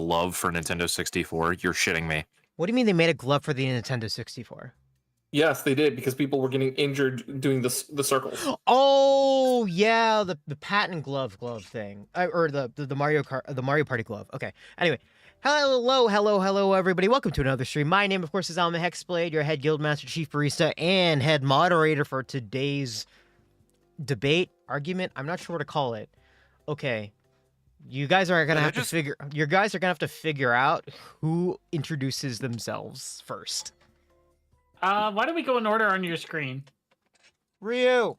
glove for Nintendo 64? You're shitting me. What do you mean they made a glove for the Nintendo 64? Yes, they did, because people were getting injured doing the circles. Oh yeah, the patent glove thing, or the Mario Kart, the Mario Party glove. Okay. Anyway, hello, everybody. Welcome to another stream. My name, of course, is Hexblade, your head guildmaster, chief barista, and head moderator for today's debate argument. I'm not sure what to call it. Okay. You guys are gonna have to figure. You guys are gonna have to figure out who introduces themselves first. Why don't we go in order on your screen? Ryu.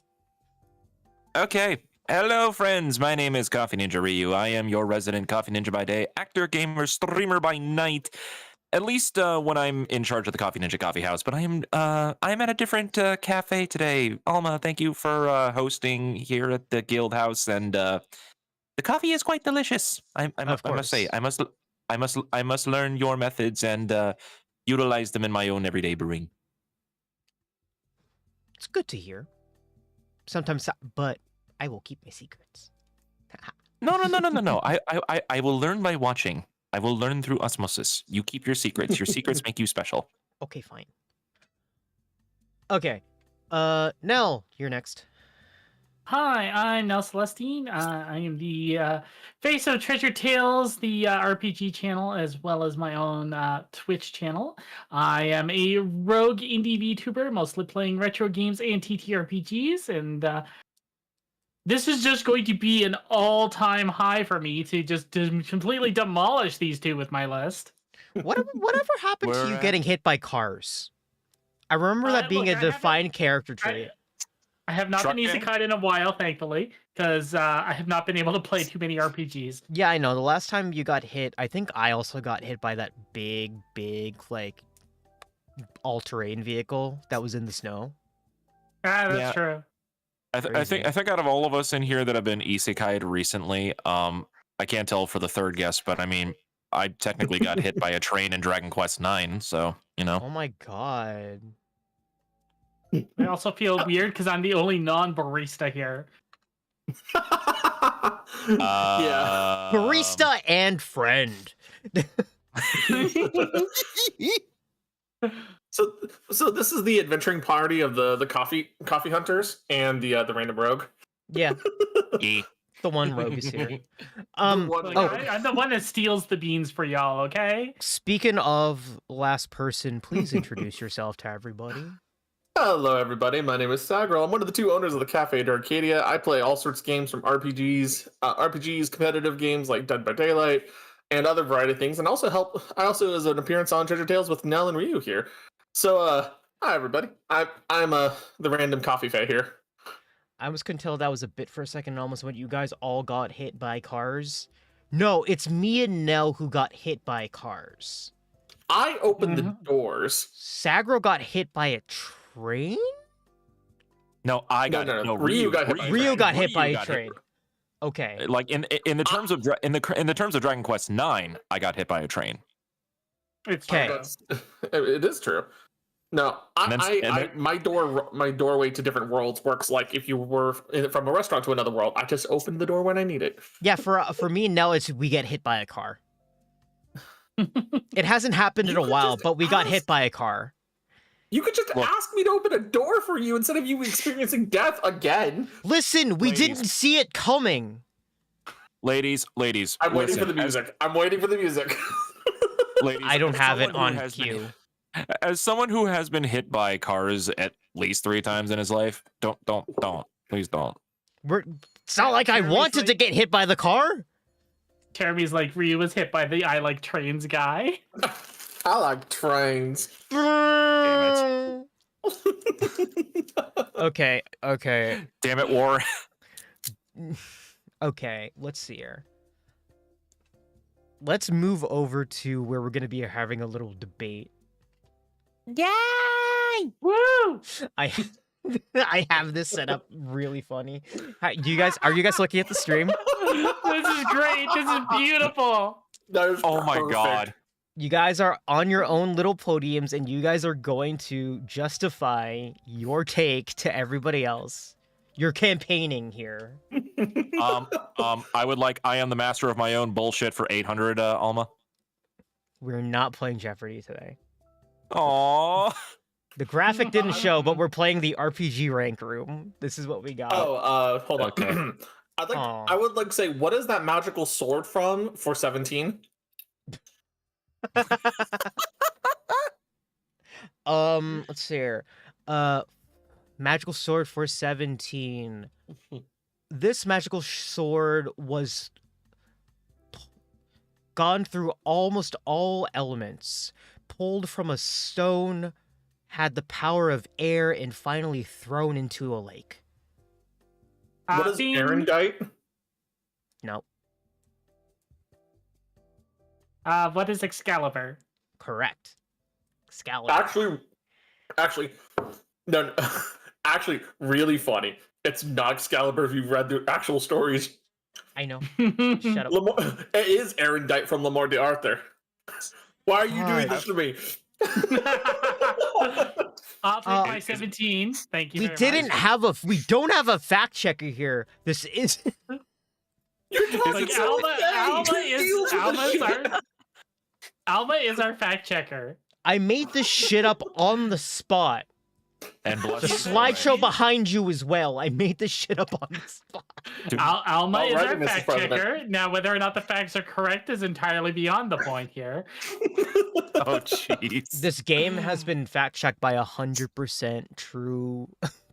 Okay. Hello, friends. My name is Coffeeninjaryu. I am your resident coffee ninja by day, actor, gamer, streamer by night. At least when I'm in charge of the Coffee Ninja Coffee House. But I'm at a different cafe today. Alma, thank you for hosting here at the Guild House, and the coffee is quite delicious. I must say, I must learn your methods and utilize them in my own everyday brewing. It's good to hear. Sometimes, but I will keep my secrets. No. I will learn by watching. I will learn through osmosis. You keep your secrets. Your secrets make you special. Okay, fine. Okay. Nell, you're next. Hi, I'm Nelcelestine. I am the face of Treasure Tales, the RPG channel, as well as my own Twitch channel. I am a rogue indie VTuber, mostly playing retro games and TTRPGs, and this is just going to be an all-time high for me to just completely demolish these two with my list. Whatever happened to you getting hit by cars? I remember that being a defined character trait. I have not been isekai'd in a while, thankfully, because I have not been able to play too many RPGs. Yeah, I know. The last time you got hit, I think I also got hit by that big, like, all-terrain vehicle that was in the snow. That's true. I think out of all of us in here that have been isekai'd recently, I can't tell for the third guess, but I mean, I technically got hit by a train in Dragon Quest IX, so, you know. Oh my god. I also feel weird because I'm the only non-barista here. Yeah. Barista and friend. So this is the adventuring party of the coffee hunters and the random rogue. Yeah. The one rogue is here. I'm the one that steals the beans for y'all, okay? Speaking of last person, please introduce yourself to everybody. Hello, everybody. My name is Sagrell. I'm one of the two owners of the Cafedarcadia. I play all sorts of games, from RPGs, competitive games like Dead by Daylight, and other variety of things. And I also as an appearance on Treasure Tales with Nell and Ryu here. So, hi everybody. I'm the random coffee fae here. I was couldn't tell that was a bit for a second. And almost when you guys all got hit by cars. No, it's me and Nell who got hit by cars. I opened the doors. Sagrell got hit by a train? No, no. Ryu got hit by a train. Okay. Like in the terms of in the terms of Dragon Quest IX, I got hit by a train. It's okay. It is true. No, my doorway to different worlds works like if you were from a restaurant to another world. I just open the door when I need it. Yeah, for me and Nell, we get hit by a car. It hasn't happened in a while, but we got hit by a car. You could just ask me to open a door for you instead of you experiencing death again. Listen, we didn't see it coming. Ladies. I'm waiting for the music. Ladies, I don't have it on cue. As someone who has been hit by cars at least 3 times in his life, please don't. It's not like I wanted to get hit by the car. Jeremy's like, Ryu was hit by the I like trains guy. I like trains. Damn it. Okay. Damn it, War. Okay, let's see here. Let's move over to where we're going to be having a little debate. Yay! Woo! I have this set up really funny. Hi, are you guys looking at the stream? This is great. This is beautiful. Oh my god. You guys are on your own little podiums, and you guys are going to justify your take to everybody else. You're campaigning here. I would like I am the master of my own bullshit for 800, Alma. We're not playing Jeopardy today. Aww. The graphic didn't show, but we're playing the RPG rank room. This is what we got. Hold on. Okay. I would like to say, what is that magical sword from for 17? Let's see here. Magical sword for 17. This magical sword was gone through almost all elements, pulled from a stone, had the power of air, and finally thrown into a lake. What is erudite? No, What is Excalibur? correct. Excalibur. Actually, no, actually, really funny. It's not Excalibur if you've read the actual stories. I know. Shut up. It is erudite from Lamar de Arthur. Why are you doing God. this to me? Off by 17. Thank you. We very didn't much. have a. We don't have a fact checker here. This is. You're talking Like so Alma is our fact checker. I made this shit up on the spot. And bless The you, slideshow boy. behind you as well. I made this shit up on the spot. Dude, Alma All is right, our Mr. fact President. checker. Now, whether or not the facts are correct is entirely beyond the point here. oh, jeez. This game has been fact checked by 100% true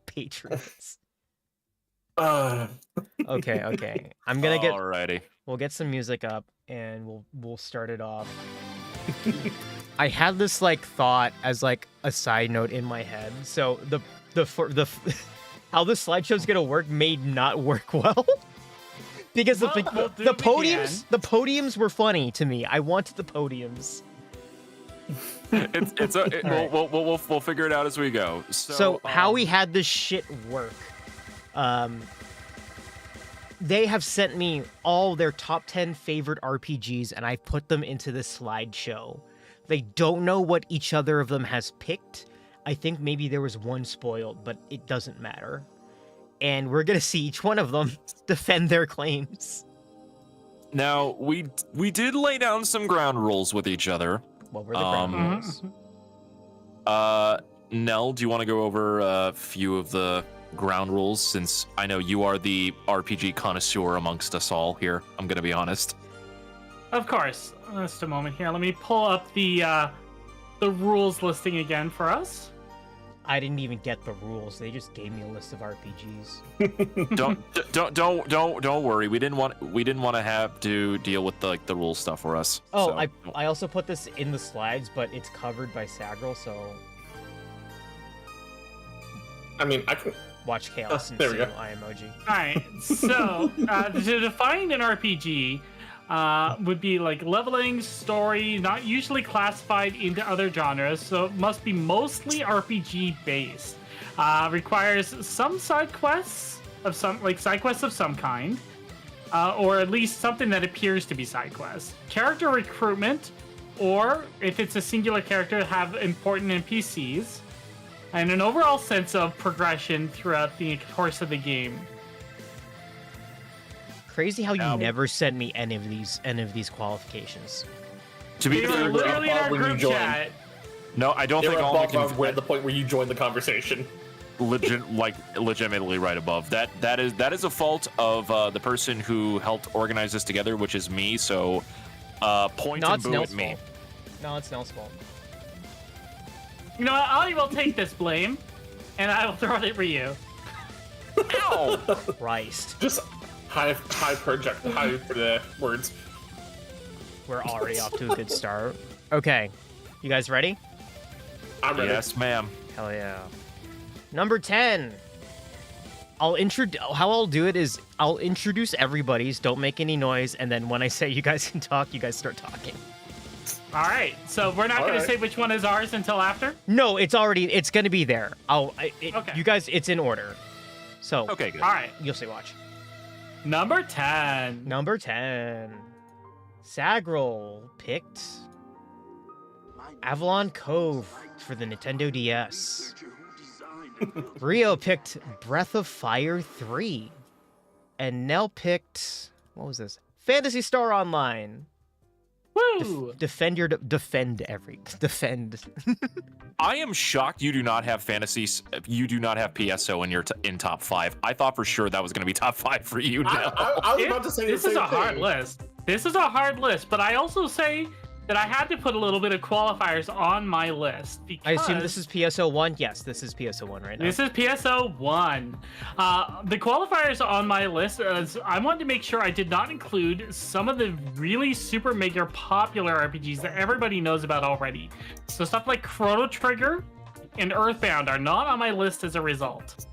patrons. Okay. I'm gonna get. Alrighty. We'll get some music up and we'll start it off. I had this like thought as like a side note in my head. So the how the slideshow's gonna work may not work well. Because Well, we'll do what we can. the podiums were funny to me. I wanted the podiums. Right. We'll figure it out as we go. So how we had this shit work. They have sent me all their top 10 favorite RPGs, and I put them into this slideshow. They don't know what each other of them has picked. I think maybe there was one spoiled, but it doesn't matter. And we're gonna see each one of them defend their claims. Now we did lay down some ground rules with each other. What were the ground Mhm. rules? Nell, do you want to go over a few of the ground rules, since I know you are the RPG connoisseur amongst us all here? I'm gonna be honest. Of course. Just a moment here. Let me pull up the rules listing again for us. I didn't even get the rules. They just gave me a list of RPGs. Don't worry. We didn't want to have to deal with the rule stuff for us. Oh, so. I also put this in the slides, but it's covered by Sagrell, so I mean, I can. watch chaos and there we see go. eye emoji. Alright, so to define an RPG would be like leveling, story, not usually classified into other genres, so it must be mostly RPG based. Requires some side quests of some kind, or at least something that appears to be side quests. Character recruitment, or if it's a singular character, have important NPCs. And an overall sense of progression throughout the course of the game. Crazy how you never sent me any of these qualifications. To be They fair, were literally in our when you group joined. chat. no, I don't They think were all above can where the point where you joined the conversation. legitimately right above. That is a fault of the person who helped organize this together, which is me. So, point No, and it's boo Nell's at me. fault. No, it's Nell's fault. You know what? I will take this blame, and I will throw it at Ryu. Ow! Christ. Just high for the words. We're already off to a good start. Okay. You guys ready? I'm ready. Yes, ma'am. Hell yeah. Number 10. How I'll do it is I'll introduce everybody's, don't make any noise, and then when I say you guys can talk, you guys start talking. All right, so we're not going to Alright. say which one is ours until after? No, it's gonna be there. Okay. You guys, it's in order. So, Okay, good. All right, you'll see, watch. number 10. Number 10. Sagrell picked Avalon Cove for the Nintendo DS. Rio picked Breath of Fire 3. And Nell picked, what was this? Phantasy Star Online. Woo! Defend. I am shocked you do not have you do not have PSO in your in top 5. I thought for sure that was going to be top 5 for you now. I was about to say This the is same a hard thing. list. This is a hard list, but I also say that I had to put a little bit of qualifiers on my list because I assume this is PSO 1. Yes, this is PSO 1 right now. this is PSO 1. The qualifiers on my list is I wanted to make sure I did not include some of the really super mega popular RPGs that everybody knows about already. So stuff like Chrono Trigger and Earthbound are not on my list as a result.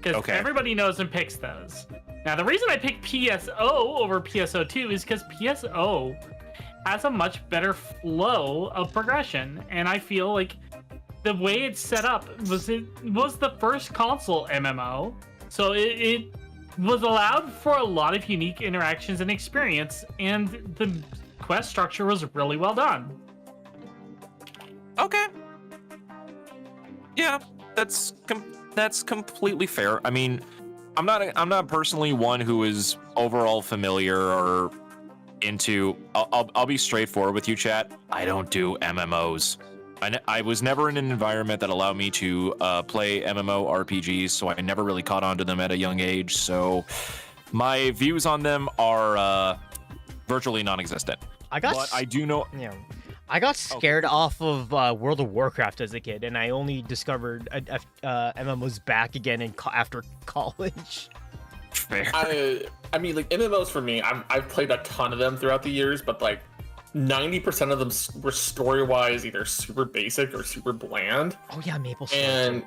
Because everybody knows and picks those. Now, the reason I picked PSO over PSO2 is because PSO has a much better flow of progression, and I feel like the way it's set up was the first console MMO, so it was allowed for a lot of unique interactions and experience, and the quest structure was really well done. Okay. Yeah, that's completely fair. I mean, I'm not personally one who is overall familiar or into. I'll be straightforward with you, chat. I don't do MMOs. I was never in an environment that allowed me to play MMO RPGs, so I never really caught on to them at a young age. So my views on them are virtually non-existent. But I do know. Yeah. I got scared off of World of Warcraft as a kid, and I only discovered MMOs back again after college. Fair. I mean, like MMOs for me, I've played a ton of them throughout the years, but like 90% of them were story-wise either super basic or super bland. Oh yeah, Maple Story. And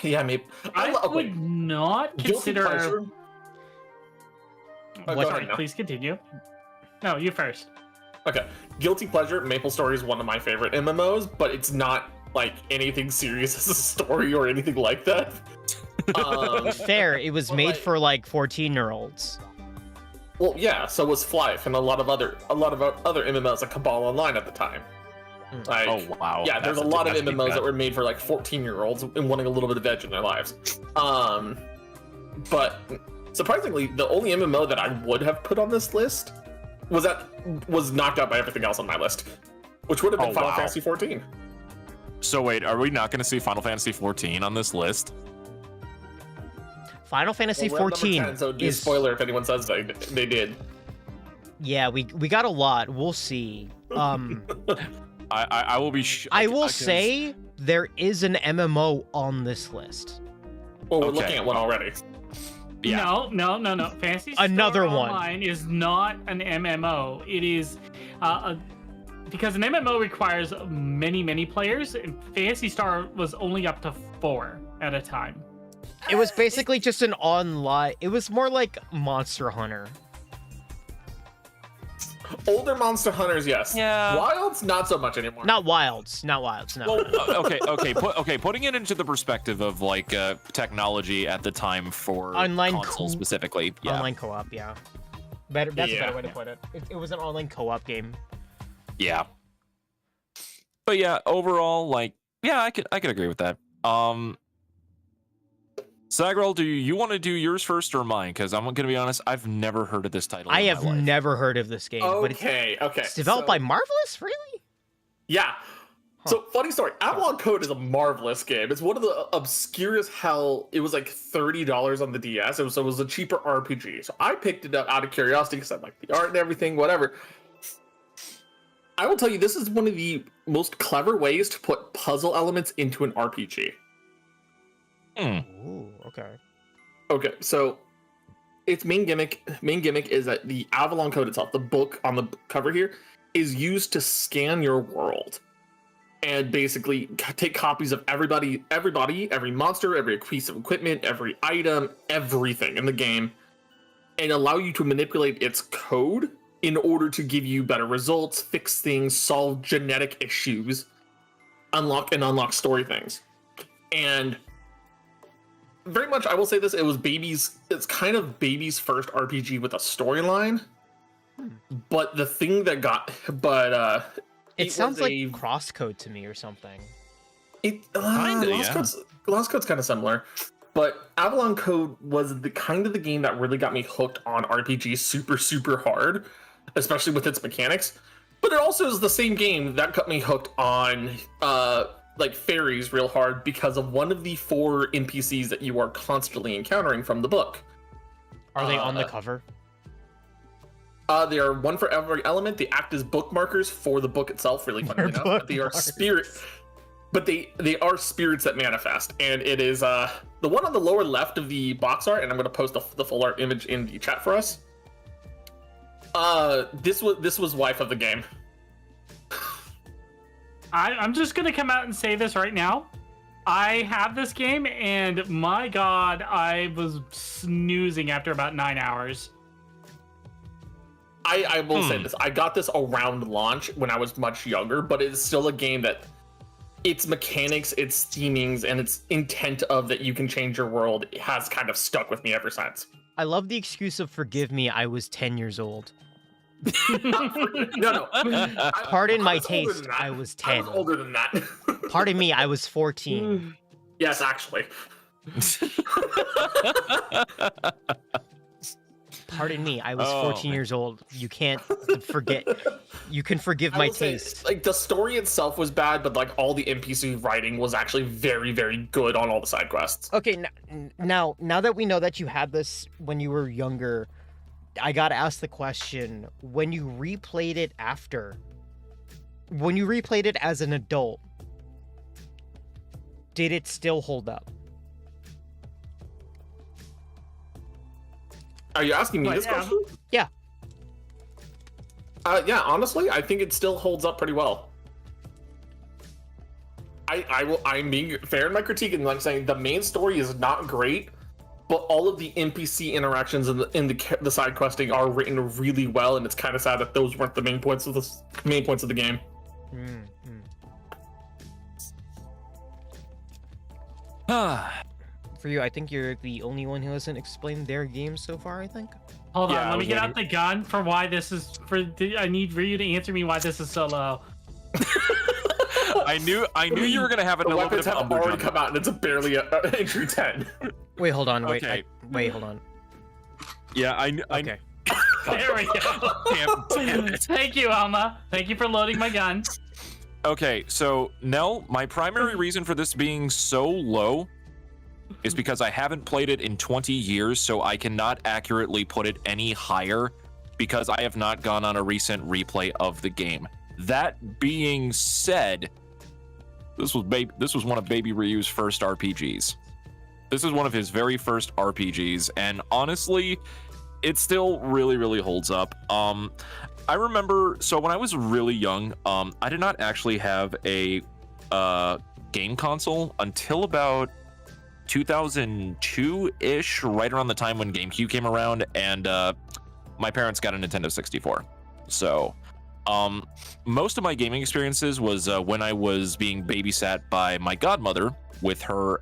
yeah, Maple. I would not consider. Please continue. No, you first. Okay, Guilty Pleasure, Maple Story is one of my favorite MMOs, but it's not like anything serious as a story or anything like that. Fair, it was made for like 14-year-olds. Well, yeah, so was Flife and a lot of other MMOs like Cabal Online at the time. Like, oh wow. Yeah, there's a lot of MMOs that were made for like 14-year-olds and wanting a little bit of edge in their lives. But surprisingly, the only MMO that I would have put on this list was knocked out by everything else on my list, which would have been Final Fantasy 14. So wait, are we not going to see Final Fantasy 14 on this list? Final Fantasy Well, we're at 14 number 10, so do is spoiler if anyone says they did. Yeah, we got a lot. We'll see. I will be. I will say there is an MMO on this list. Well, we're looking at one already. Yeah. No. Fantasy Star Another one. Online is not an MMO. It is because an MMO requires many players, and Fantasy Star was only up to 4 at a time. It was basically just an online. It was more like Monster Hunter. Older Monster Hunters, yes. Yeah. Wilds, not so much anymore. Not Wilds. No. Okay. Putting it into the perspective of like technology at the time for Online console specifically. Yeah. Online co-op, yeah. That's a better way to put it. It was an online co-op game. Yeah. But yeah, overall, like, yeah, I could agree with that. Sagrell, do you want to do yours first or mine? Because I'm gonna be honest, I've never heard of this title. I in have my life. never heard of this game. But it's developed by Marvelous, really? Yeah. Huh. So, funny story. Avalon Code is a marvelous game. It's one of the obscure as hell. It was like $30 on the DS. It was a cheaper RPG. So I picked it up out of curiosity because I like the art and everything, whatever. I will tell you, this is one of the most clever ways to put puzzle elements into an RPG. Ooh, okay. Okay, so its main gimmick is that the Avalon Code itself, the book on the cover here, is used to scan your world and basically take copies of every monster, every piece of equipment, every item, everything in the game, and allow you to manipulate its code in order to give you better results, fix things, solve genetic issues, unlock story things. And very much, I will say this, it's kind of baby's first RPG with a storyline. But the thing that it sounds like Crosscode to me or something. Lost Code's kind of similar. But Avalon Code was the kind of the game that really got me hooked on RPGs super hard. especially with its mechanics. But it also is the same game that got me hooked on like fairies real hard because of one of the 4 NPCs that you are constantly encountering from the book. Are they on the cover? They are one for every element. They act as bookmarkers for the book itself, really funny enough. But they are they are spirits that manifest. And it is the one on the lower left of the box art, and I'm gonna post the full art image in the chat for us. This was wife of the game. I'm just gonna come out and say this right now. I have this game, and my god, I was snoozing after about 9 hours. I will say this. I got this around launch when I was much younger, but it's still a game that its mechanics, its themings, and its intent of that you can change your world has kind of stuck with me ever since. I love the excuse of forgive me, I was 10 years old. No. Pardon my taste, I was 10. I was older than that. Pardon me, I was 14. Yes, actually. Pardon me, I was 14 years old. You can't forget. You can forgive my taste. Like, the story itself was bad, but like all the NPC writing was actually very, very good on all the side quests. Okay, now that we know that you had this when you were younger, I gotta ask the question: when you replayed it as an adult, did it still hold up? Are you asking me this question? Yeah. Yeah, honestly, I think it still holds up pretty well. I'm being fair in my critique, and like saying the main story is not great, but all of the NPC interactions in the side questing are written really well, and it's kind of sad that those weren't the main points of the game. For you, I think you're the only one who hasn't explained their game so far, I think. Hold on, let me get out the gun for why this is I need Ryu to answer me why this is so low. I knew you were gonna have a little bit of have already come out, and it's barely a entry 10. Wait, hold on. Wait, Okay. wait, hold on. Yeah, Okay. There we go. Damn it. Thank you, Alma. Thank you for loading my gun. Okay, so Nell, my primary reason for this being so low is because I haven't played it in 20 years, so I cannot accurately put it any higher because I have not gone on a recent replay of the game. That being said, this was one of Baby Ryu's first RPGs. This is one of his very first RPGs, and honestly, it still really, really holds up. I remember, so when I was really young, I did not actually have a game console until about 2002-ish, right around the time when GameCube came around, and my parents got a Nintendo 64. So most of my gaming experiences was when I was being babysat by my godmother with her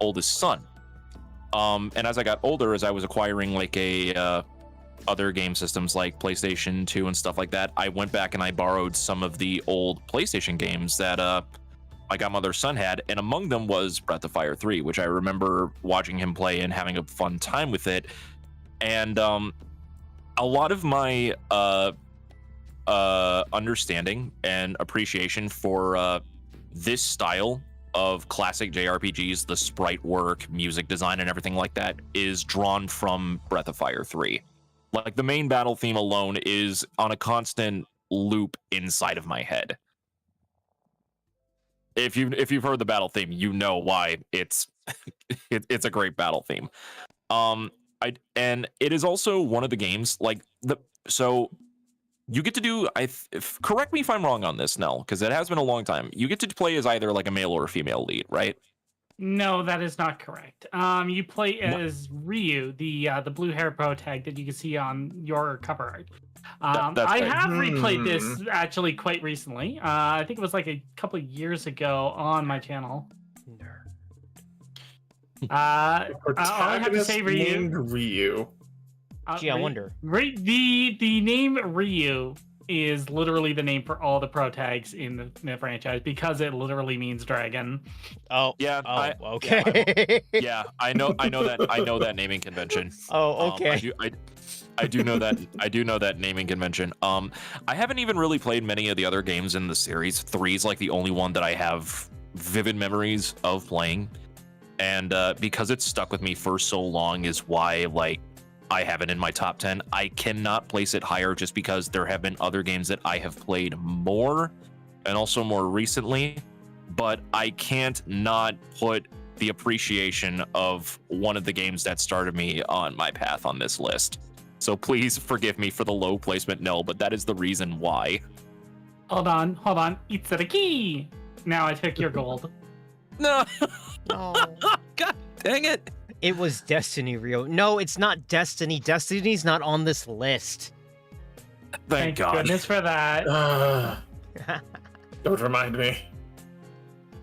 oldest son. And as I got older, as I was acquiring like other game systems like PlayStation 2 and stuff like that, I went back and I borrowed some of the old PlayStation games that my godmother's son had, and among them was Breath of Fire 3, which I remember watching him play and having a fun time with it. And a lot of my understanding and appreciation for this style of classic JRPGs, the sprite work, music design, and everything like that is drawn from Breath of Fire 3. Like, the main battle theme alone is on a constant loop inside of my head. If you've heard the battle theme, you know why it's it's a great battle theme. And it is also one of the games so you get to do, correct me if I'm wrong on this, Nell, because it has been a long time. You get to play as either like a male or a female lead, right? No, that is not correct. You play as Ryu, the blue hair pro tag that you can see on your cover art. That's I right. have replayed this actually quite recently. I think it was like a couple of years ago on my channel. All I have to say, Ryu. Ryu. Gee, I wonder. The name Ryu is literally the name for all the pro tags in the franchise because it literally means dragon. Oh, Yeah. okay. I know that naming convention. Oh, okay. I do know that. I do know that naming convention. I haven't even really played many of the other games in the series. 3 is like the only one that I have vivid memories of playing, and because it's stuck with me for so long is why like I have it in my top 10. I cannot place it higher just because there have been other games that I have played more and also more recently, but I can't not put the appreciation of one of the games that started me on my path on this list. So please forgive me for the low placement, Nell, but that is the reason why. Hold on. It's the key. Now I took your gold. No. Oh. God dang it. It was Destiny, Rio. No, it's not Destiny. Destiny's not on this list. Thank God. Goodness for that. Don't remind me.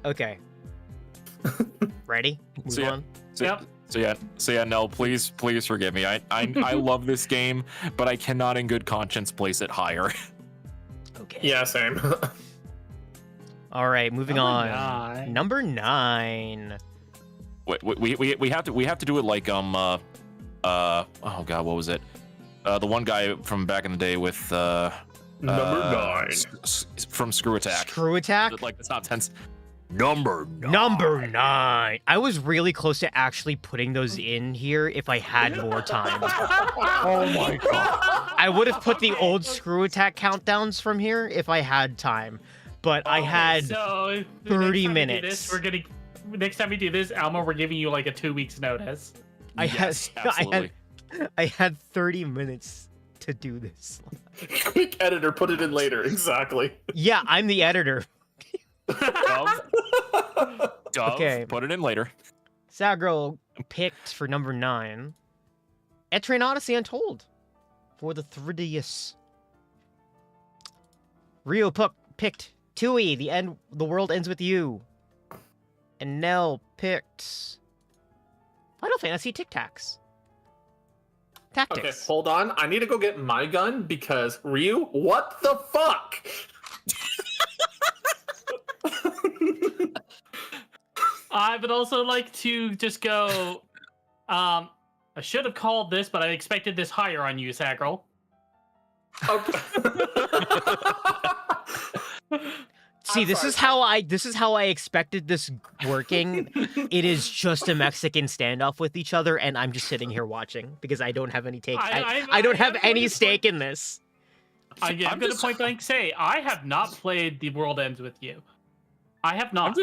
Okay. Ready? Move So, yeah. on. Yep. So yeah, no, please forgive me. I love this game, but I cannot in good conscience place it higher. Okay. Yeah, same. All right, moving Number on. 9. Number 9. We have to do it like oh God, what was it? The one guy from back in the day with Number 9. From Screw Attack. Screw Attack? Like the top 10s. Number 9. Number 9. I was really close to actually putting those in here if I had more time. Oh my god. I would have put the old Screw Attack countdowns from here if I had time. But I had so 30 next time we do minutes. this, next time we do this, Alma, we're giving you like a 2 weeks notice. Yes, absolutely. I had 30 minutes to do this. Quick editor, put it in later. Exactly. Yeah, I'm the editor. Dove, Okay. put it in later. Sagrell picked for number 9. Etrian Odyssey Untold for the 3DS. Rio picked Tui, the world ends with you. And Nell picked Final Fantasy Tic Tacs. Okay, Tactics. hold on. I need to go get my gun because Ryu, what the fuck? I would also like to just go. I should have called this, but I expected this higher on you, Sagrell. Okay. See, I'm this sorry. is how I expected this working. It is just a Mexican standoff with each other, and I'm just sitting here watching because I don't have any take. I don't have any stake in this. I'm going to point blank say I have not played The World Ends with You. I have not.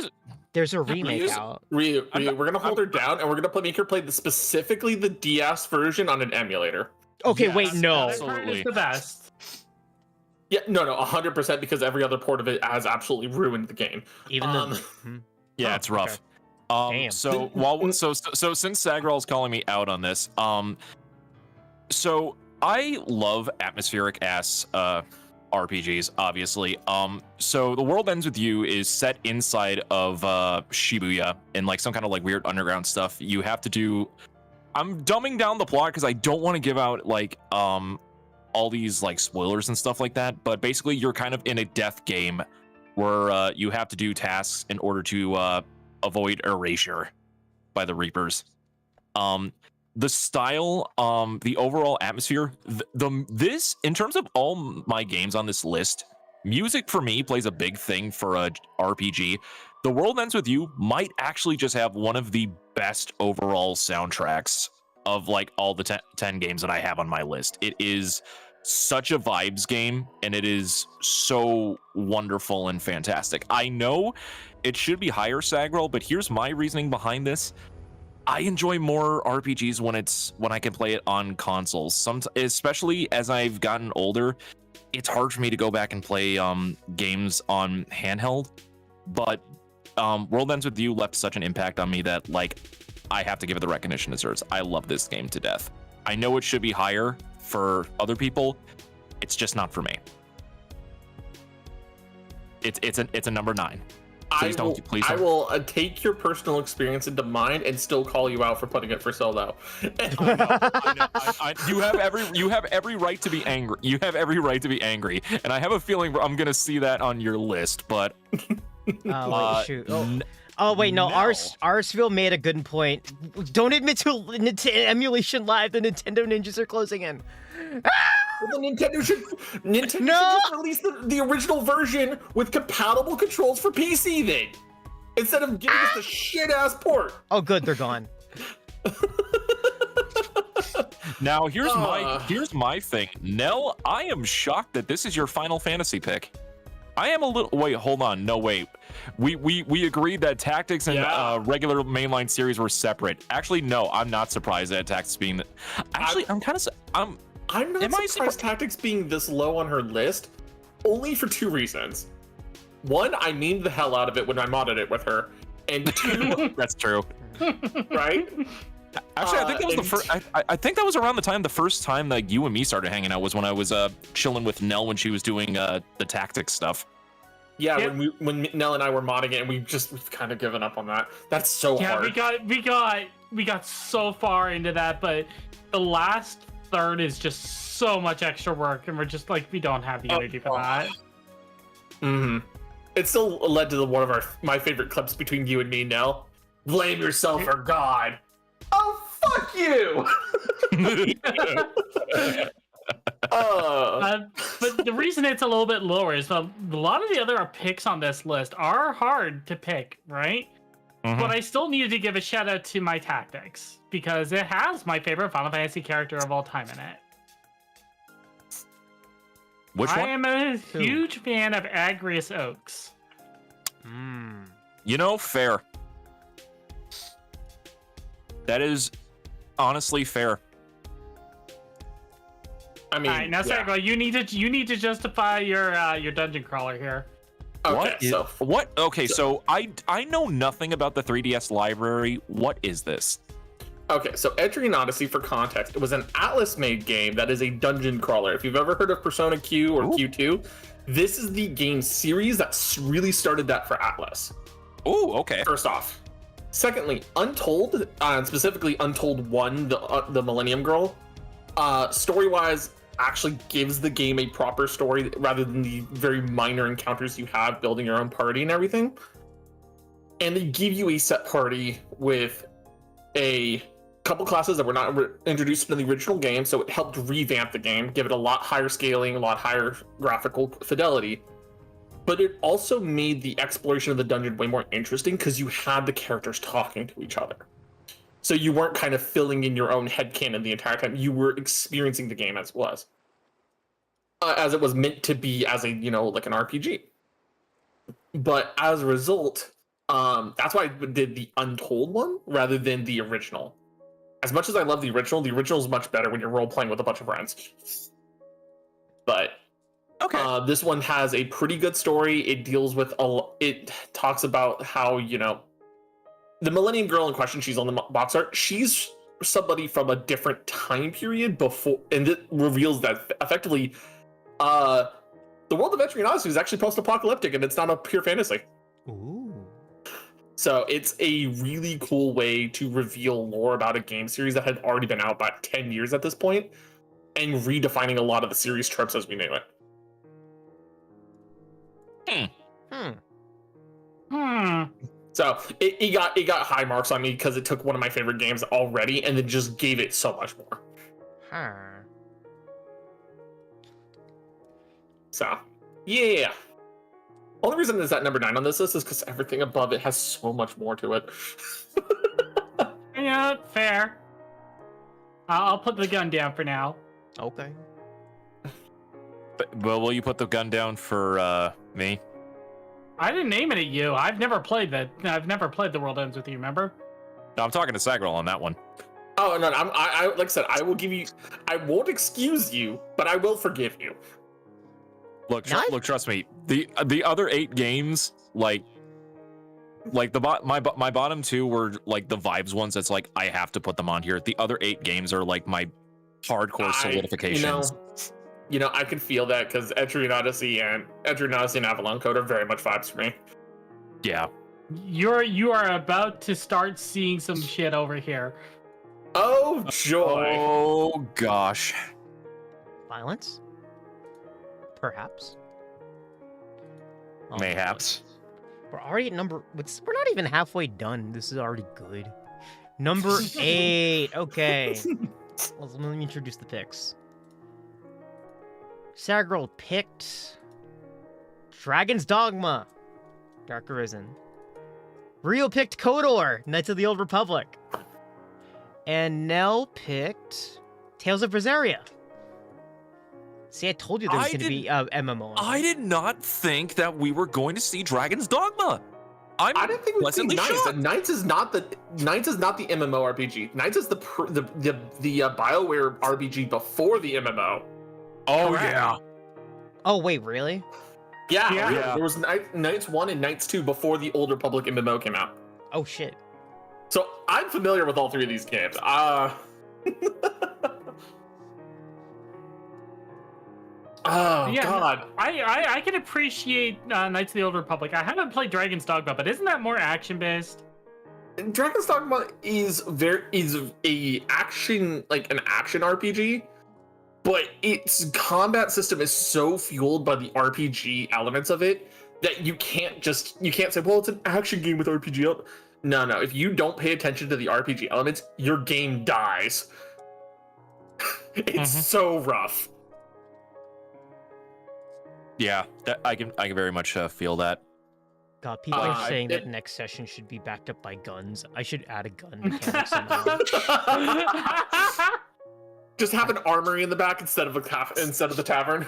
There's a remake Ryu's- out. Ryu, we're gonna hold her down and we're gonna make her play specifically the DS version on an emulator. Okay, Yes, wait, no. That part is Absolutely. the best. Yeah, no, 100% because every other port of it has absolutely ruined the game. Even Yeah, Oh, it's rough. Damn. So since Sagrell's calling me out on this, so I love atmospheric ass RPGs, obviously. So The World Ends with You is set inside of Shibuya in like some kind of like weird underground stuff. You have to do. I'm dumbing down the plot because I don't want to give out like all these like spoilers and stuff like that. But basically, you're kind of in a death game where you have to do tasks in order to avoid erasure by the Reapers. The style, the overall atmosphere, this in terms of all my games on this list, music for me plays a big thing for a RPG. The World Ends with You might actually just have one of the best overall soundtracks of like all the 10 games that I have on my list. It is such a vibes game, and it is so wonderful and fantastic. I know it should be higher, Sagrell, but here's my reasoning behind this. I enjoy more RPGs when I can play it on consoles. Especially as I've gotten older, it's hard for me to go back and play games on handheld. But World Ends with You left such an impact on me that like I have to give it the recognition it deserves. I love this game to death. I know it should be higher for other people. It's just not for me. It's a number 9. Please don't. Please I don't. will take your personal experience into mind and still call you out for putting it for sale, though. You have every right to be angry. You have every right to be angry, and I have a feeling I'm gonna see that on your list. But Oh wait, shoot. Oh wait, no. Arsville made a good point. Don't admit to emulation live. The Nintendo ninjas are closing in. Well, Nintendo should just release the original version with compatible controls for PC then, instead of giving us the shit ass port. Oh, good, they're gone. Now here's my thing, Nell. I am shocked that this is your Final Fantasy pick. I am a little. Wait, hold on. No, wait. We agreed that Tactics and regular mainline series were separate. Actually, no. I'm not surprised that Tactics being. Actually, I'm not surprised Tactics being this low on her list, only for two reasons. One, I memed the hell out of it when I modded it with her, and two, that's true. Right? Actually, I think that was the first. I think that was around the time the first time that you and me started hanging out was when I was chilling with Nell when she was doing the Tactics stuff. Yeah, yep. when Nell and I were modding it, and we've kind of given up on that. That's so hard. Yeah, we got so far into that, but the last third is just so much extra work, and we're just like, we don't have the energy for that. Mm-hmm. It still led to one of my favorite clips between you and me, Nell. Blame yourself for God. Oh, fuck you! But the reason it's a little bit lower is a lot of the other picks on this list are hard to pick, right? Mm-hmm. But I still needed to give a shout out to my Tactics because it has my favorite Final Fantasy character of all time in it. Which one? I am a huge fan of Agrius Oaks. You know, fair. That is honestly fair. I mean, all right, now Sagrell, you need to justify your dungeon crawler here. Okay, so I know nothing about the 3DS library. What is this? Okay, so Etrian Odyssey, for context, it was an Atlas-made game that is a dungeon crawler. If you've ever heard of Persona Q or Q2, this is the game series that really started that for Atlas. Oh, okay. First off. Secondly, Untold, specifically Untold 1, the Millennium Girl, story-wise, actually gives the game a proper story rather than the very minor encounters you have building your own party and everything. And they give you a set party with a couple classes that were not introduced in the original game, so it helped revamp the game, give it a lot higher scaling, a lot higher graphical fidelity. But it also made the exploration of the dungeon way more interesting because you had the characters talking to each other. So you weren't kind of filling in your own headcanon the entire time. You were experiencing the game as it was. As it was meant to be as a, like an RPG. But as a result, that's why I did the Untold one rather than the original. As much as I love the original is much better when you're role-playing with a bunch of friends. But okay. This one has a pretty good story. It deals with it talks about how, the Millennium Girl in question, she's on the box art. She's somebody from a different time period before, and it reveals that effectively, the world of Etrian Odyssey is actually post-apocalyptic, and it's not a pure fantasy. Ooh. So it's a really cool way to reveal lore about a game series that had already been out about 10 years at this point, and redefining a lot of the series tropes as we knew it. So it got high marks on me because it took one of my favorite games already and then just gave it so much more. So yeah. Only reason it's at number 9 on this list is because everything above it has so much more to it. Yeah, fair. I'll put the gun down for now. Okay. Well, will you put the gun down for me? I didn't name it at you. I've never played The World Ends With You, remember? No, I'm talking to Sagrell on that one. Oh no, I like I said, I will give you. I won't excuse you, but I will forgive you. Look, trust me. The other 8 games, like my bottom 2 were like the vibes ones. That's like I have to put them on here. The other 8 games are like my hardcore solidifications. I can feel that because Etrian Odyssey and Avalon Code are very much vibes for me. Yeah. You are about to start seeing some shit over here. Oh joy! Oh gosh. Violence? Perhaps. Oh, Mayhaps. we're already at we're not even halfway done. This is already good. Number 8. Okay. Let me introduce the picks. Sagrell picked Dragon's Dogma, Dark Arisen. Rio picked Kodor, Knights of the Old Republic. And Nell picked Tales of Berseria. See, I told you there was going to be MMO. I did not think that we were going to see Dragon's Dogma. I didn't think we'd see pleasantly Knights. shocked. Knights is not the MMORPG. Knights is the BioWare RPG before the MMO. Oh Correct. yeah. Oh, wait, really? Yeah, Yeah. there was Knights 1 and Knights 2 before the Old Republic MMO came out. Oh, shit. So I'm familiar with all 3 of these games. Oh Yeah, God! I can appreciate Knights of the Old Republic. I haven't played Dragon's Dogma, but isn't that more action based? Dragon's Dogma is an action RPG, but its combat system is so fueled by the RPG elements of it that you can't say, well, it's an action game with RPG elements. No. If you don't pay attention to the RPG elements, your game dies. It's so rough. Yeah, I can very much feel that. God, people are saying that it- next session should be backed up by guns. I should add a gun mechanic somehow. Just have an armory in the back instead of the tavern.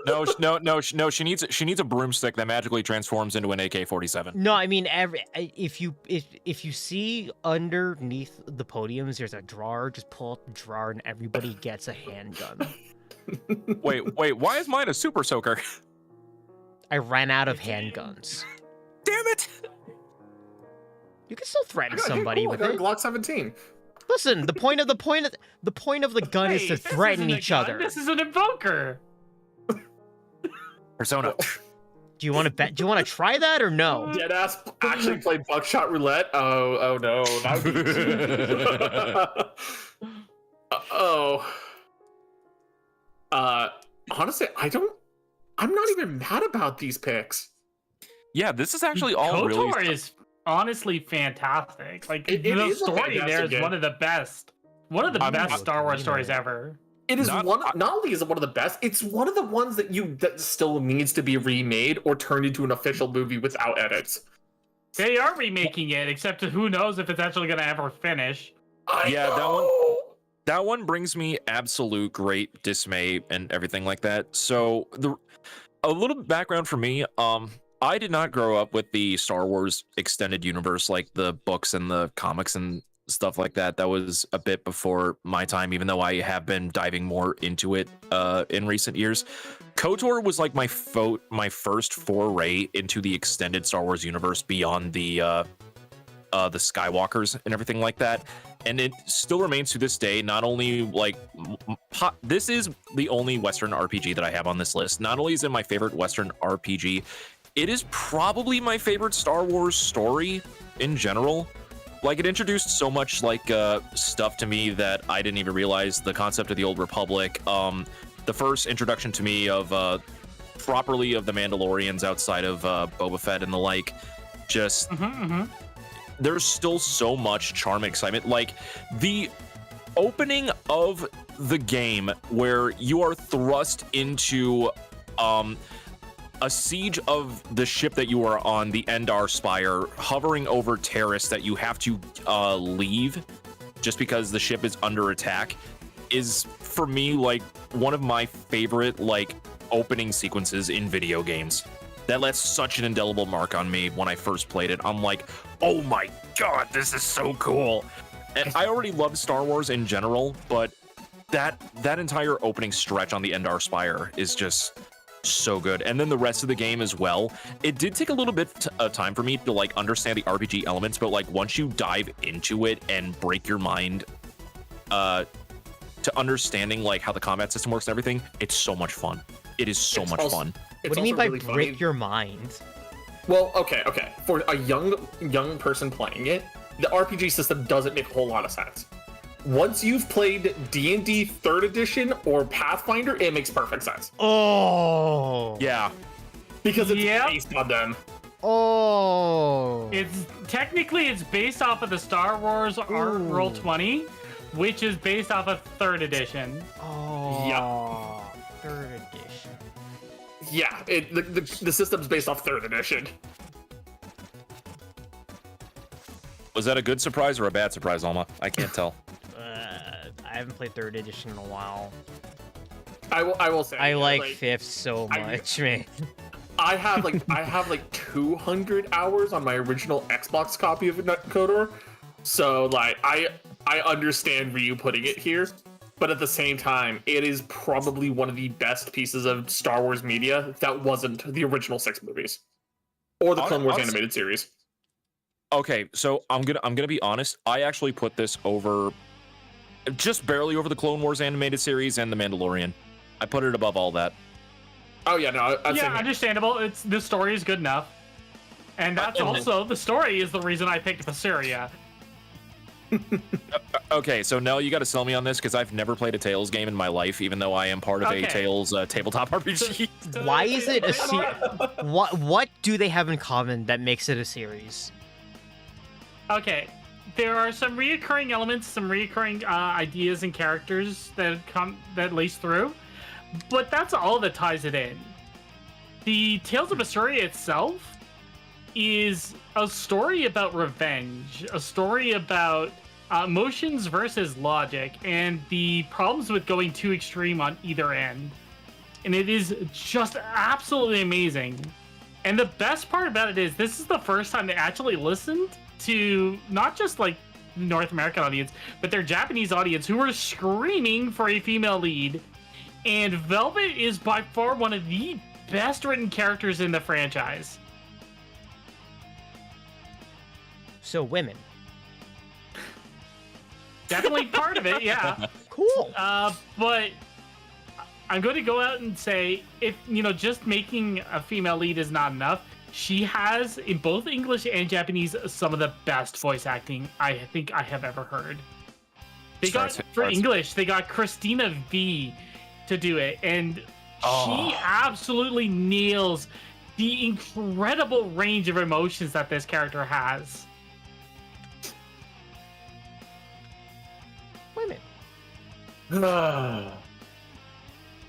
No. She needs a broomstick that magically transforms into an AK-47. No, I mean if you see underneath the podiums, there's a drawer. Just pull up the drawer, and everybody gets a handgun. Wait. Why is mine a super soaker? I ran out of handguns. Damn it! You can still threaten somebody with I got it. a Glock 17. Listen, the point of the gun is to Hey, this threaten isn't a each gun, other. This is an invoker. Persona. Do you want to bet? Do you want to try that or no? Deadass actually played buckshot roulette. Oh no. That would be... honestly, I'm not even mad about these picks. Yeah, this is actually all KOTOR really. is honestly fantastic. Like It the is a story fantastic there is game. one of the best. One of the I'm- best I'm- Star Wars stories ever. It is Not- not only is it one of the best, it's one of the ones that still needs to be remade or turned into an official movie without edits. They are remaking it, except who knows if it's actually going to ever finish. Yeah, that one- know. That one brings me absolute great dismay and everything like that. So a little background for me. I did not grow up with the Star Wars extended universe, like the books and the comics and stuff like that. That was a bit before my time, even though I have been diving more into it in recent years. KOTOR was like my first foray into the extended Star Wars universe beyond the Skywalkers and everything like that. And it still remains to this day, not only like this is the only Western RPG that I have on this list. Not only is it my favorite Western RPG, it is probably my favorite Star Wars story in general. Like, it introduced so much like stuff to me that I didn't even realize. The concept of the Old Republic, the first introduction to me of properly of the Mandalorians outside of Boba Fett and the like. Just there's still so much charm and excitement. Like the opening of the game where you are thrust into a siege of the ship that you are on, the Endar Spire, hovering over terrace that you have to leave just because the ship is under attack, is for me like one of my favorite like opening sequences in video games. That left such an indelible mark on me when I first played it. I'm like, oh my god, this is so cool. And I already love Star Wars in general, but that entire opening stretch on the Endar Spire is just so good. And then the rest of the game as well. It did take a little bit of time for me to like understand the RPG elements, but like once you dive into it and break your mind to understanding like how the combat system works and everything, it's so much fun. It is so much fun. What do you mean by break your mind? Well, okay. For a young person playing it, the RPG system doesn't make a whole lot of sense. Once you've played D&D 3rd edition or Pathfinder, it makes perfect sense. Oh. Yeah. Because it's Yep. based on them. Oh. It's based off of the Star Wars Art Roll 20, which is based off of 3rd edition. Oh. 3rd edition. Yeah, the system's based off 3rd edition. Was that a good surprise or a bad surprise, Alma? I can't tell. I haven't played 3rd edition in a while. I will say. I like 5th so I- much, man. I have like 200 hours on my original Xbox copy of KOTOR, so like I understand Ryu putting it here, but at the same time, it is probably one of the best pieces of Star Wars media that wasn't the original 6 movies or the Clone Wars animated series. Okay, so I'm gonna be honest. I actually put this over, just barely over the Clone Wars animated series and the Mandalorian. I put it above all that. Oh yeah, no, I'd say Understandable. The story is good enough, and that's also the story is the reason I picked Basuria. Okay, so Nell, you got to sell me on this because I've never played a Tales game in my life, even though I am part of a Tales tabletop RPG. Why is it a series? What do they have in common that makes it a series? Okay, there are some reoccurring elements, some reoccurring ideas and characters that lace through, but that's all that ties it in. The Tales of Basuria itself is a story about revenge, a story about emotions versus logic, and the problems with going too extreme on either end. And it is just absolutely amazing. And the best part about it is this is the first time they actually listened to not just like North American audience, but their Japanese audience who were screaming for a female lead. And Velvet is by far one of the best written characters in the franchise. So women. Definitely part of it, yeah. Cool. But I'm going to go out and say, if just making a female lead is not enough, she has in both English and Japanese some of the best voice acting I think I have ever heard. For English, they got Christina V to do it, and she absolutely nails the incredible range of emotions that this character has. Women.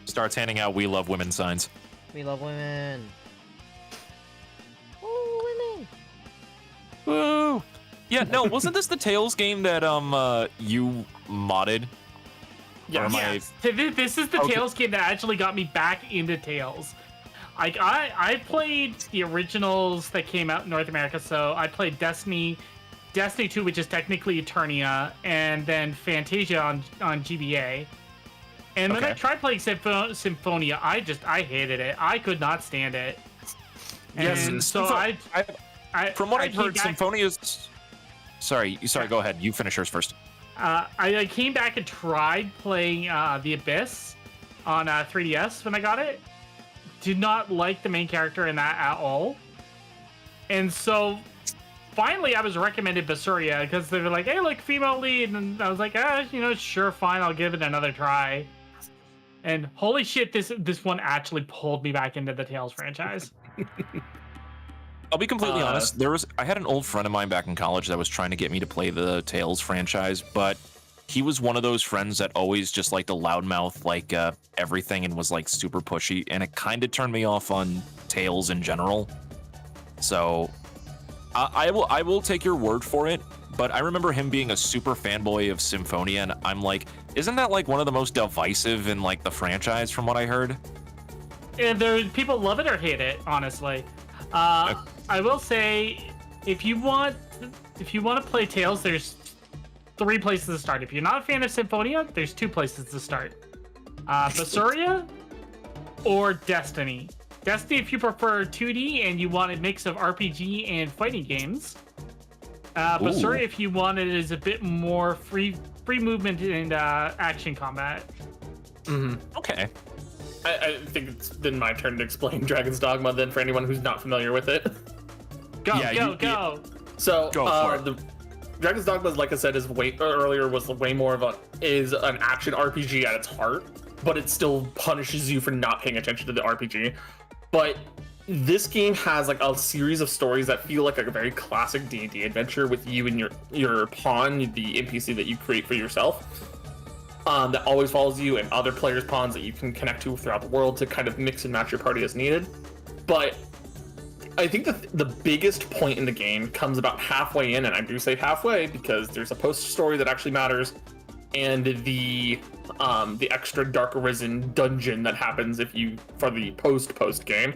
Starts handing out "We Love Women" signs. We love women. Oh, women. Woo! Yeah, no, wasn't this the Tales game that you modded? Yeah. Yes, this is the Tales game that actually got me back into Tales. Like I played the originals that came out in North America, so I played Destiny 2, which is technically Eternia, and then Fantasia on GBA. And then I tried playing Symphonia. I hated it. I could not stand it. Yes, and so from what I've heard, back... Symphonia's. Sorry, go ahead. You finish yours first. I came back and tried playing The Abyss on 3DS when I got it. Did not like the main character in that at all. And so finally I was recommended Basuria because they were like, hey, look, female lead. And I was like, sure, fine, I'll give it another try. And holy shit, this one actually pulled me back into the Tales franchise. I'll be completely honest. I had an old friend of mine back in college that was trying to get me to play the Tales franchise, but he was one of those friends that always just liked to loudmouth like everything and was like super pushy, and it kind of turned me off on Tales in general. So I will take your word for it, but I remember him being a super fanboy of Symphonia, and I'm like, isn't that like one of the most divisive in like the franchise from what I heard? And people love it or hate it, honestly. I will say, if you want to play Tales, there's 3 places to start. If you're not a fan of Symphonia, there's 2 places to start. Basuria or Destiny. Destiny if you prefer 2D and you want a mix of RPG and fighting games. Basuria if you want it as a bit more free movement and action combat. Mm-hmm. Okay. I think it's been my turn to explain Dragon's Dogma then for anyone who's not familiar with it. Go, Yeah, go. So Go for it. the Dragon's Dogma, like I said, is way more of an action RPG at its heart, but it still punishes you for not paying attention to the RPG. But this game has like a series of stories that feel like a very classic D&D adventure with you and your pawn, the NPC that you create for yourself. That always follows you, and other players' pawns that you can connect to throughout the world to kind of mix and match your party as needed. But I think the biggest point in the game comes about halfway in, and I do say halfway because there's a post story that actually matters, and the extra Dark Arisen dungeon that happens for the post game.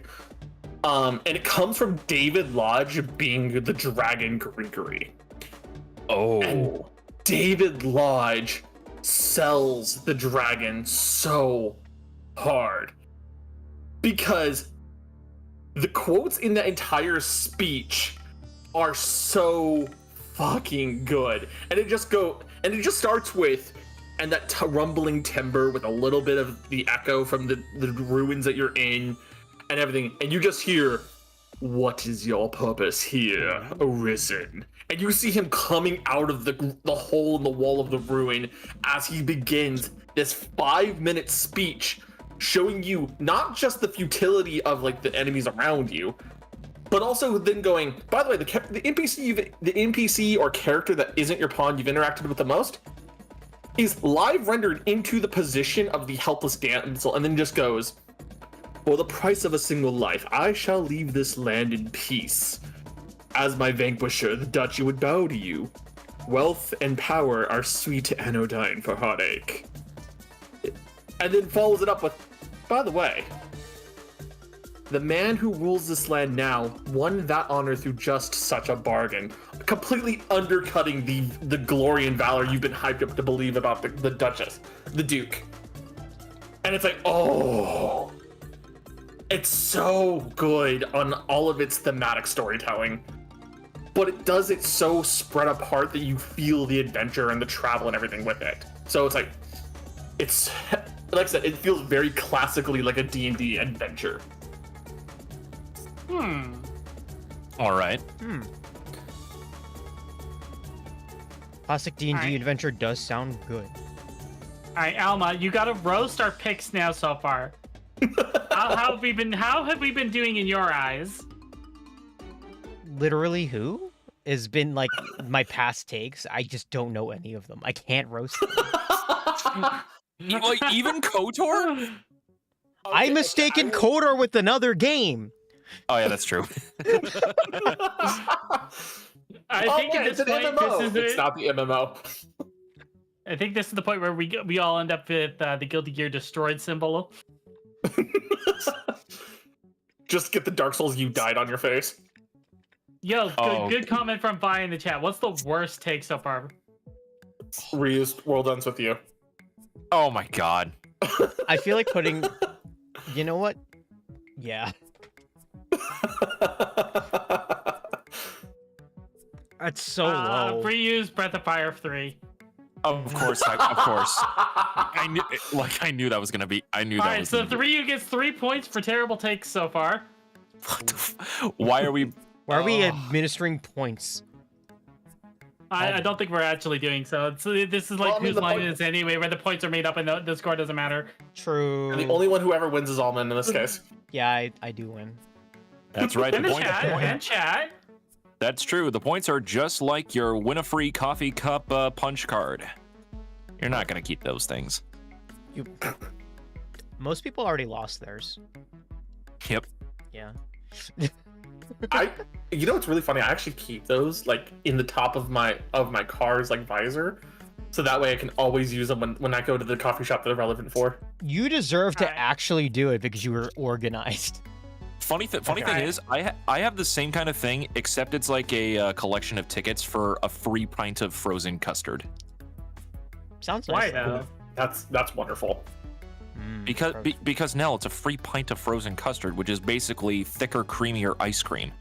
And it comes from David Lodge being the Dragon Gregory. Oh. And David Lodge sells the dragon so hard because the quotes in the entire speech are so fucking good, and it just starts with, and that rumbling timbre with a little bit of the echo from the ruins that you're in and everything, and you just hear, "What is your purpose here, Arisen?" And you see him coming out of the hole in the wall of the ruin as he begins this 5-minute speech showing you not just the futility of like the enemies around you, but also then going, by the way, the NPC or character that isn't your pawn you've interacted with the most is live rendered into the position of the helpless damsel, and then just goes, "For the price of a single life, I shall leave this land in peace. As my vanquisher, the duchy would bow to you. Wealth and power are sweet anodyne for heartache." And then follows it up with, "By the way, the man who rules this land now won that honor through just such a bargain," completely undercutting the glory and valor you've been hyped up to believe about the Duchess, the Duke. And it's like, oh, it's so good on all of its thematic storytelling, but it does it so spread apart that you feel the adventure and the travel and everything with it. So it's like I said, it feels very classically like a D&D adventure. All right. Classic D&D Alright. adventure does sound good. All right, Alma, you got to roast our picks now so far. How have we been doing in your eyes? Literally who has been like my past takes? I just don't know any of them. I can't roast them. Like, even KOTOR? I mistaken KOTOR with another game. Oh, yeah, that's true. I think at this it's an point, MMO. this is It's not the MMO. I think this is the point where we all end up with the Guilty Gear destroyed symbol. Just get the Dark Souls "you died" on your face. Yo, Oh. good comment from Vi in the chat. What's the worst take so far? Reused World Ends With You. Oh my god. I feel like putting. You know what? Yeah. That's so low. Reuse Breath of Fire 3. Of course. Of course. I knew that was gonna be. I knew All that right, was. so gonna be- 3 gets 3 points for terrible takes so far. What why are we? Why are we Oh. administering points? I don't think we're actually doing so. This is like Well, I mean, whose the line point- it is anyway, where the points are made up and the score doesn't matter. True. And the only one who ever wins is Almond in this case. Yeah, I do win. That's right. In the point- chat, and chat. That's true. The points are just like your win-a-free coffee cup punch card. You're not gonna keep those things. Most people already lost theirs. Yep. Yeah. You know what's really funny? I actually keep those like in the top of my car's like visor, so that way I can always use them when I go to the coffee shop that they're relevant for. You deserve to Alright. actually do it because you were organized. Funny thing Okay. is, I have the same kind of thing, except it's like a collection of tickets for a free pint of frozen custard. Sounds Why nice. though? That's wonderful. Because Nell, it's a free pint of frozen custard, which is basically thicker, creamier ice cream.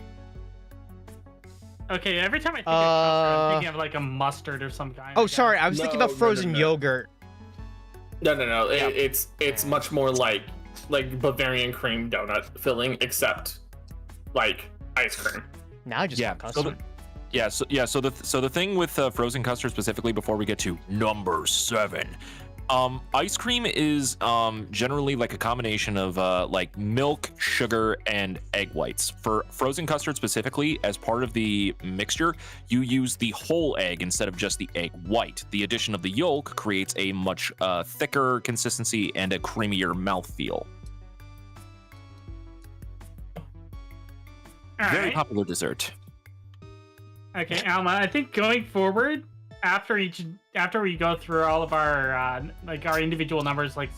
Okay, every time I think of custard, I'm thinking of like a mustard or some kind. Oh, sorry. I was thinking about No, frozen no. yogurt. No. Yeah. It's much more like Bavarian cream donut filling, except like ice cream. Now I just Yeah, got so custard. So the thing with frozen custard specifically, before we get to number 7, ice cream is generally like a combination of like milk, sugar, and egg whites. For frozen custard specifically, as part of the mixture, you use the whole egg instead of just the egg white. The addition of the yolk creates a much thicker consistency and a creamier mouthfeel. Very Alright. popular dessert. Okay, Alma, I think going forward, after we go through all of our like our individual numbers, like,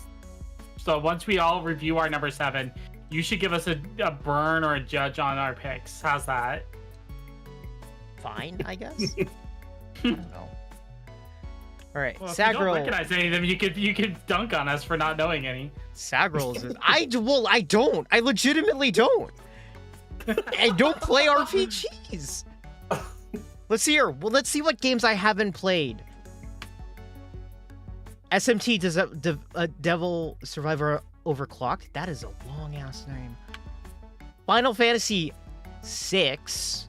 so once we all review our number 7, you should give us a burn or a judge on our picks. How's that? Fine, I guess. I don't know. All right, Well, if you don't Sagrell. recognize any of them, you could dunk on us for not knowing any. Sagrell's is. I don't. I legitimately don't. I don't play RPGs. Let's see here. Well, let's see what games I haven't played. SMT does Devil Survivor Overclocked. That is a long ass name. Final Fantasy 6.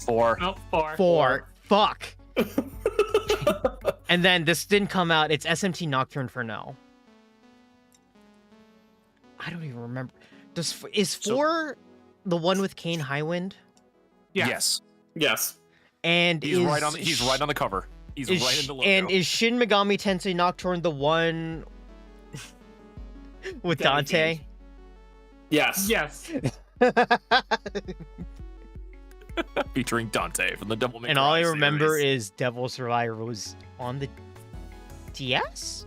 4. Oh, 4. 4. Fuck. And then this didn't come out. It's SMT Nocturne for now. I don't even remember. Is 4 the one with Kane Highwind? Yes. Yes. And He's right on the cover. He's right in the logo. And is Shin Megami Tensei Nocturne the one with Dante? Yes. Yes. Featuring Dante from the Devil May Cry And all I remember series. is Devil Survivor was on the DS?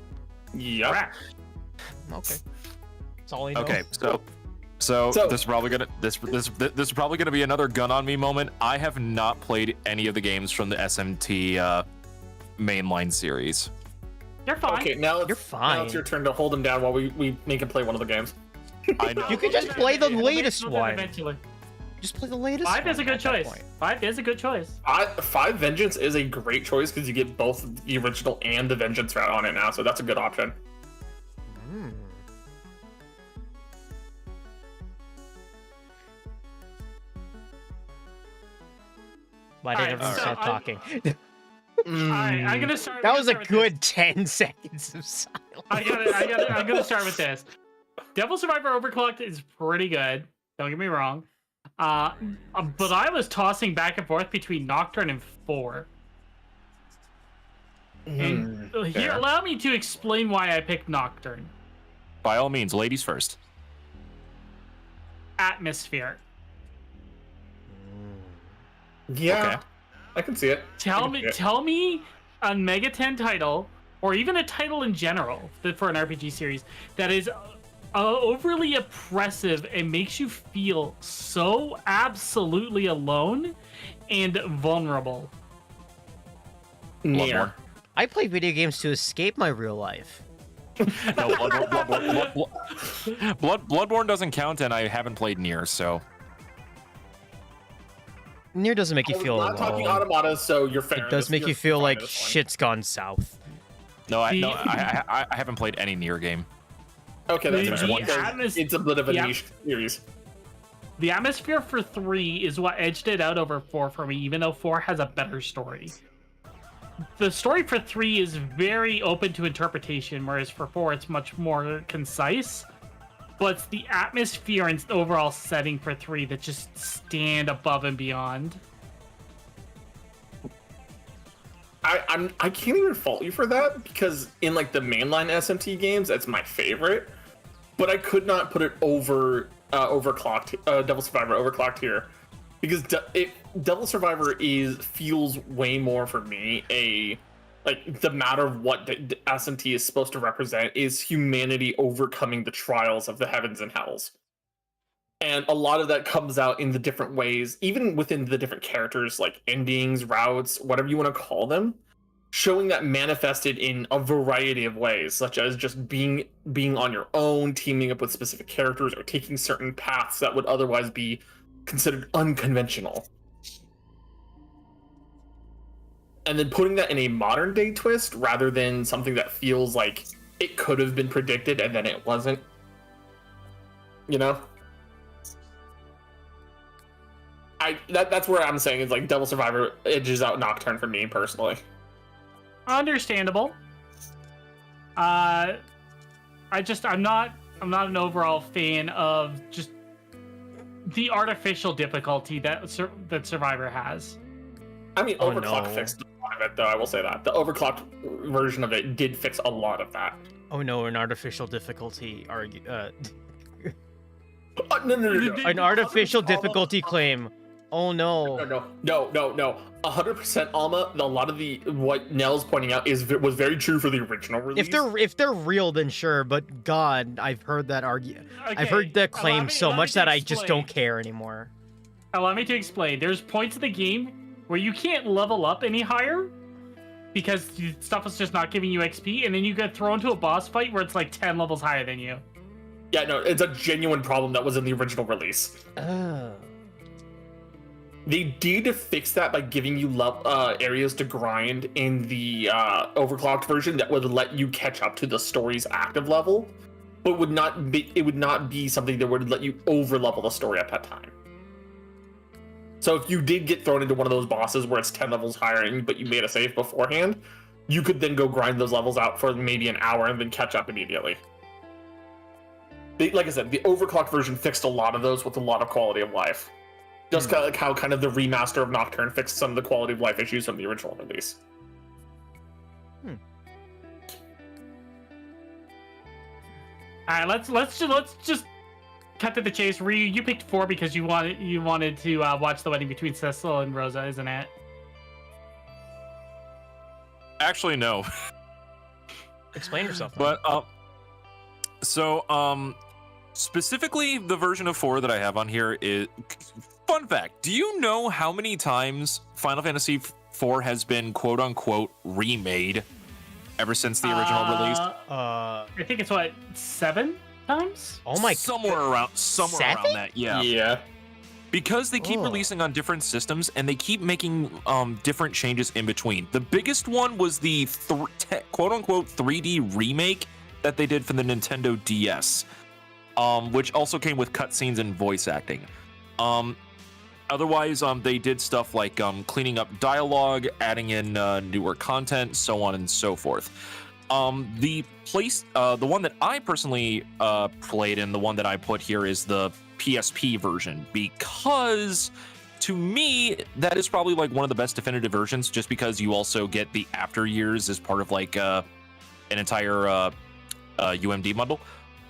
Yep. Correct. Okay. That's all I know. Okay, so this is probably gonna this is probably gonna be another gun on me moment. I have not played any of the games from the SMT mainline series. You're fine. Okay, now You're fine. it's your turn to hold him down while we make him play one of the games. I know. You could just play the We'll latest do that one. Eventually. Just play the latest 5 is a one good at that choice. point. 5 is a good choice. 5 Vengeance is a great choice because you get both the original and the Vengeance route on it now, so that's a good option. Hmm. Why did Alright, everyone so start I'm- talking? Alright, I'm gonna start. That I'm was a gonna start with this. good 10 seconds of silence. I'm gonna start with this. Devil Survivor Overclocked is pretty good. Don't get me wrong. But I was tossing back and forth between Nocturne and 4. And here, fair. allow me to explain why I picked Nocturne. By all means, ladies first. Atmosphere. Yeah, Okay. I can see it. Tell me a Mega 10 title, or even a title in general for an RPG series that is overly oppressive and makes you feel so absolutely alone and vulnerable. Nier. I play video games to escape my real life. No, Bloodborne doesn't count, and I haven't played Nier, so Nier doesn't make you I'm feel not talking alone. automata, so you're fair. It does make you feel like shit. shit's gone south. I haven't played any Nier game. Okay, that's The fair. It's a bit of a yeah. niche series. The atmosphere for 3 is what edged it out over 4 for me, even though 4 has a better story. The story for 3 is very open to interpretation, whereas for 4 it's much more concise. But it's the atmosphere and overall setting for 3 that just stand above and beyond. I can't even fault you for that because in like the mainline SMT games, that's my favorite. But I could not put it over overclocked Devil Survivor Overclocked here because Devil Survivor feels way more for me like the matter of what the SMT is supposed to represent is humanity overcoming the trials of the heavens and hells. And a lot of that comes out in the different ways, even within the different characters, like endings, routes, whatever you want to call them, showing that manifested in a variety of ways, such as just being on your own, teaming up with specific characters, or taking certain paths that would otherwise be considered unconventional. And then putting that in a modern day twist rather than something that feels like it could have been predicted and then it wasn't. You know? that's where I'm saying is like Devil Survivor edges out Nocturne for me personally. Understandable. I'm not an overall fan of just the artificial difficulty that Survivor has. I mean, Oh, Overclock no. fixed a lot of it, though. I will say that the overclocked version of it did fix a lot of that. Oh no, an artificial difficulty No. an artificial difficulty claim. Oh no. No. 100% Alma. A lot of what Nell's pointing out was very true for the original release. If they're real, then sure. But God, I've heard that Okay, I've heard that claim so let me much that I explain. just don't care anymore. Allow me to explain. There's points of the game where you can't level up any higher because stuff is just not giving you XP, and then you get thrown to a boss fight where it's like 10 levels higher than you. Yeah, no, it's a genuine problem that was in the original release. Oh. They did fix that by giving you areas to grind in the overclocked version that would let you catch up to the story's active level, but it would not be something that would let you over level the story at that time. So if you did get thrown into one of those bosses where it's 10 levels higher, but you made a save beforehand, you could then go grind those levels out for maybe an hour and then catch up immediately. Like I said, the overclocked version fixed a lot of those with a lot of quality of life. Just kind of like how kind of the remaster of Nocturne fixed some of the quality of life issues from the original release. All right, let's just cut to the chase. Ryu, you picked 4 because you wanted to watch the wedding between Cecil and Rosa, isn't it? Actually, no. Explain yourself. But specifically the version of 4 that I have on here is fun fact. Do you know how many times Final Fantasy IV has been quote unquote remade ever since the original release? I think it's 7 times? Oh my. somewhere around that. Yeah. Yeah. Because they keep Oh. releasing on different systems and they keep making different changes in between. The biggest one was the quote unquote 3D remake that they did for the Nintendo DS, which also came with cutscenes and voice acting. Otherwise, they did stuff like cleaning up dialogue, adding in newer content, so on and so forth. The one that I personally played and the one that I put here is the PSP version, because to me that is probably like one of the best definitive versions, just because you also get the after years as part of like an entire UMD bundle.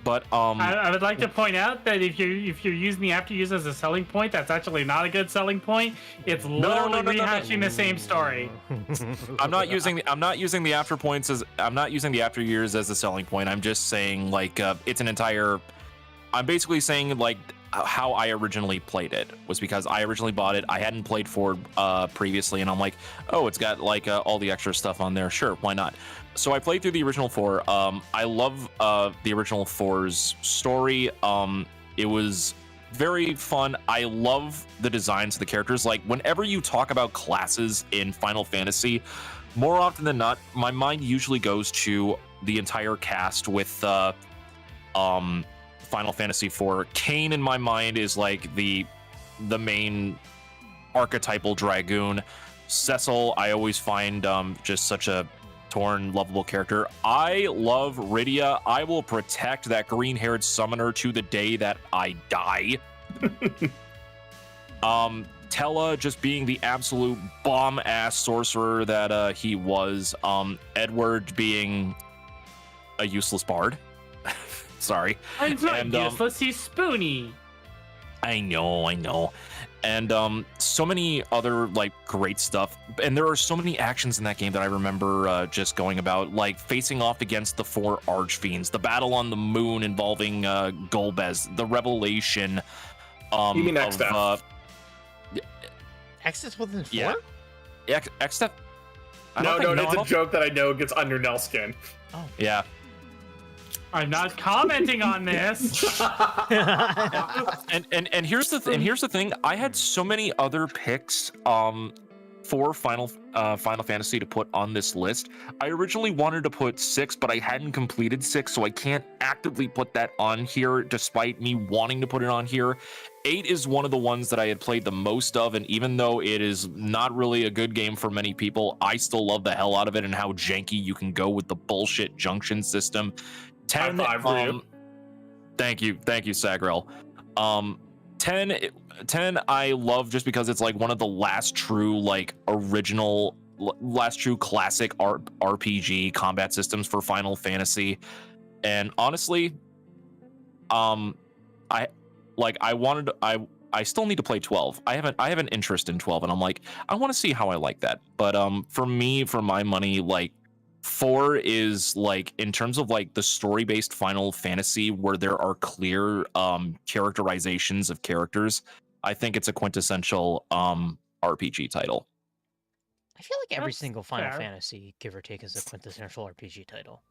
But I would like to point out that if you're using the after years as a selling point, that's actually not a good selling point. It's literally rehashing the same story. I'm not using the after points as I'm not using the after years as a selling point. I'm just saying like it's an entire. I'm basically saying like how I originally played it was because I originally bought it. I hadn't played 4 previously, and I'm like, oh, it's got like all the extra stuff on there. Sure, why not? So I played through the original 4. I love the original 4's story. It was very fun. I love the designs of the characters. Like whenever you talk about classes in Final Fantasy, more often than not, my mind usually goes to the entire cast with Final Fantasy IV. Kain in my mind is like the main archetypal dragoon. Cecil, I always find just such a torn, lovable character. I love Rydia. I will protect that green-haired summoner to the day that I die. Tella just being the absolute bomb-ass sorcerer that he was. Edward being a useless bard. Sorry. It's not useless, he's spoony. I know. And so many other like great stuff. And there are so many actions in that game that I remember just going about, like facing off against the 4 archfiends, the battle on the moon involving Golbez, the revelation. You mean X-Death? X wasn't 4? Yeah. X-Death? No, it's a joke that I know gets under Nell's skin. Oh. Yeah. I'm not commenting on this. And here's the thing. I had so many other picks for Final Fantasy to put on this list. I originally wanted to put 6, but I hadn't completed 6, so I can't actively put that on here despite me wanting to put it on here. 8 is one of the ones that I had played the most of, and even though it is not really a good game for many people, I still love the hell out of it and how janky you can go with the bullshit junction system. 10, High five for you. Thank you, Sagrell. 10 I love just because it's like one of the last true like original last true classic RPG combat systems for Final Fantasy. And honestly, I still need to play 12. I have an interest in 12 and I'm like, I want to see how I like that. But for me, for my money, like 4 is like, in terms of like the story-based Final Fantasy where there are clear characterizations of characters, I think it's a quintessential RPG title. I feel like every That's single Final fair. Fantasy, give or take, is a quintessential RPG title,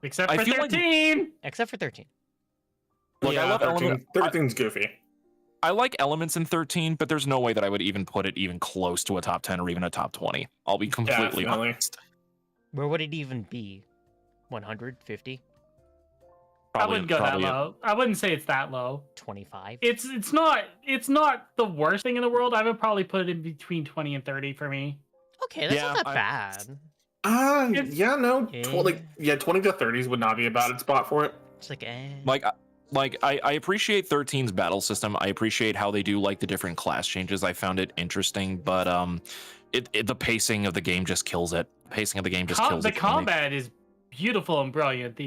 Except I for feel like- 13. except for 13. Look, I love 13's goofy. I like elements in 13, but there's no way that I would even put it even close to a top 10 or even a top 20. I'll be completely Definitely. honest. Where would it even be? 150? I wouldn't go that low. I wouldn't say it's that low. 25? It's not the worst thing in the world. I would probably put it in between 20 and 30 for me. Okay, that's Yeah, not that bad. It's- Yeah, no. Yeah. 20 to 30s would not be a bad spot for it. It's like, I appreciate 13's battle system. I appreciate how they do like the different class changes. I found it interesting, but the pacing of the game just kills it. The pacing of the game just kills The it. for me. combat is beautiful and brilliant.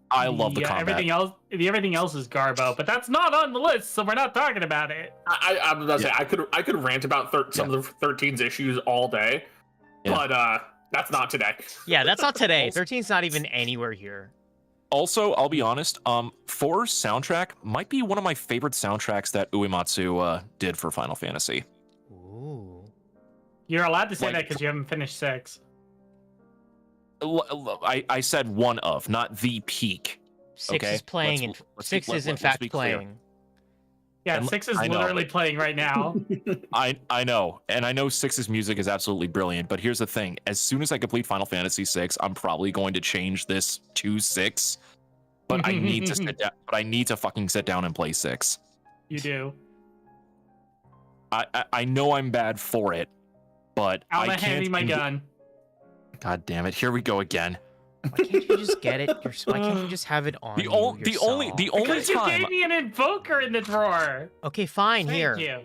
I love the combat. Everything else is garbo, but that's not on the list, so we're not talking about it. I was about to say I could rant about some of the 13's issues all day, Yeah. but that's not today. yeah, that's not today. 13's not even anywhere here. Also, I'll be honest, 4's soundtrack might be one of my favorite soundtracks that Uematsu did for Final Fantasy. Ooh. You're allowed to say Like- that because you haven't finished 6. I said one of, not the peak. 6 Okay, is playing, let's- and let's- 6 is in let's fact be clear. playing. Yeah, And 6 is I know. literally playing right now. I know, and I know 6's music is absolutely brilliant, but here's the thing. As soon as I complete Final Fantasy 6, I'm probably going to change this to 6. But I need to sit down. But I need to fucking sit down and play 6. You do. I know I'm bad for it, but I Alma, can't. hand me my gun. God damn it! Here we go again. Why can't you just get it? Why can't you just have it on The only Because you time. gave me an invoker in the drawer. Okay, fine, Thank here. you.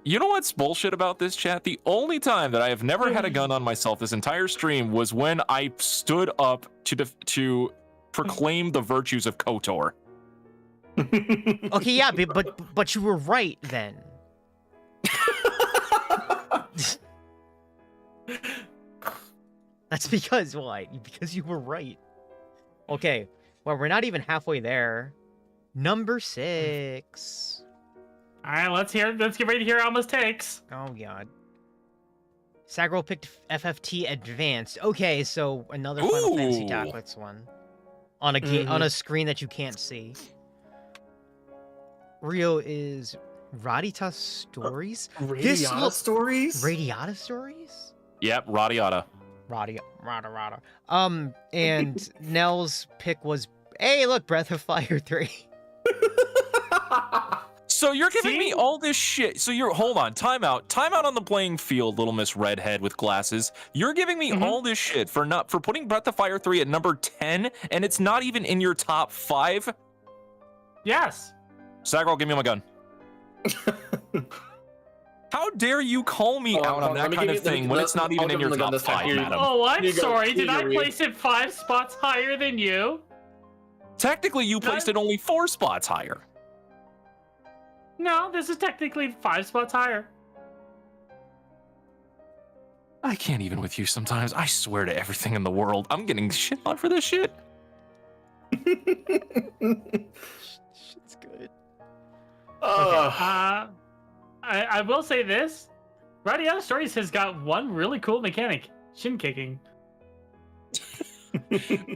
You know what's bullshit about this, chat? The only time that I have never had a gun on myself this entire stream was when I stood up to proclaim the virtues of KOTOR. Okay, yeah, but you were right then. That's because why? Because you were right. Okay, well, we're not even halfway there. Number 6. All right, let's get ready to hear Alma's takes. Oh god. Sagrell picked FFT Advanced. Okay, so another Final Fantasy Ooh. Tactics one on a on a screen that you can't see. Rio is Radita Stories. Radiata stories? Radiata Stories. Yep, Radiata. Rada. And Nell's pick was, hey, look, Breath of Fire 3. So you're giving See? me all this shit. So hold on, time out on the playing field, Little Miss Redhead with glasses. You're giving me all this shit for putting Breath of Fire 3 at number 10, and it's not even in your top 5. Yes. Sagrell, give me my gun. How dare you call me out on that kind of thing when it's not even in your top 5, madam? Oh, I'm Here you go. sorry. Here Did you I go, Reed. place it 5 spots higher than you? Technically, you placed it only 4 spots higher. No, this is technically 5 spots higher. I can't even with you sometimes. I swear to everything in the world. I'm getting shit on for this shit. Shit's good. I will say this. Radiata Stories has got one really cool mechanic. Shin kicking.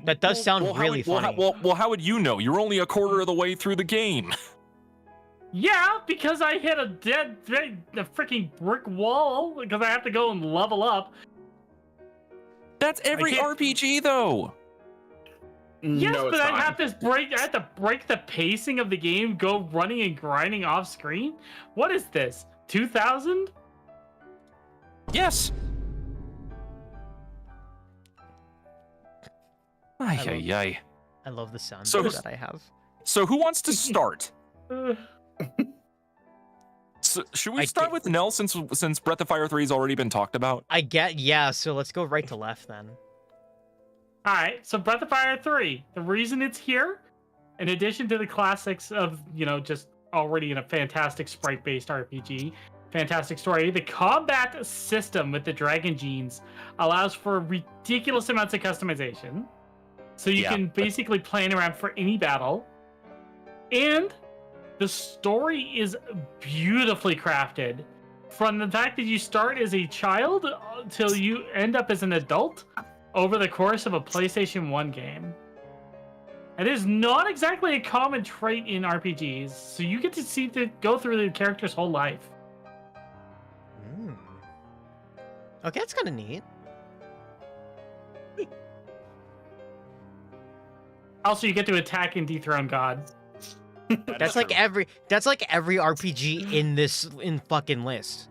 That does sound Well, really funny. Well, how would you know? You're only a quarter of the way through the game. Yeah, because I hit a freaking brick wall because I have to go and level up. That's every can't- RPG though. Yes, No, it's but not. I have to break the pacing of the game, go running and grinding off screen. What is this? 2000? Yes. Ay, love- ay, ay. I love the sound So- that I have. So who wants to start? Uh, So, should we I start get- with Nell since Breath of Fire 3 has already been talked about? Yeah, so let's go right to left then. All right, so Breath of Fire 3. The reason it's here, in addition to the classics of, just already in a fantastic sprite-based RPG, fantastic story, the combat system with the dragon genes allows for ridiculous amounts of customization. So you Yeah. can basically plan around for any battle. And the story is beautifully crafted. From the fact that you start as a child till you end up as an adult over the course of a PlayStation 1 game. It is not exactly a common trait in RPGs, so you get to go through the character's whole life. Mm. Okay, that's kind of neat. Also, you get to attack and dethrone God. That's like every RPG in fucking list.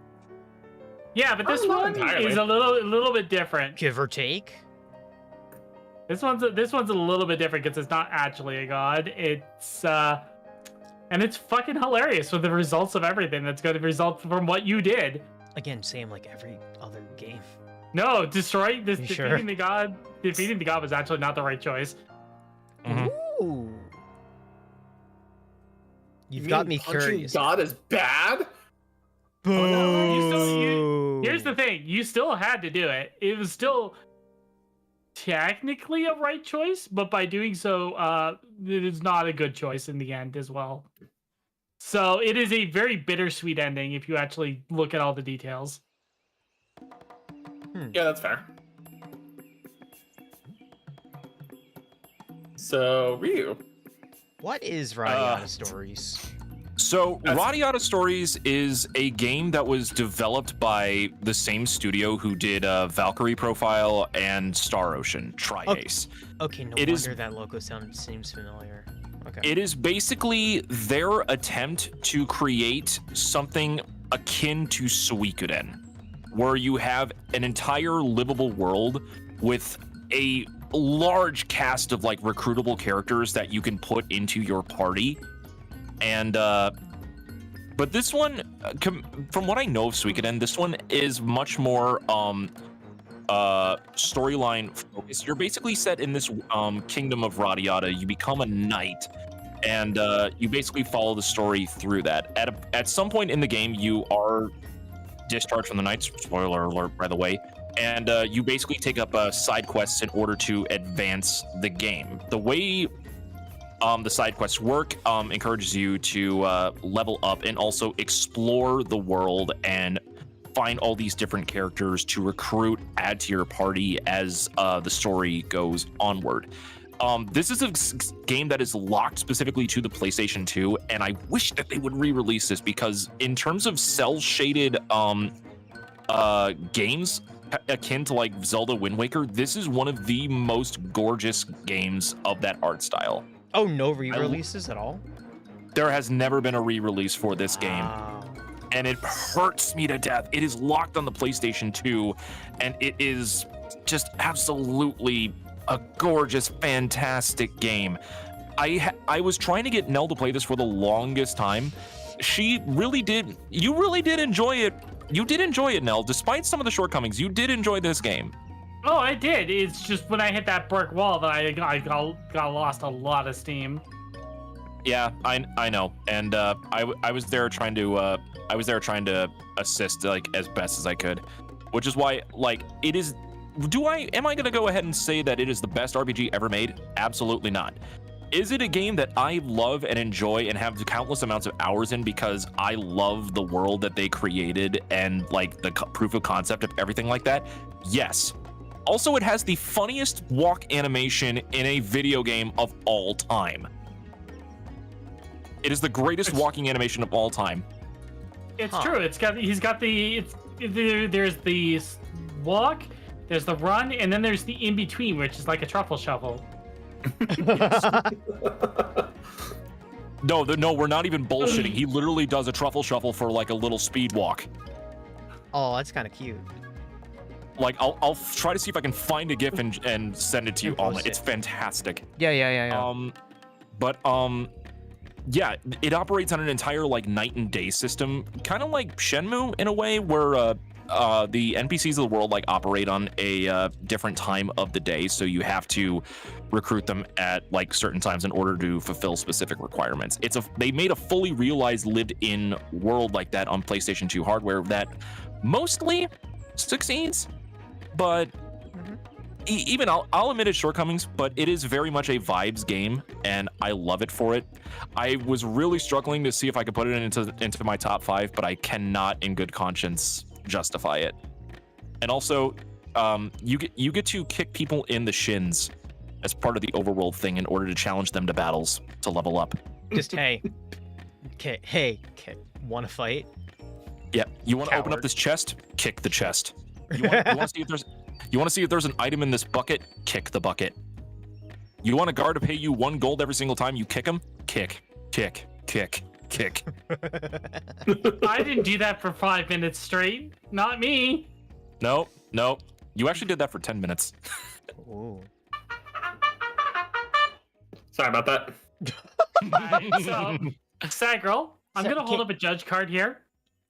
Yeah, but this not one entirely. is a little bit different. Give or take. This one's a little bit different because it's not actually a god. It's and it's fucking hilarious with the results of everything that's going to result from what you did. Again, same like every other game. No, You defeating sure? the god. Defeating the god was actually not the right choice. Mhm. Ooh. You've You got mean me punching curious. God is bad? Boo. Here's the thing: you still had to do it. It was still technically a right choice, but by doing so, it is not a good choice in the end as well. So it is a very bittersweet ending if you actually look at all the details. Yeah, that's fair. So, Ryu. What is Radiata Stories? So, That's- Radiata Stories is a game that was developed by the same studio who did Valkyrie Profile and Star Ocean, Tri-Ace. Okay, no It wonder is- that logo seems familiar. Okay. It is basically their attempt to create something akin to Suikoden, where you have an entire livable world with a large cast of like recruitable characters that you can put into your party. And but this one, from what I know of Suikoden, this one is much more storyline focused. You're basically set in this kingdom of Radiata. You become a knight, and you basically follow the story through that. At some point in the game, you are discharged from the knights. Spoiler alert, by the way. And you basically take up side quests in order to advance the game. The way the side quests work encourages you to level up and also explore the world and find all these different characters to recruit, add to your party as the story goes onward. This is a game that is locked specifically to the PlayStation 2, and I wish that they would re-release this because in terms of cel-shaded games akin to like Zelda Wind Waker, this is one of the most gorgeous games of that art style. Oh, no re-releases at all? There has never been a re-release for this game, Wow. and it hurts me to death. It is locked on the PlayStation 2, and it is just absolutely a gorgeous, fantastic game. I was trying to get Nell to play this for the longest time. She really did. You really did enjoy it. You did enjoy it, Nell. Despite some of the shortcomings, you did enjoy this game. Oh, I did. It's just when I hit that brick wall that I got lost a lot of steam. Yeah, I know, and I was there trying to assist like as best as I could, which is why like it is. Am I gonna go ahead and say that it is the best RPG ever made? Absolutely not. Is it a game that I love and enjoy and have countless amounts of hours in because I love the world that they created and like the proof of concept of everything like that? Yes. Also, it has the funniest walk animation in a video game of all time. It is the greatest walking animation of all time. It's true. He's got the there's the walk, there's the run, and then there's the in between, which is like a truffle shuffle. No, we're not even bullshitting. He literally does a truffle shuffle for like a little speed walk. Oh, that's kind of cute. Like I'll try to see if I can find a GIF and send it to you. Post It's it. fantastic. Yeah. Yeah, it operates on an entire like night and day system, kind of like Shenmue in a way, where the NPCs of the world like operate on a different time of the day, so you have to recruit them at like certain times in order to fulfill specific requirements. They made a fully realized lived-in world like that on PlayStation 2 hardware that mostly succeeds, but even I'll admit its shortcomings, but it is very much a vibes game, and I love it for it. I was really struggling to see if I could put it into my top 5, but I cannot, in good conscience, justify it. And also, you get to kick people in the shins as part of the overworld thing in order to challenge them to battles to level up. Just hey, want to fight? Yeah, you want to open up Coward. this chest? Kick the chest. You want to see if there's an item in this bucket? Kick the bucket. You want a guard to pay you 1 gold every single time you kick him? Kick. I didn't do that for 5 minutes straight. Not me. No. You actually did that for 10 minutes. Ooh. Sorry about that. So, Sagrell, I'm So, gonna hold up a judge card here.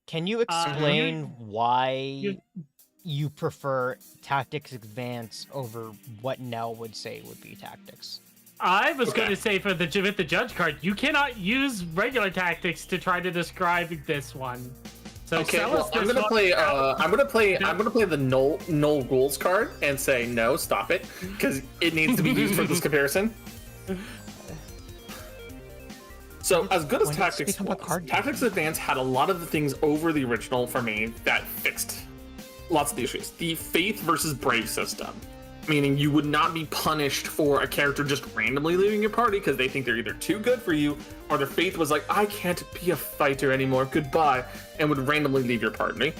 Can you explain why you prefer Tactics Advance over what Nell would say would be Tactics? I was going to say with the judge card, you cannot use regular tactics to try to describe this one. So Okay, well, I'm gonna play the null rules card and say no, stop it, because it needs to be used for this comparison. So as good as When did this Tactics become a was, card game? Tactics Advance had a lot of the things over the original for me that fixed lots of the issues. The Faith versus Brave system, meaning you would not be punished for a character just randomly leaving your party because they think they're either too good for you or their faith was like, I can't be a fighter anymore, goodbye, and would randomly leave your party.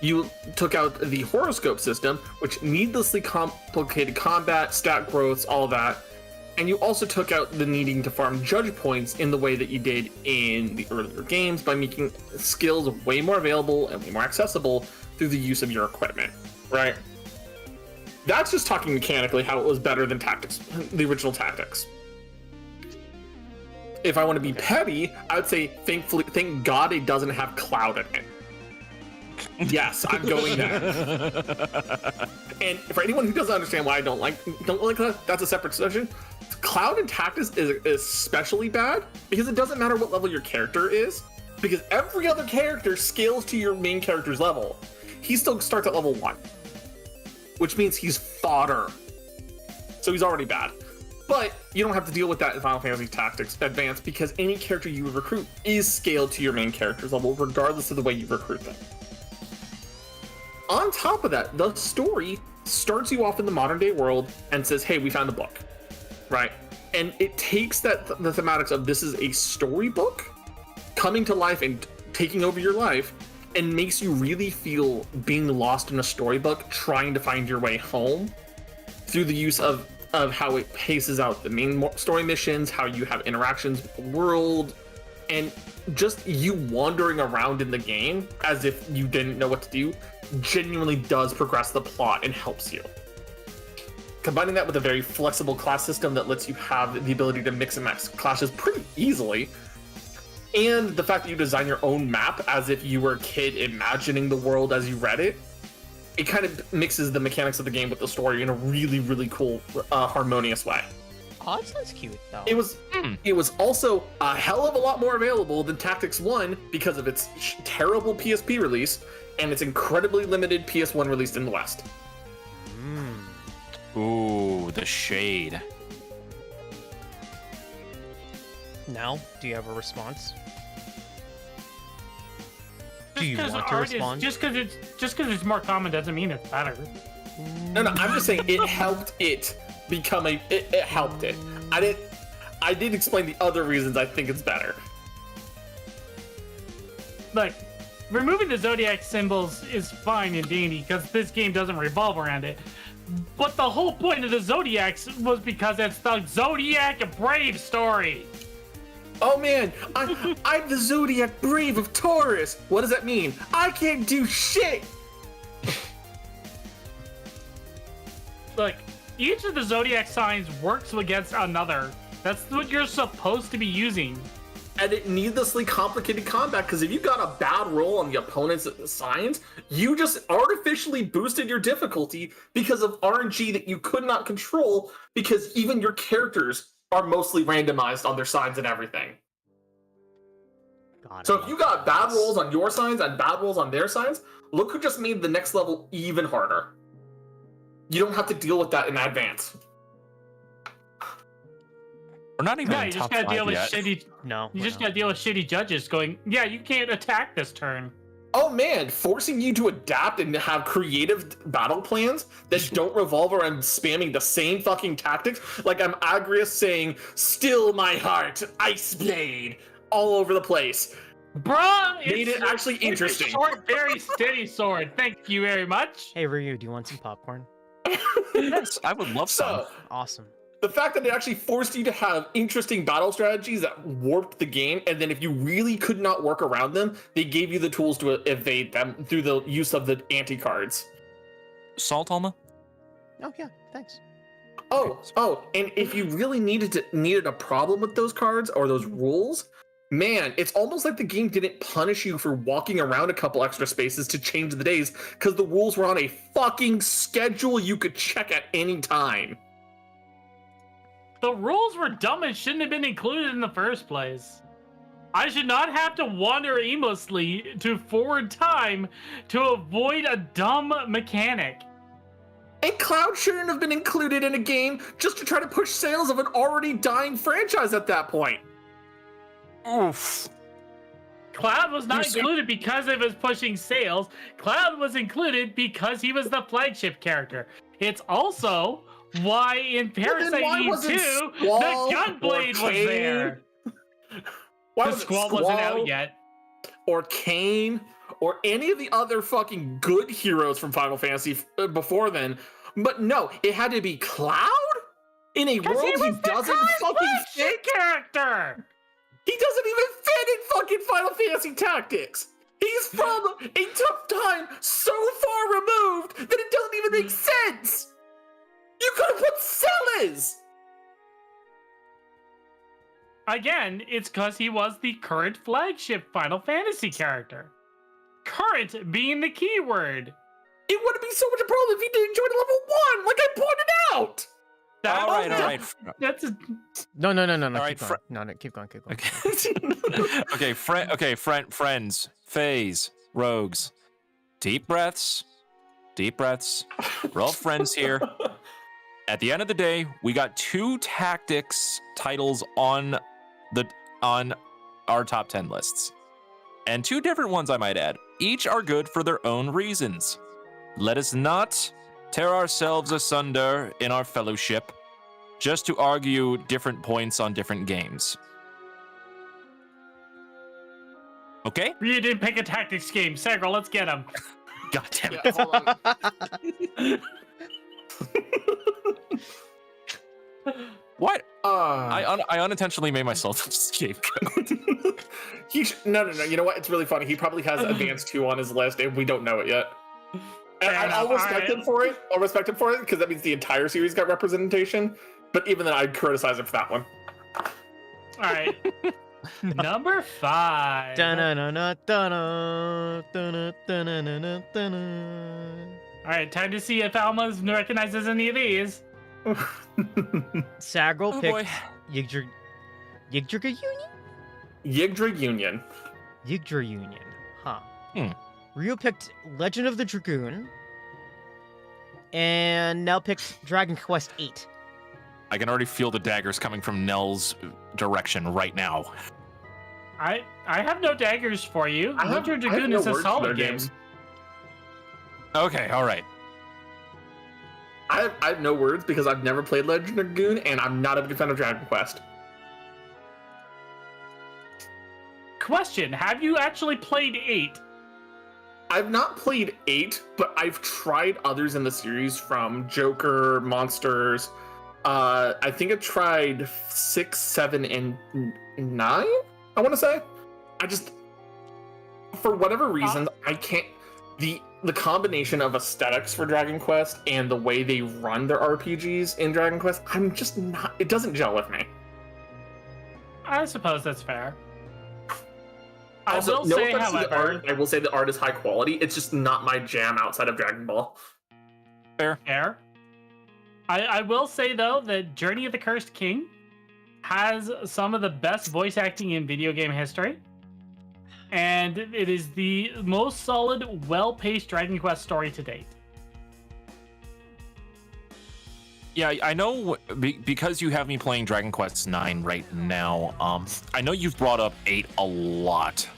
You took out the horoscope system, which needlessly complicated combat, stat growths, all that. And you also took out the needing to farm judge points in the way that you did in the earlier games by making skills way more available and way more accessible through the use of your equipment, right? That's just talking mechanically how it was better than Tactics, the original Tactics. If I want to be petty, I would say thank God it doesn't have Cloud in it. Yes, I'm going there. And for anyone who doesn't understand why I don't like that, that's a separate session. Cloud in Tactics is especially bad because it doesn't matter what level your character is, because every other character scales to your main character's level. He still starts at level 1, which means he's fodder. So he's already bad. But you don't have to deal with that in Final Fantasy Tactics Advanced because any character you would recruit is scaled to your main character's level, regardless of the way you recruit them. On top of that, the story starts you off in the modern day world and says, hey, we found a book, right? And it takes the thematics of this is a storybook coming to life and taking over your life and makes you really feel being lost in a storybook, trying to find your way home through the use of how it paces out the main story missions, how you have interactions with the world, and just you wandering around in the game as if you didn't know what to do genuinely does progress the plot and helps you. Combining that with a very flexible class system that lets you have the ability to mix and match classes pretty easily, and the fact that you design your own map as if you were a kid imagining the world as you read it, it kind of mixes the mechanics of the game with the story in a really, really cool, harmonious way. Oh, that sounds cute, though. It was also a hell of a lot more available than Tactics 1 because of its terrible PSP release and its incredibly limited PS1 release in the West. Ooh, the shade. Now, do you have a response? Do Just you because want to respond? just because it's more common doesn't mean it's better. No, I'm just saying it helped it become it helped it. I did explain the other reasons I think it's better. like, removing the zodiac symbols is fine and dandy because this game doesn't revolve around it. But the whole point of the zodiacs was because it's the Zodiac Brave story. Oh man, I'm the Zodiac Brave of Taurus. What does that mean? I can't do shit. Like, each of the zodiac signs works against another. That's what you're supposed to be using. And it needlessly complicated combat, because if you got a bad roll on the opponent's signs, you just artificially boosted your difficulty because of RNG that you could not control, because even your characters are mostly randomized on their signs and everything. So if you got bad rolls on your signs and bad rolls on their signs, look who just made the next level even harder. You don't have to deal with that in advance. We're not even Yeah, in you top just gotta deal 5 with yet. shitty. No. You just gotta deal with shitty judges going, yeah, you can't attack this turn. Oh man, forcing you to adapt and have creative battle plans that don't revolve around spamming the same fucking tactics. Like I'm Agrius saying, "Still my heart, Iceblade," all over the place. Bruh, Made it actually interesting. It's a short, very steady sword. Thank you very much. Hey Ryu, do you want some popcorn? Yes, I would love some. So Awesome. the fact that it actually forced you to have interesting battle strategies that warped the game, and then if you really could not work around them, they gave you the tools to evade them through the use of the anti-cards. Salt, Alma? Oh yeah, thanks. Oh, and if you really needed a problem with those cards or those rules, man, it's almost like the game didn't punish you for walking around a couple extra spaces to change the days, because the rules were on a fucking schedule you could check at any time. The rules were dumb and shouldn't have been included in the first place. I should not have to wander aimlessly to forward time to avoid a dumb mechanic. And Cloud shouldn't have been included in a game just to try to push sales of an already dying franchise at that point. Oof. Cloud was not included because it was pushing sales. Cloud was included because he was the flagship character. It's also why in Parasite Eve 2, the Gunblade was there. Why The was Squall wasn't out yet. Or Kane, or any of the other fucking good heroes from Final Fantasy before then. But no, it had to be Cloud? In a world he doesn't fucking fit? Character! He doesn't even fit in fucking Final Fantasy Tactics! He's from a tough time so far removed that it doesn't even make sense! You could have put Celes! Again, it's because he was the current flagship Final Fantasy character. Current being the key word. It wouldn't be so much a problem if he didn't join level 1, like I pointed out! All right. That's a, No. All Keep right, going. No, keep going. Okay. Friends, phase, rogues. Deep breaths. We're all friends here. At the end of the day, we got 2 tactics titles on our top 10 lists. And 2 different ones, I might add. Each are good for their own reasons. Let us not tear ourselves asunder in our fellowship just to argue different points on different games. Okay? you didn't pick a tactics game. Sagrell, let's get him. God damn it. Yeah, hold What? on. I unintentionally made myself a scapegoat. No. You know what? It's really funny. He probably has Advanced 2 on his list, and we don't know it yet. And I'll respect him for it. I'll respect him for it, because that means the entire series got representation. But even then, I'd criticize him for that one. All right. Number 5. All right, time to see if Alma recognizes any of these. Sagrell Oh, picked boy. Yggdraga Union? Yggdraga Union. Yggdraga Union. Huh. Hmm. Ryu picked Legend of the Dragoon. And Nell picked Dragon Quest VIII. I can already feel the daggers coming from Nell's direction right now. I have no daggers for you. I have Legend of Dragoon no is a words for solid their game. games. Okay, all right. I have no words because I've never played Legend of Dragoon, and I'm not a big fan of Dragon Quest. question: have you actually played 8? I've not played 8, but I've tried others in the series from Joker, Monsters. I think I tried 6, 7, and 9. I want to say. I just, for whatever reason, I can't. The combination of aesthetics for Dragon Quest and the way they run their RPGs in Dragon Quest, I'm just not. It doesn't gel with me. I suppose that's fair. Also, I will no say, offense to the however, art, I will say the art is high quality. It's just not my jam outside of Dragon Ball. fair. I will say though that Journey of the Cursed King has some of the best voice acting in video game history. And it is the most solid, well-paced Dragon Quest story to date. Yeah, I know because you have me playing Dragon Quest 9 right now. I know you've brought up 8 a lot,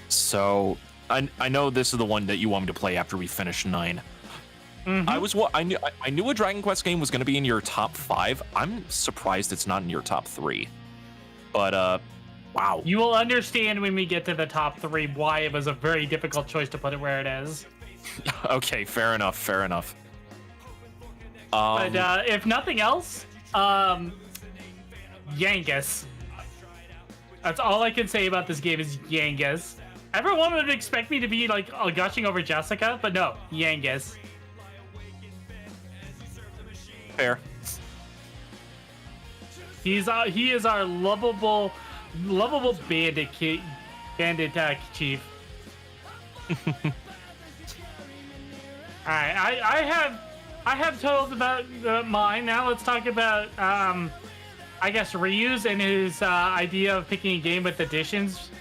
so I know this is the one that you want me to play after we finish 9. Mm-hmm. I knew a Dragon Quest game was going to be in your top 5. I'm surprised it's not in your top 3. But wow. You will understand when we get to the top 3 why it was a very difficult choice to put it where it is. Okay, fair enough. But if nothing else, Yangus. That's all I can say about this game is Yangus. Everyone would expect me to be like gushing over Jessica, but no, Yangus. Fair. He is our lovable bandit chief. All right, I have told about mine. Now let's talk about I guess Ryu's and his idea of picking a game with additions.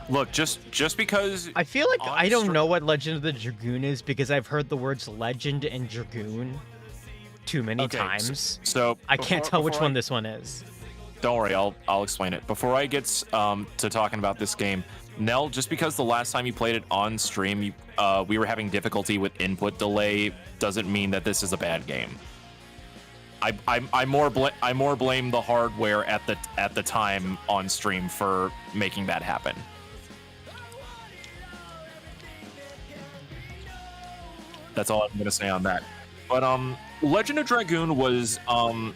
Look, just because I feel like I don't know what Legend of the Dragoon is because I've heard the words legend and dragoon too many times. So I can't tell which one this one is. Don't worry, I'll explain it. Before I get to talking about this game, Nell, just because the last time you played it on stream, we were having difficulty with input delay, doesn't mean that this is a bad game. I more blame the hardware at the time on stream for making that happen. That's all I'm gonna say on that. But Legend of Dragoon was a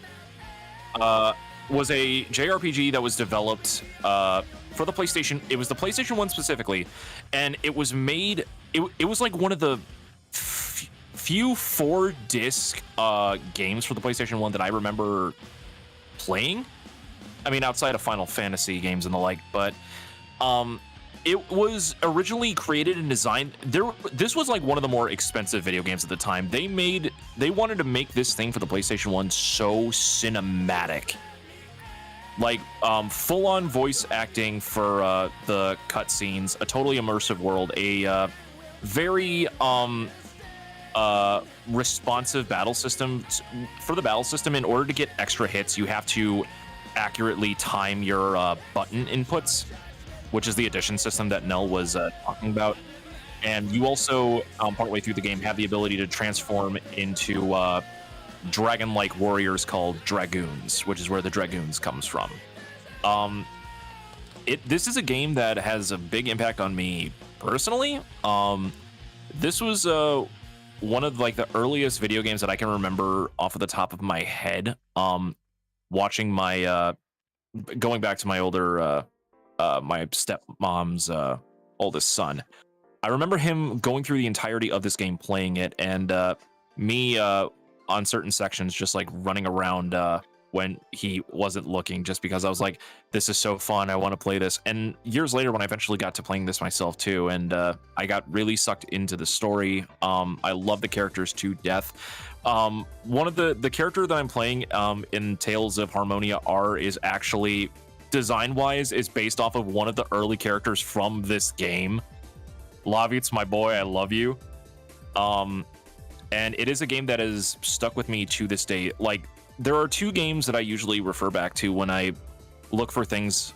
JRPG that was developed for the PlayStation. It was the PlayStation 1 specifically, and it was made. It was like one of the few 4-disc games for the PlayStation 1 that I remember playing. I mean, outside of Final Fantasy games and the like, but it was originally created and designed. This was like one of the more expensive video games at the time. They wanted to make this thing for the PlayStation 1 so cinematic. Like full-on voice acting for the cutscenes, a totally immersive world, a very responsive battle system. For the battle system, in order to get extra hits, you have to accurately time your button inputs, which is the addition system that Nell was talking about. And you also, partway through the game, have the ability to transform into dragon-like warriors called dragoons, which is where the dragoons comes from. This is a game that has a big impact on me personally. This was one of like the earliest video games that I can remember off of the top of my head. Watching my going back to my older my stepmom's oldest son. I remember him going through the entirety of this game, playing it, and me on certain sections just like running around when he wasn't looking, just because I was like, this is so fun, I want to play this. And years later, when I eventually got to playing this myself too, and I got really sucked into the story. I love the characters to death. One of the character that I'm playing in Tales of Harmonia R is actually, design-wise, is based off of one of the early characters from this game. Lavit's my boy, I love you. And it is a game that has stuck with me to this day. Like, there are 2 games that I usually refer back to when I look for things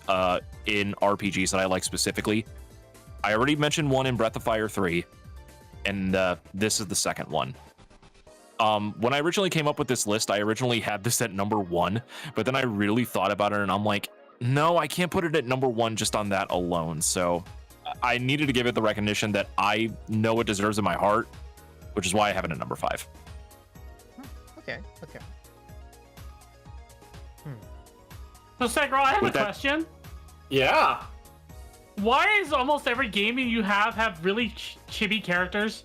in RPGs that I like specifically. I already mentioned one in Breath of Fire 3, and this is the second one. When I originally came up with this list, I originally had this at number 1, but then I really thought about it, and I'm like, No, I can't put it at number 1 just on that alone. So I needed to give it the recognition that I know it deserves in my heart, which is why I have it at number 5. Okay. So, Sagrell, I have With a that- question. Yeah. Why is almost every game you have really chibi characters?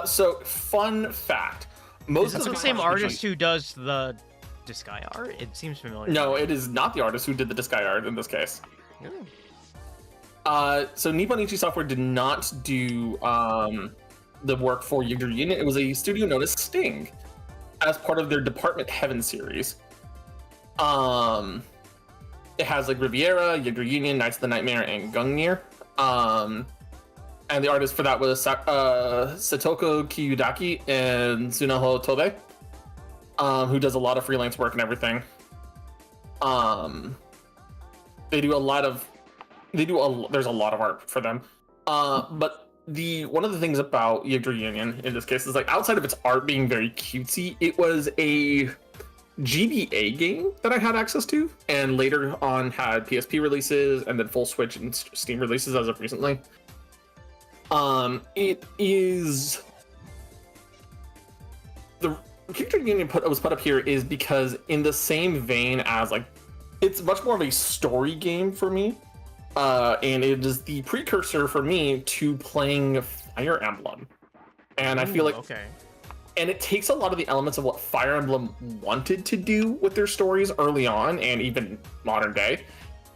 So fun fact. Most Is this of the same artist who does the Disgaea art? It seems familiar. No, it is not the artist who did the Disgaea art in this case. Ooh. So Nippon Ichi Software did not do the work for Yu-Gi-Oh! Union. It was a studio known as Sting, as part of their Department Heaven series. It has like Riviera, Yu-Gi-Oh! Union, Knights of the Nightmare, and Gungnir. And the artist for that was Satoko Kiyudaki and Tsunaho Tobe, who does a lot of freelance work and everything. There's a lot of art for them. But one of the things about Yu-Gi-Oh! Union in this case is like outside of its art being very cutesy, it was a GBA game that I had access to, and later on had PSP releases and then full Switch and Steam releases as of recently. It is the Character Union was put up here is because in the same vein as like it's much more of a story game for me, and it is the precursor for me to playing Fire Emblem, and I feel like okay. And it takes a lot of the elements of what Fire Emblem wanted to do with their stories early on and even modern day,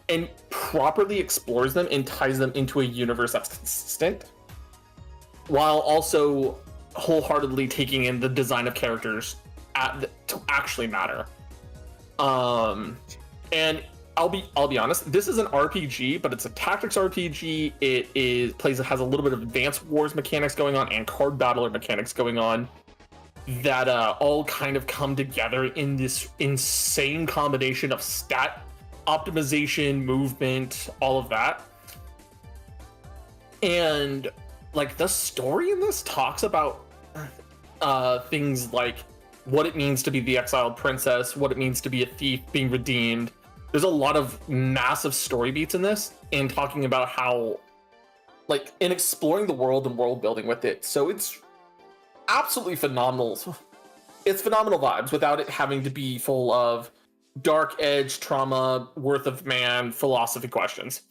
and properly explores them and ties them into a universe that's consistent, while also wholeheartedly taking in the design of characters to actually matter. And I'll be honest, this is an RPG, but it's a tactics RPG. It has a little bit of advanced wars mechanics going on and card battler mechanics going on that all kind of come together in this insane combination of stat optimization, movement, all of that. And like the story in this talks about things like what it means to be the exiled princess, what it means to be a thief being redeemed. There's a lot of massive story beats in this, and talking about how, like, in exploring the world and world building with it. So it's absolutely phenomenal. It's phenomenal vibes without it having to be full of dark edge, trauma, worth of man, philosophy questions.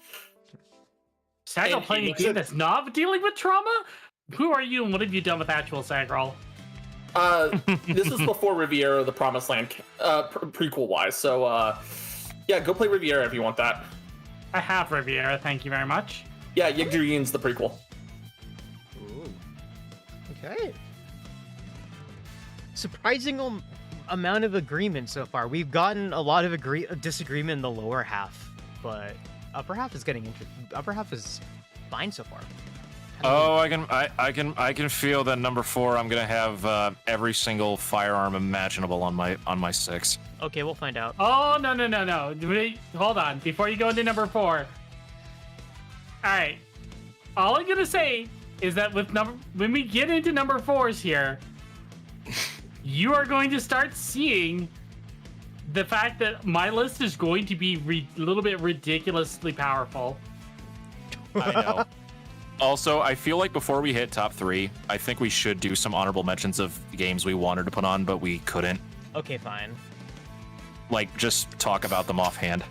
Sagrell playing a game that's not dealing with trauma? Who are you and what have you done with actual Sagrell? This is before Riviera, the Promised Land, prequel wise. So, yeah, go play Riviera if you want that. I have Riviera, thank you very much. Yeah, Yu-Gi-Oh! Union's the prequel. Ooh. Okay. Surprising amount of agreement so far. We've gotten a lot of disagreement in the lower half, but upper half is upper half is fine so far. Oh, I can feel that number 4. I'm gonna have every single firearm imaginable on my 6. Okay, we'll find out. Oh, no. Wait, hold on. Before you go into number 4. Alright. All I'm gonna say is that when we get into number 4s here, you are going to start seeing the fact that my list is going to be a little bit ridiculously powerful. I know. Also, I feel like before we hit top 3, I think we should do some honorable mentions of games we wanted to put on, but we couldn't. Okay, fine. Like, just talk about them offhand.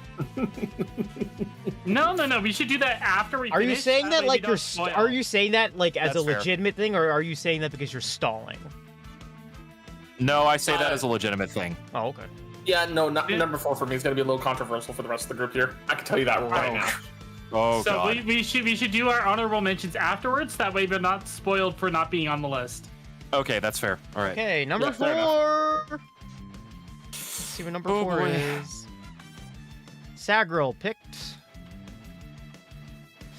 No. We should do that after we Are finish. you saying that way like we you're? don't spoil. Are you saying that like as That's a fair. legitimate thing, or are you saying that because you're stalling? No, I say that as a legitimate thing. Oh, okay. Yeah, no, not number 4 for me is going to be a little controversial for the rest of the group here. I can tell you that right now. Oh, So God. we should do our honorable mentions afterwards. That way we're not spoiled for not being on the list. Okay, that's fair. All right. Okay, number Yeah, fair 4. Let's see what number Oh, 4 boy. is. Sagrell picked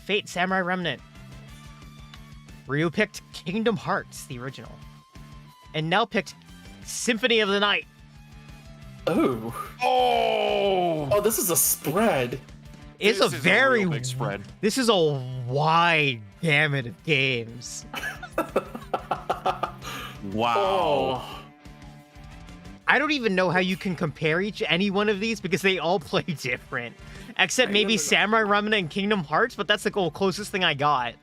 Fate Samurai Remnant. Ryu picked Kingdom Hearts, the original. And Nell picked Symphony of the Night. Oh. Oh, this is a spread. It's This a is very real big spread. This is a wide gamut of games. Wow. Oh. I don't even know how you can compare any one of these because they all play different. Except maybe Samurai Remnant and Kingdom Hearts, but that's the closest thing I got.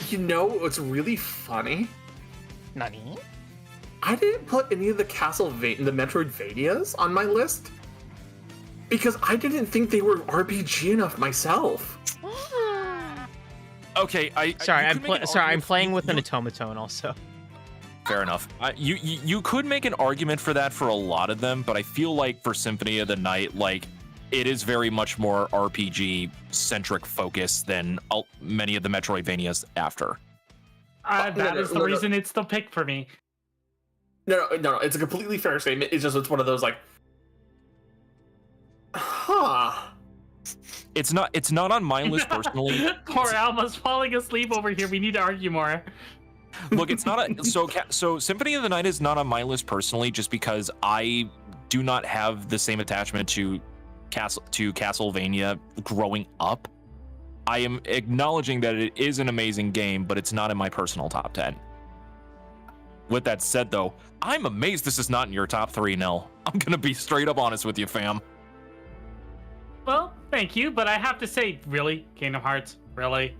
You know what's really funny? Nani? I didn't put any of the the Metroidvanias on my list because I didn't think they were RPG enough myself. Okay, I'm playing with an automaton also. Fair enough. You could make an argument for that for a lot of them, but I feel like for Symphony of the Night, like it is very much more RPG centric focus than many of the Metroidvanias after. That is the reason it's the pick for me. No, it's a completely fair statement. It's one of those like, It's not on my list personally. Poor Alma's falling asleep over here. We need to argue more. Look, it's not so Symphony of the Night is not on my list personally, just because I do not have the same attachment to Castlevania growing up. I am acknowledging that it is an amazing game, but it's not in my personal top 10. With that said, though, I'm amazed this is not in your top 3, Nell. I'm gonna be straight up honest with you, fam. Well, thank you, but I have to say, really, Kingdom Hearts, really?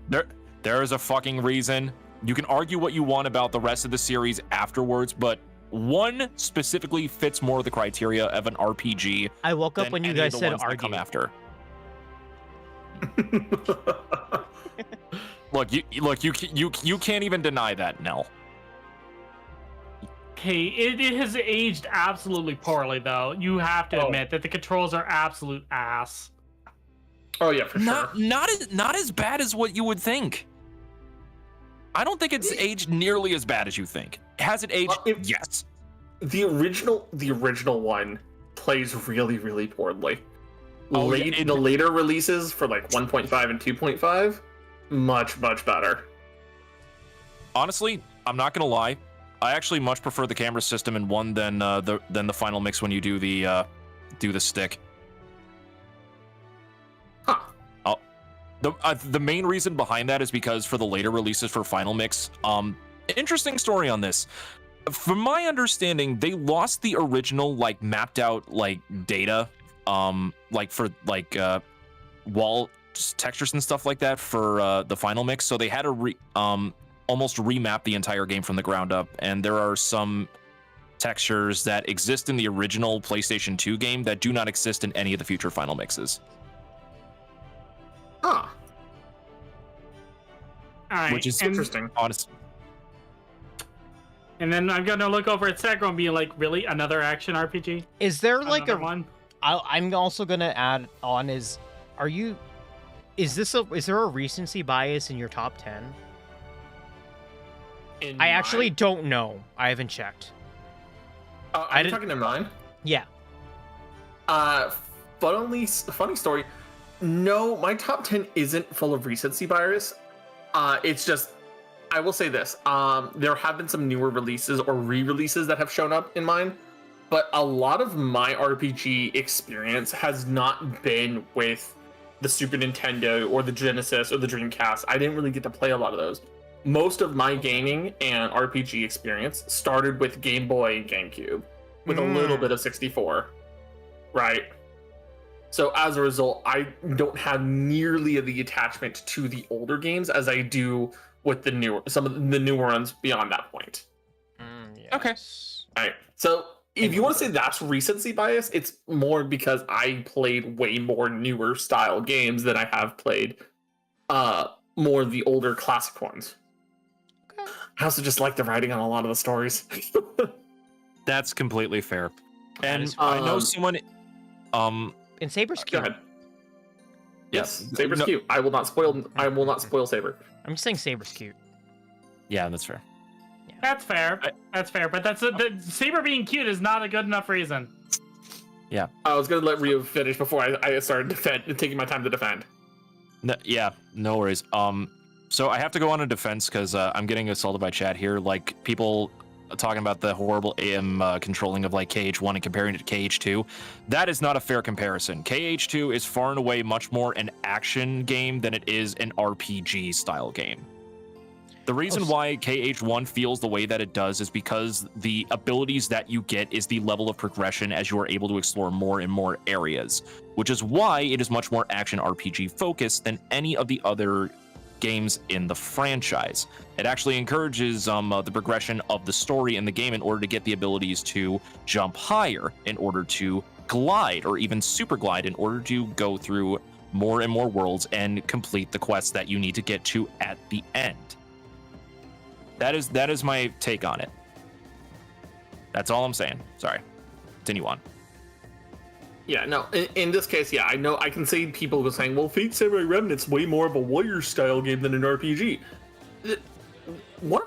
There is a fucking reason. You can argue what you want about the rest of the series afterwards, but one specifically fits more of the criteria of an RPG. I woke up when you guys said argue. Come after. Look, you can't even deny that, Nell. Okay, it has aged absolutely poorly, though. You have to admit that the controls are absolute ass. Oh yeah, for sure. Not as bad as what you would think. I don't think it's aged nearly as bad as you think. Has it aged? Yes. The original one plays really, really poorly. The later releases for like 1.5 and 2.5, much better. Honestly, I'm not gonna lie. I actually much prefer the camera system in one than the final mix when you do the stick. Huh. The main reason behind that is because for the later releases for final mix, interesting story on this. From my understanding, they lost the original like mapped out like data, like for like wall textures and stuff like that for the final mix. So they had to almost remap the entire game from the ground up, and there are some textures that exist in the original PlayStation 2 game that do not exist in any of the future final mixes. Huh. All right, which is interesting. Honest. And then I'm gonna look over at Sagrell and be like, really, another action RPG? Is there like Another one? I'm also gonna add on is there a recency bias in your top 10? I actually don't know. I haven't checked. Are you talking in mine? Yeah. Funny story. No, my top 10 isn't full of recency bias. It's just, I will say this. There have been some newer releases or re-releases that have shown up in mine, but a lot of my RPG experience has not been with the Super Nintendo or the Genesis or the Dreamcast. I didn't really get to play a lot of those. Most of my gaming and RPG experience started with Game Boy and GameCube, with a little bit of 64, right? So as a result, I don't have nearly the attachment to the older games as I do with some of the newer ones beyond that point. Yes. Okay. All right. So if you want to say that's recency bias, it's more because I played way more newer style games than I have played more of the older classic ones. Okay. I also just like the writing on a lot of the stories. That's completely fair. And fair. I know someone. And Saber's cute. Go ahead. Yes, Saber's cute. I will not spoil Saber. I'm just saying Saber's cute. Yeah, that's fair. That's fair. That's fair. But Saber being cute is not a good enough reason. Yeah. I was gonna let Rio finish before I started taking my time to defend. No worries. So I have to go on a defense because I'm getting assaulted by chat here. Like people talking about the horrible aim controlling of like KH1 and comparing it to KH2. That is not a fair comparison. KH2 is far and away much more an action game than it is an RPG style game. The reason why KH1 feels the way that it does is because the abilities that you get is the level of progression as you are able to explore more and more areas, which is why it is much more action RPG focused than any of the other games in the franchise. It actually encourages the progression of the story in the game in order to get the abilities to jump higher, in order to glide, or even super glide, in order to go through more and more worlds and complete the quests that you need to get to at the end. That is my take on it. That's all I'm saying. Sorry. Continue on. Yeah, no, in this case, yeah, I know I can see people who are saying, well, Fate Samurai Remnant's way more of a warrior style game than an RPG.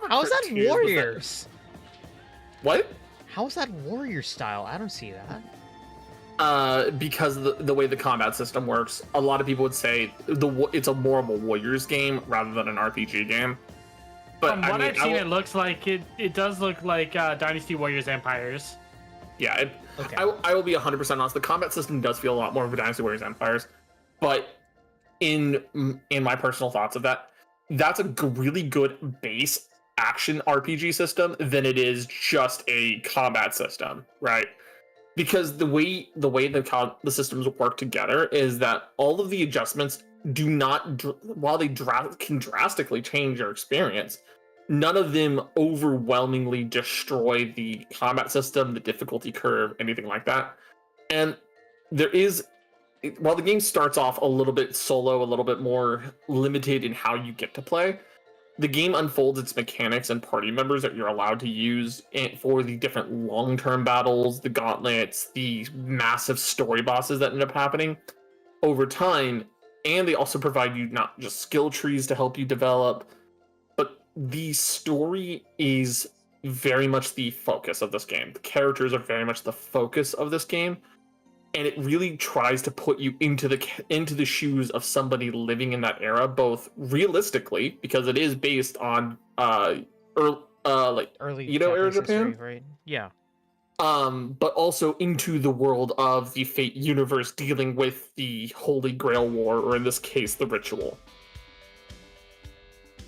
How is that warriors? What? How is that warrior style? I don't see that. Because of the way the combat system works, a lot of people would say it's a more of a warriors game rather than an RPG game. But From what I've seen, it looks like it does look like Dynasty Warriors Empires. Yeah, Okay. I will be 100% honest. The combat system does feel a lot more of a Dynasty Warriors Empires, but in my personal thoughts of that, that's a really good base action RPG system than it is just a combat system, right? Because the way the systems work together is that all of the adjustments do not, while they can drastically change your experience, none of them overwhelmingly destroy the combat system, the difficulty curve, anything like that. And there is, while the game starts off a little bit solo, a little bit more limited in how you get to play, the game unfolds its mechanics and party members that you're allowed to use for the different long-term battles, the gauntlets, the massive story bosses that end up happening over time. And they also provide you not just skill trees to help you develop, but the story is very much the focus of this game. The characters are very much the focus of this game, and it really tries to put you into the shoes of somebody living in that era, both realistically, because it is based on early era Japan, history, right? Yeah. but also into the world of the Fate universe, dealing with the Holy Grail War, or in this case, the Ritual.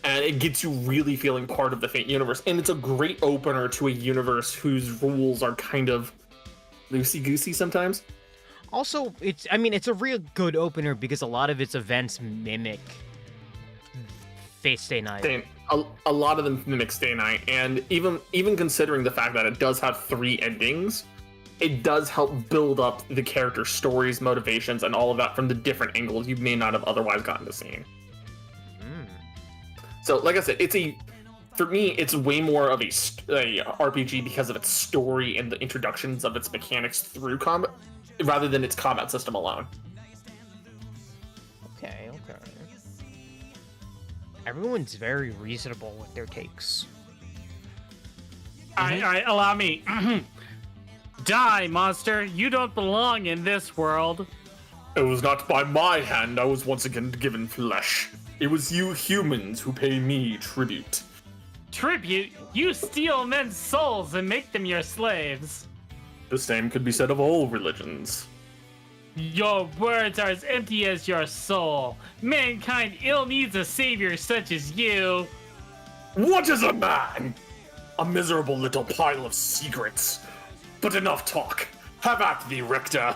And it gets you really feeling part of the Fate universe, and it's a great opener to a universe whose rules are kind of loosey-goosey sometimes. Also, it's a real good opener because a lot of its events mimic Fate Stay Night. A lot of them mimic Stay Night, and even considering the fact that it does have 3 endings, it does help build up the character stories, motivations, and all of that from the different angles you may not have otherwise gotten to see. So, like I said, for me, it's way more of a RPG because of its story and the introductions of its mechanics through combat, rather than its combat system alone. Okay. Everyone's very reasonable with their takes. All right, allow me. Die, monster! You don't belong in this world. It was not by my hand I was once again given flesh. It was you humans who pay me tribute. Tribute? You steal men's souls and make them your slaves. The same could be said of all religions. Your words are as empty as your soul. Mankind ill needs a savior such as you. What is a man? A miserable little pile of secrets. But enough talk. Have at thee, Richter.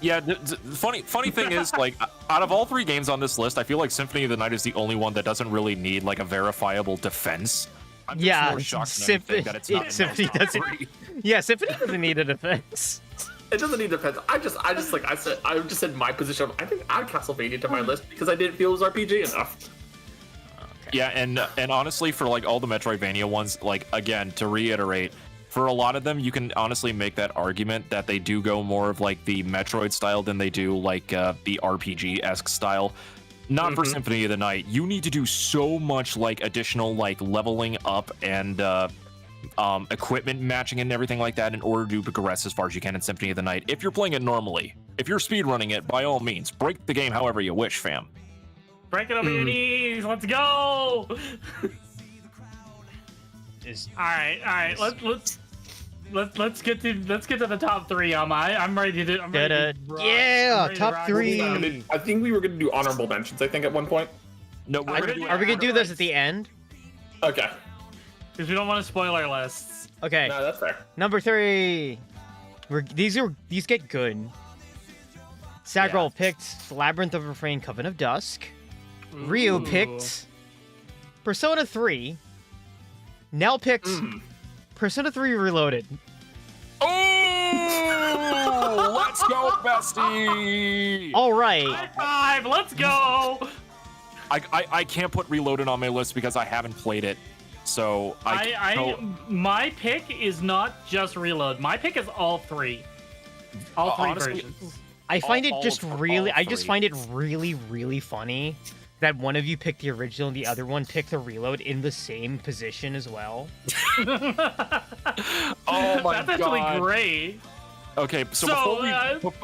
Yeah, the funny thing is, like, out of all 3 games on this list, I feel like Symphony of the Night is the only one that doesn't really need, like, a verifiable defense. I'm just more shocked than anything that it's not in Symphony those top doesn't. 3. Yeah, Symphony doesn't need a defense. It doesn't need defense. I just said my position. I didn't add Castlevania to my list because I didn't feel it was RPG enough. Okay. Yeah, and honestly, for like all the Metroidvania ones, like, again, to reiterate, for a lot of them, you can honestly make that argument that they do go more of like the Metroid style than they do like the RPG-esque style. Not for Symphony of the Night. You need to do so much like additional like leveling up and equipment matching and everything like that in order to progress as far as you can in Symphony of the Night. If you're playing it normally, if you're speedrunning it, by all means, break the game however you wish, fam. Break it over your knees. Let's go. All right. Let's get to the top 3. I'm ready to. I'm ready to rock. Yeah, I'm ready to top rock. 3. I think we were going to do honorable mentions. I think at one point. No, Are we gonna do this at the end? Okay. Because we don't want to spoil our lists. Okay, No, that's fair. number 3. These get good. Sagrell picked Labyrinth of Refrain, Coven of Dusk. Ryu Ooh. picked Persona 3. Nell picked Persona 3 Reloaded. Oh, let's go, bestie! All right. High five, let's go! I can't put Reloaded on my list because I haven't played it. So My pick is not just Reload. My pick is all three. All three honestly, versions. I find it all just of- really, all I just three. find it really, really funny that one of you picked the original and the other one picked the reload in the same position as well. Oh my That's actually God. great. Okay, so So, before we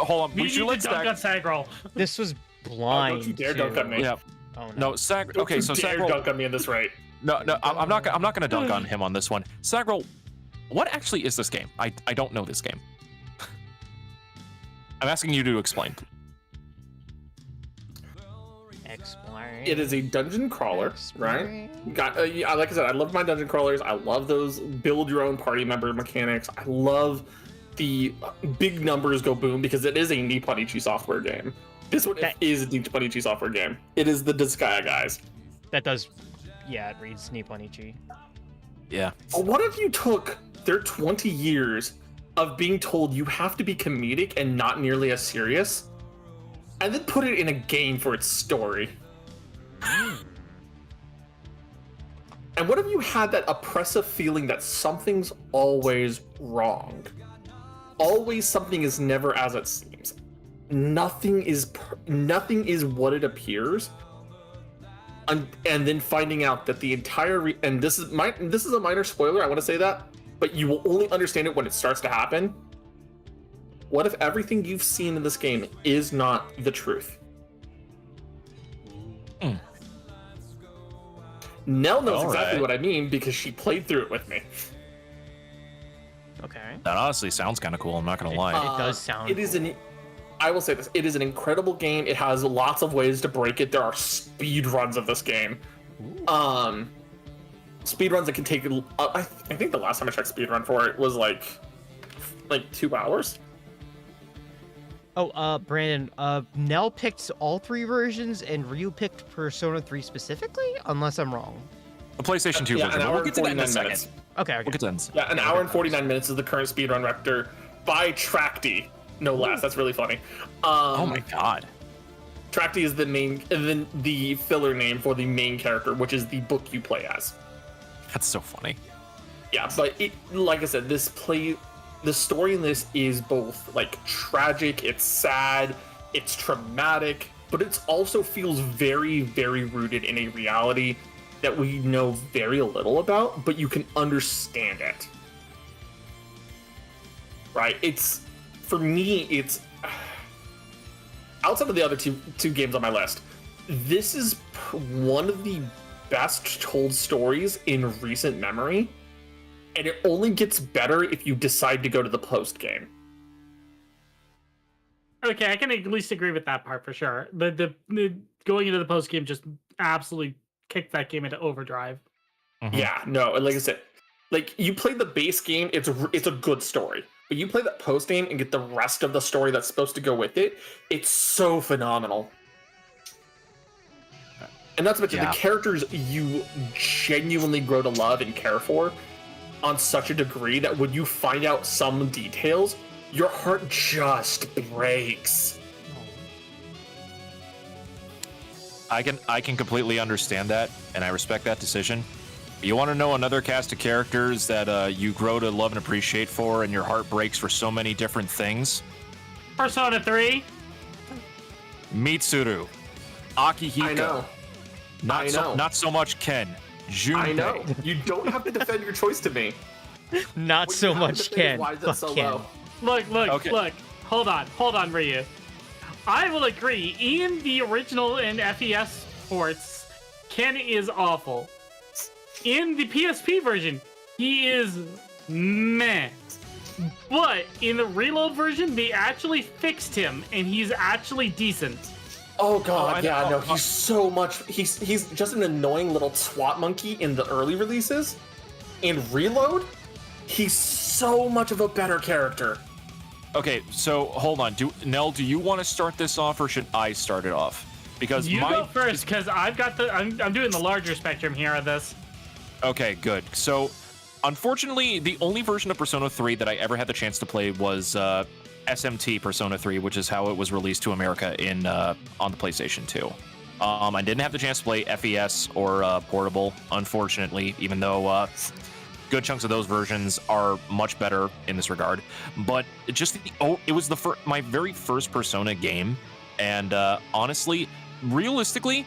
hold on, We we should need let to dunk on Stag. Sagrell. This was blind. don't you dare too. dunk on me. Yeah, Oh no, Sag. Don't Okay, you so dare Sagrell. dunk on me in this rate. No, I'm not gonna dunk on him on this one. Sagrell, what actually is this game? I don't know this game. I'm asking you to explain. Explain. It is a dungeon crawler, right? Yeah, like I said, I love my dungeon crawlers. I love those build your own party member mechanics. I love the big numbers go boom because it is a Nipponichi software game. This one is a Nipponichi software game. It is the Disgaea guys. That does, yeah, it reads Nipponichi. Yeah. What if you took their 20 years of being told you have to be comedic and not nearly as serious, and then put it in a game for its story? And what if you had that oppressive feeling that something's always wrong? Always something is never as it seems. Nothing is what it appears. And then finding out that the entire and this is a minor spoiler, I want to say that, but you will only understand it when it starts to happen. What if everything you've seen in this game is not the truth? Nell knows exactly what I mean because she played through it with me. Okay. That honestly sounds kind of cool. I'm not gonna lie. It does sound It is I will say this. It is an incredible game. It has lots of ways to break it. There are speed runs of this game. Speed runs that can take. I think the last time I checked speed run for it was like 2 hours. Oh, Brandon, Nell picked all three versions and Ryu picked Persona 3 specifically, unless I'm wrong. The PlayStation 2 Yeah, version. an but hour We'll get to that in a 49 second. minutes. Okay, We'll get to that. Yeah, an hour and 49 minutes is the current speedrun record by Tracty, no less. That's really funny. Oh my God. Tracty is the filler name for the main character, which is the book you play as. That's so funny. Yeah, but like I said, the story in this is both like tragic, it's sad, it's traumatic, but it also feels very, very rooted in a reality that we know very little about, but you can understand it. Right? For me, it's outside of the other two games on my list, this is one of the best told stories in recent memory, and it only gets better if you decide to go to the post game. Okay, I can at least agree with that part for sure. The going into the post game just absolutely kicked that game into overdrive. Mhm. Yeah, no, and like I said, like you play the base game, it's a good story. But you play that post game and get the rest of the story that's supposed to go with it, it's so phenomenal. And that's what the characters you genuinely grow to love and care for on such a degree that when you find out some details, your heart just breaks. I can completely understand that, and I respect that decision. You want to know another cast of characters that you grow to love and appreciate for, and your heart breaks for so many different things? Persona 3. Mitsuru, Akihiko. I know. Not so much Ken. Junpei. I know. You don't have to defend your choice to me. Not What so you have to much say is, Ken. why is it Fuck so Ken. low? Look, Okay. Hold on, Ryu. I will agree. In the original and FES ports, Ken is awful. In the PSP version, he is meh. But in the Reload version, they actually fixed him, and he's actually decent. Oh god, I know. no, he's so much. He's just an annoying little twat monkey in the early releases. In Reload, he's so much of a better character. Okay, so hold on. Nell, do you want to start this off, or should I start it off? Because You go first, because I've got I'm doing the larger spectrum here of this. Okay, good. So, unfortunately, the only version of Persona 3 that I ever had the chance to play was SMT Persona 3, which is how it was released to America on the PlayStation 2. I didn't have the chance to play FES or Portable, unfortunately, even though good chunks of those versions are much better in this regard. But it was my very first Persona game, and honestly, realistically,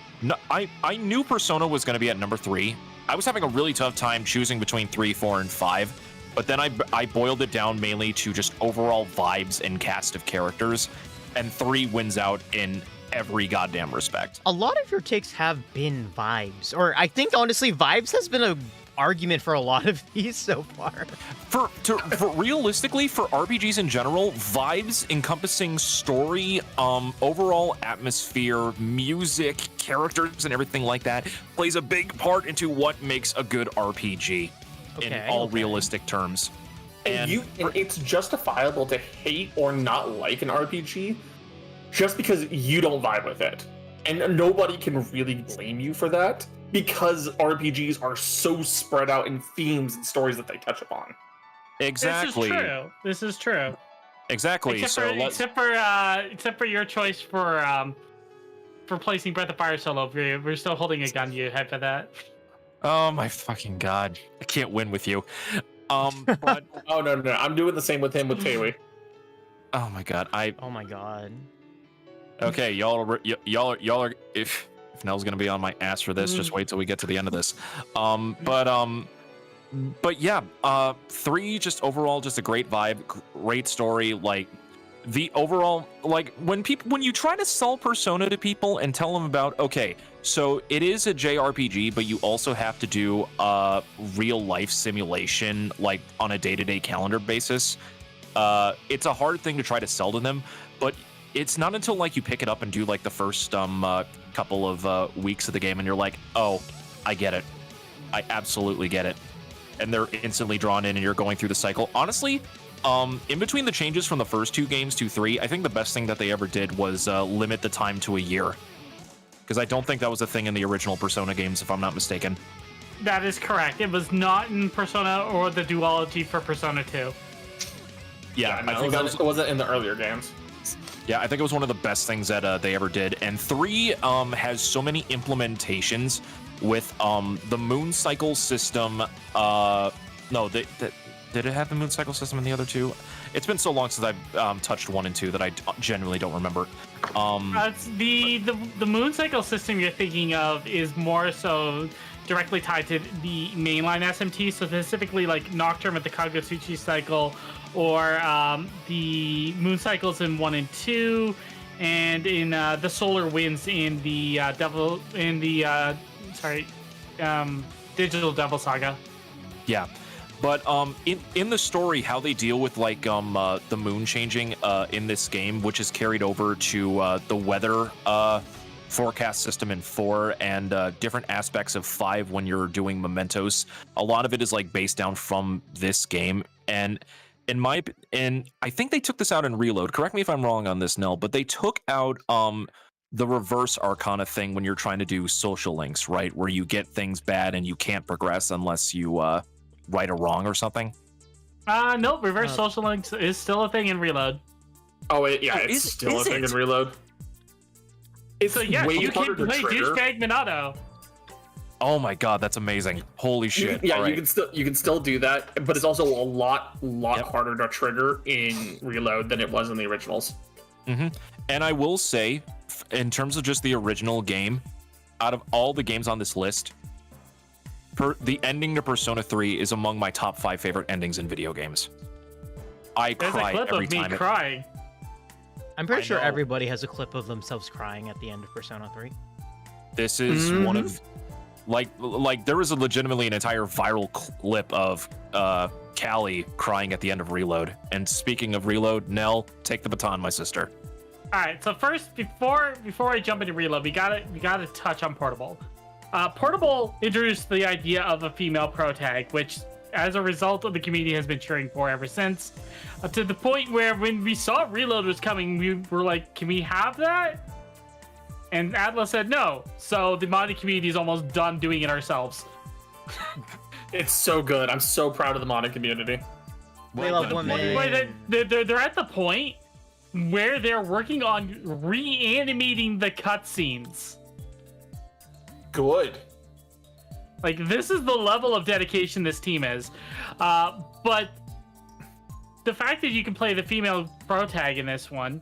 I knew Persona was going to be at number 3. I was having a really tough time choosing between 3, 4, and 5. But then I boiled it down mainly to just overall vibes and cast of characters, and 3 wins out in every goddamn respect. A lot of your takes have been vibes, or I think honestly, vibes has been a argument for a lot of these so far. For realistically, for RPGs in general, vibes encompassing story, overall atmosphere, music, characters, and everything like that plays a big part into what makes a good RPG. In all realistic terms. And it's justifiable to hate or not like an RPG just because you don't vibe with it. And nobody can really blame you for that because RPGs are so spread out in themes and stories that they touch upon. Exactly. This is true. Exactly. Except for your choice for placing Breath of Fire solo, we're still holding a gun to your head for that. Oh my fucking god! I can't win with you. But oh no, I'm doing the same with him with Taewi. Oh my god! Oh my god. Okay, y'all are. If Nell's gonna be on my ass for this, just wait till we get to the end of this. But yeah, 3 just overall just a great vibe, great story. Like the overall, like when you try to sell Persona to people and tell them about, okay, so it is a JRPG, but you also have to do a real life simulation, like on a day-to-day calendar basis. It's a hard thing to try to sell to them, but it's not until like you pick it up and do like the first couple of weeks of the game and you're like, oh, I get it. I absolutely get it. And they're instantly drawn in and you're going through the cycle. Honestly, in between the changes from the first 2 games to 3, I think the best thing that they ever did was limit the time to a year. Because I don't think that was a thing in the original Persona games, if I'm not mistaken. That is correct. It was not in Persona or the duology for Persona 2. Yeah, I think it wasn't in the earlier games. Yeah, I think it was one of the best things that they ever did. And 3 has so many implementations with the moon cycle system. No, did it have the moon cycle system in the other 2? It's been so long since I've touched 1 and 2 that I genuinely don't remember. The moon cycle system you're thinking of is more so directly tied to the mainline SMT, so specifically like Nocturne with the Kagutsuchi cycle, or the moon cycles in 1 and 2, and in the solar winds in the Digital Devil Saga. Yeah. But in the story, how they deal with like the moon changing in this game, which is carried over to the weather forecast system in 4 and different aspects of 5 when you're doing mementos, a lot of it is like based down from this game. And I think they took this out in Reload. Correct me if I'm wrong on this, Nell, but they took out the reverse arcana thing when you're trying to do social links, right? Where you get things bad and you can't progress unless you right or wrong or something. Nope, reverse social links is still a thing in Reload. Oh wait, yeah, it's still a thing in Reload. It's so yeah, way you can harder to play trigger. Douchebag Minato. Oh my god, that's amazing. Holy shit. Yeah, All right. you can still do that, but it's also a lot harder to trigger in Reload than it was in the originals. Mm-hmm. And I will say, in terms of just the original game, out of all the games on this list, the ending to Persona 3 is among my top 5 favorite endings in video games. I There's cry a clip every of me time. crying. I'm pretty sure know. everybody has a clip of themselves crying at the end of Persona 3. This is one of like there was legitimately an entire viral clip of Callie crying at the end of Reload. And speaking of Reload, Nell, take the baton, my sister. All right. So first, before I jump into Reload, we gotta touch on Portable. Portable introduced the idea of a female pro tag, which, as a result of the community, has been cheering for ever since. To the point where when we saw Reload was coming, we were like, "Can we have that?" And Atlas said no. So the modding community is almost done doing it ourselves. It's so good. I'm so proud of the modding community. We love women. Wait, they're at the point where they're working on reanimating the cutscenes. Good. Like, this is the level of dedication this team is. But the fact that you can play the female pro tag in this one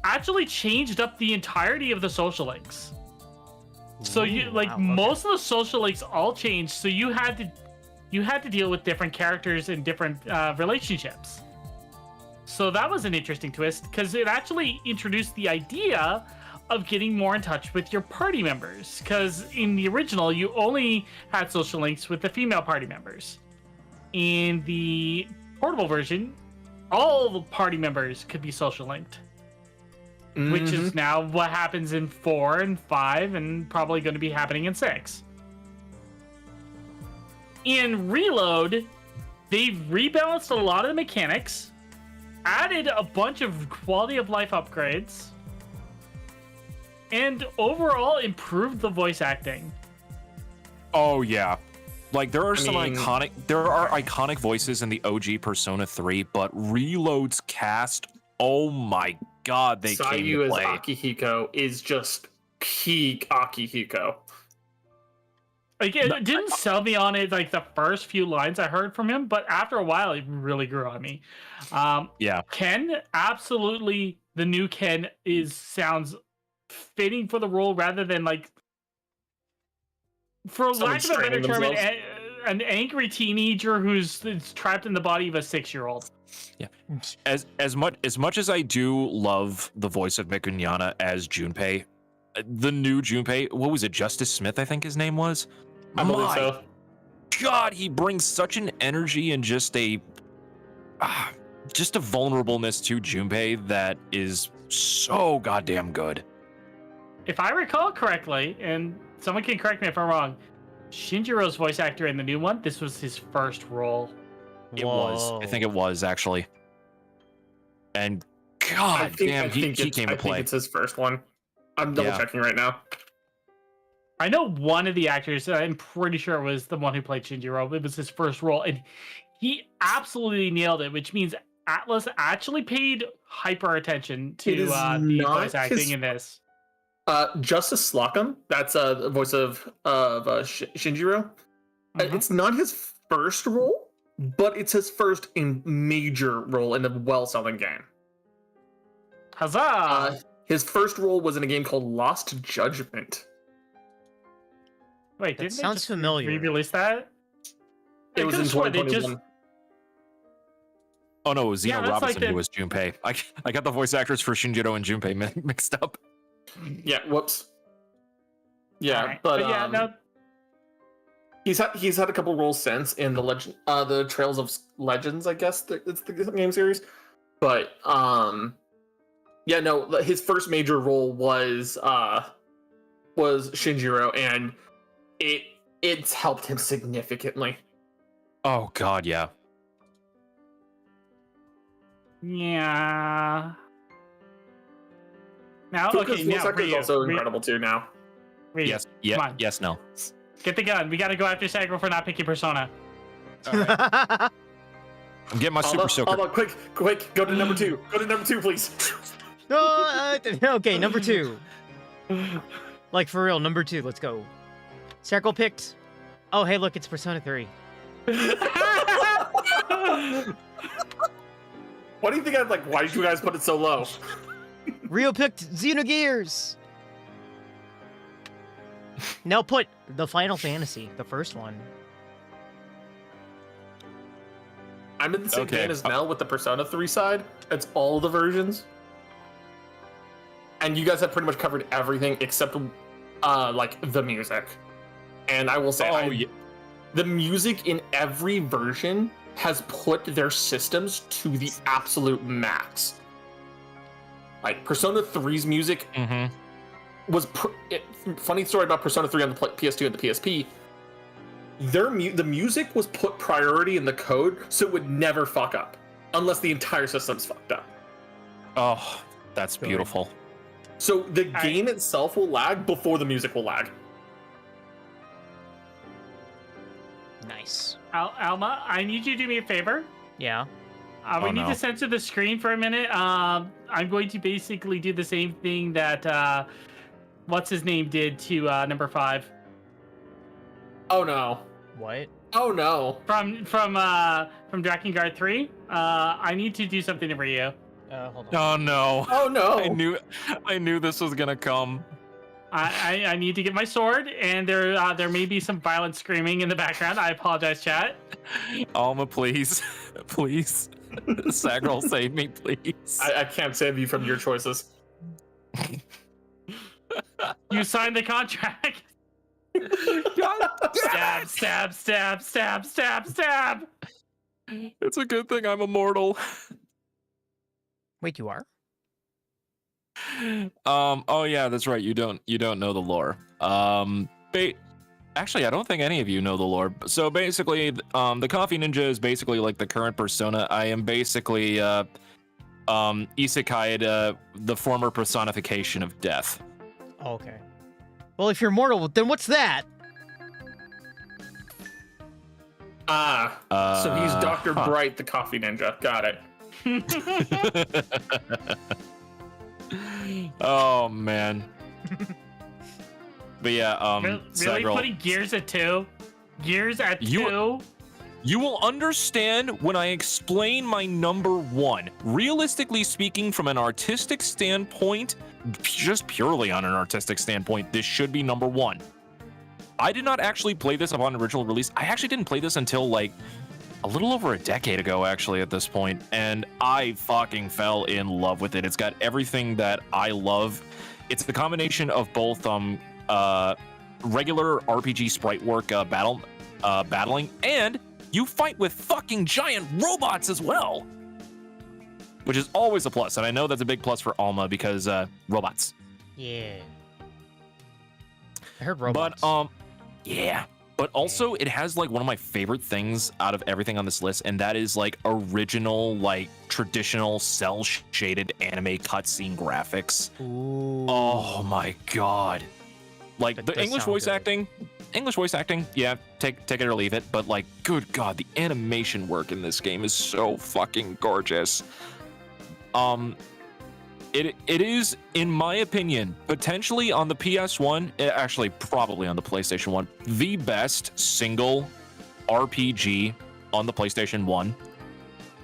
actually changed up the entirety of the social links. So you like, wow, okay. most of the social links all changed. So you had to deal with different characters and different relationships. So that was an interesting twist, because it actually introduced the idea of getting more in touch with your party members. Because in the original, you only had social links with the female party members. In the portable version, all the party members could be social linked. Which is now what happens in 4 and 5, and probably going to be happening in 6. In Reload, they've rebalanced a lot of the mechanics, added a bunch of quality of life upgrades, and overall improved the voice acting. Oh yeah, like there are iconic voices in the OG Persona 3, but Reload's cast, oh my god, they came Sayu to as play. Akihiko is just peak Akihiko. Like, it didn't sell me on it like the first few lines I heard from him, but after a while, it really grew on me. Yeah, Ken, absolutely, the new Ken sounds fitting for the role, rather than like, for Someone lack of a better straining term, themselves. an angry teenager who's trapped in the body of a 6-year-old. yeah. As much as I do love the voice of Mikunyana as Junpei, the new Junpei, what was it? Justice Smith, I think his name was. I believe My so. God, he brings such an energy and just a vulnerableness to Junpei that is so goddamn good. If I recall correctly, and someone can correct me if I'm wrong, Shinjiro's voice actor in the new one, this was his first role. It was. I think it was, actually. And god damn, he came to I think play. it's his first one. I'm double checking right now. I know one of the actors, I'm pretty sure it was the one who played Shinjiro. It was his first role, and he absolutely nailed it, which means Atlas actually paid hyper attention to It is the not voice acting his- in this. Justice Slocum, that's the voice of Shinjiro. Mhm. It's not his first role, but it's his first major role in a well-selling game. Huzzah! His first role was in a game called Lost Judgment. Wait, That didn't they sounds just familiar. re-release that? It was in could've sworn they 2021. Oh no, it was Zeno Yeah, that's Robinson like who was Junpei. I got the voice actors for Shinjiro and Junpei mixed up. Yeah, whoops. Yeah, Alright, but yeah, no. he's had a couple roles since in the Trails of Legends, I guess it's the game series. But yeah, no, his first major role was Shinjiro, and it's helped him significantly. Oh god, yeah. Yeah. Now, Fuka's okay, voice now actor is Ryu, also Ryu, incredible too. Now, Ryu, Yes, come yeah, on. yes, no. Get the gun. We gotta go after Sagrell for not picking Persona. I'm getting my super soaker. Hold on, quick, go to number 2. Go to number 2, please. Okay, number 2. Like, for real, number 2. Let's go. Circle picked. Oh, hey, look, it's Persona 3. What do you think? Why did you guys put it so low? Rio picked Xenogears. Now put the Final Fantasy, the first one. I'm in the same Okay. vein as Nell with the Persona 3 side. It's all the versions. And you guys have pretty much covered everything except the music. And I will say the music in every version has put their systems to the absolute max. Like Persona 3's music was funny story about Persona 3 on the PS2 and the PSP. The music was put priority in the code so it would never fuck up unless the entire system's fucked up. Oh, that's beautiful. So the game itself will lag before the music will lag. Nice. Alma, I need you to do me a favor. Yeah. We need to censor the screen for a minute. I'm going to basically do the same thing that what's his name did to number 5. Oh no. What? Oh no. From Drakengard 3. I need to do something for you. Hold on. Oh no. Oh no. I knew this was gonna come. I need to get my sword, and there may be some violent screaming in the background. I apologize, chat. Alma, please. Please. Sagrell, save me, please. I can't save you from your choices. You signed the contract. Stab, stab, stab, stab, stab, stab. It's a good thing I'm immortal. Wait, you are? Oh yeah, that's right. You don't know the lore. Actually, I don't think any of you know the lore. So basically, the Coffee Ninja is basically like the current Persona. I am basically Isekai, the former personification of death. Oh, okay. Well, if you're mortal, then what's that? So he's Dr. Bright, the Coffee Ninja. Got it. Oh man. But yeah, Really Sagrell, putting Gears at 2? Gears at 2? You will understand when I explain my number 1. Realistically speaking, from an artistic standpoint, just purely on an artistic standpoint, this should be number 1. I did not actually play this upon original release. I actually didn't play this until like a little over a decade ago, actually, at this point, and I fucking fell in love with it. It's got everything that I love. It's the combination of both regular RPG sprite work battling, and you fight with fucking giant robots as well, which is always a plus. And I know that's a big plus for Alma because robots. Yeah. I heard robots. But yeah. But also, it has like one of my favorite things out of everything on this list, and that is like original, like traditional cel-shaded anime cutscene graphics. Ooh. Oh my god! Like That the does English sound voice good. acting, yeah, take it or leave it. But like, good god, the animation work in this game is so fucking gorgeous. It is, in my opinion, potentially on the PS1, actually probably on the PlayStation 1, the best single RPG on the PlayStation 1.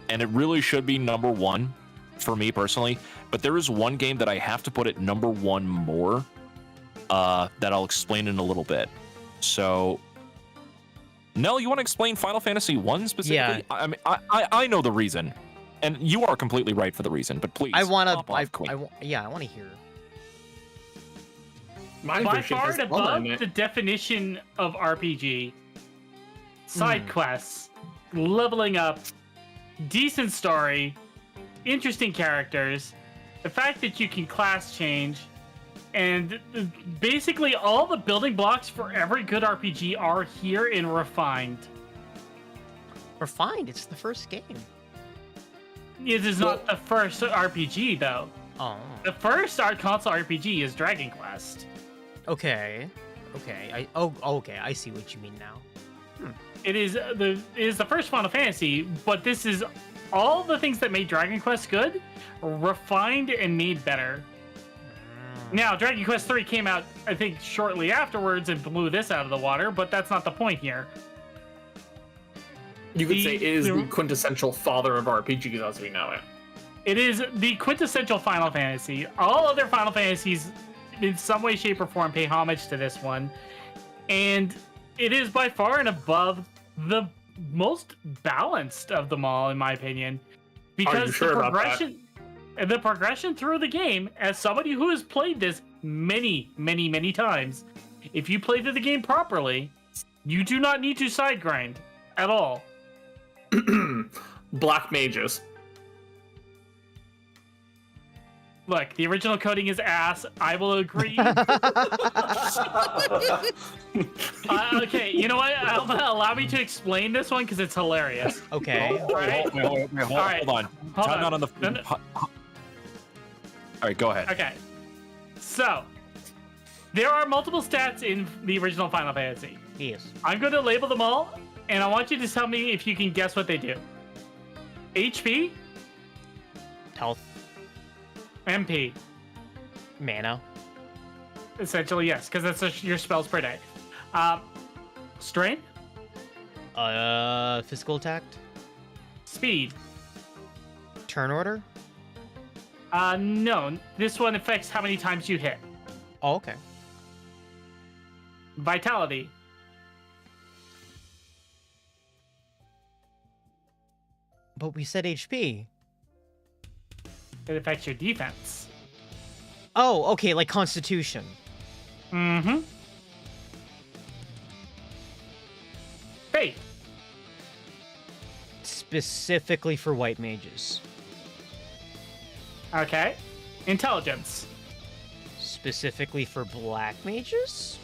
And it really should be number 1 for me personally. But there is one game that I have to put at number 1 more that I'll explain in a little bit. So, Nell, you want to explain Final Fantasy 1 specifically? Yeah. I mean, I know the reason. And you are completely right for the reason, but please. I want pop off, to. Queen. I want to hear. My By version far has and fun above in it. the definition of RPG. Side quests, leveling up, decent story, interesting characters, the fact that you can class change, and basically all the building blocks for every good RPG are here and refined. Refined. It's the first game. It is not the first RPG, though. Oh. The first console RPG is Dragon Quest. Okay. Okay. Okay. I see what you mean now. It is the first Final Fantasy, but this is all the things that made Dragon Quest good, refined and made better. Now, Dragon Quest 3 came out, I think, shortly afterwards and blew this out of the water, but that's not the point here. You could say it is the quintessential father of RPGs as we know it. It is the quintessential Final Fantasy. All other Final Fantasies, in some way, shape, or form, pay homage to this one. And it is by far and above the most balanced of them all, in my opinion. Because sure about that? the progression through the game, as somebody who has played this many, many, many times, if you play through the game properly, you do not need to side grind at all. Black mages. Look, the original coding is ass. I will agree. Okay, you know what? Allow me to explain this one because it's hilarious. Okay. Right? Wait, hold on. Hold Time on. out on the. No. All right, go ahead. Okay. So, there are multiple stats in the original Final Fantasy. Yes. I'm going to label them all, and I want you to tell me if you can guess what they do. HP, Health, MP. mana, Essentially, yes, because that's your spells per day. Strength, physical attack, speed. turn order. No, this one affects how many times you hit. Oh, okay. Vitality, But we said HP. it affects your defense. Oh, okay, like Constitution. Mm-hmm. Faith, Specifically for white mages. okay. Intelligence, Specifically for black mages?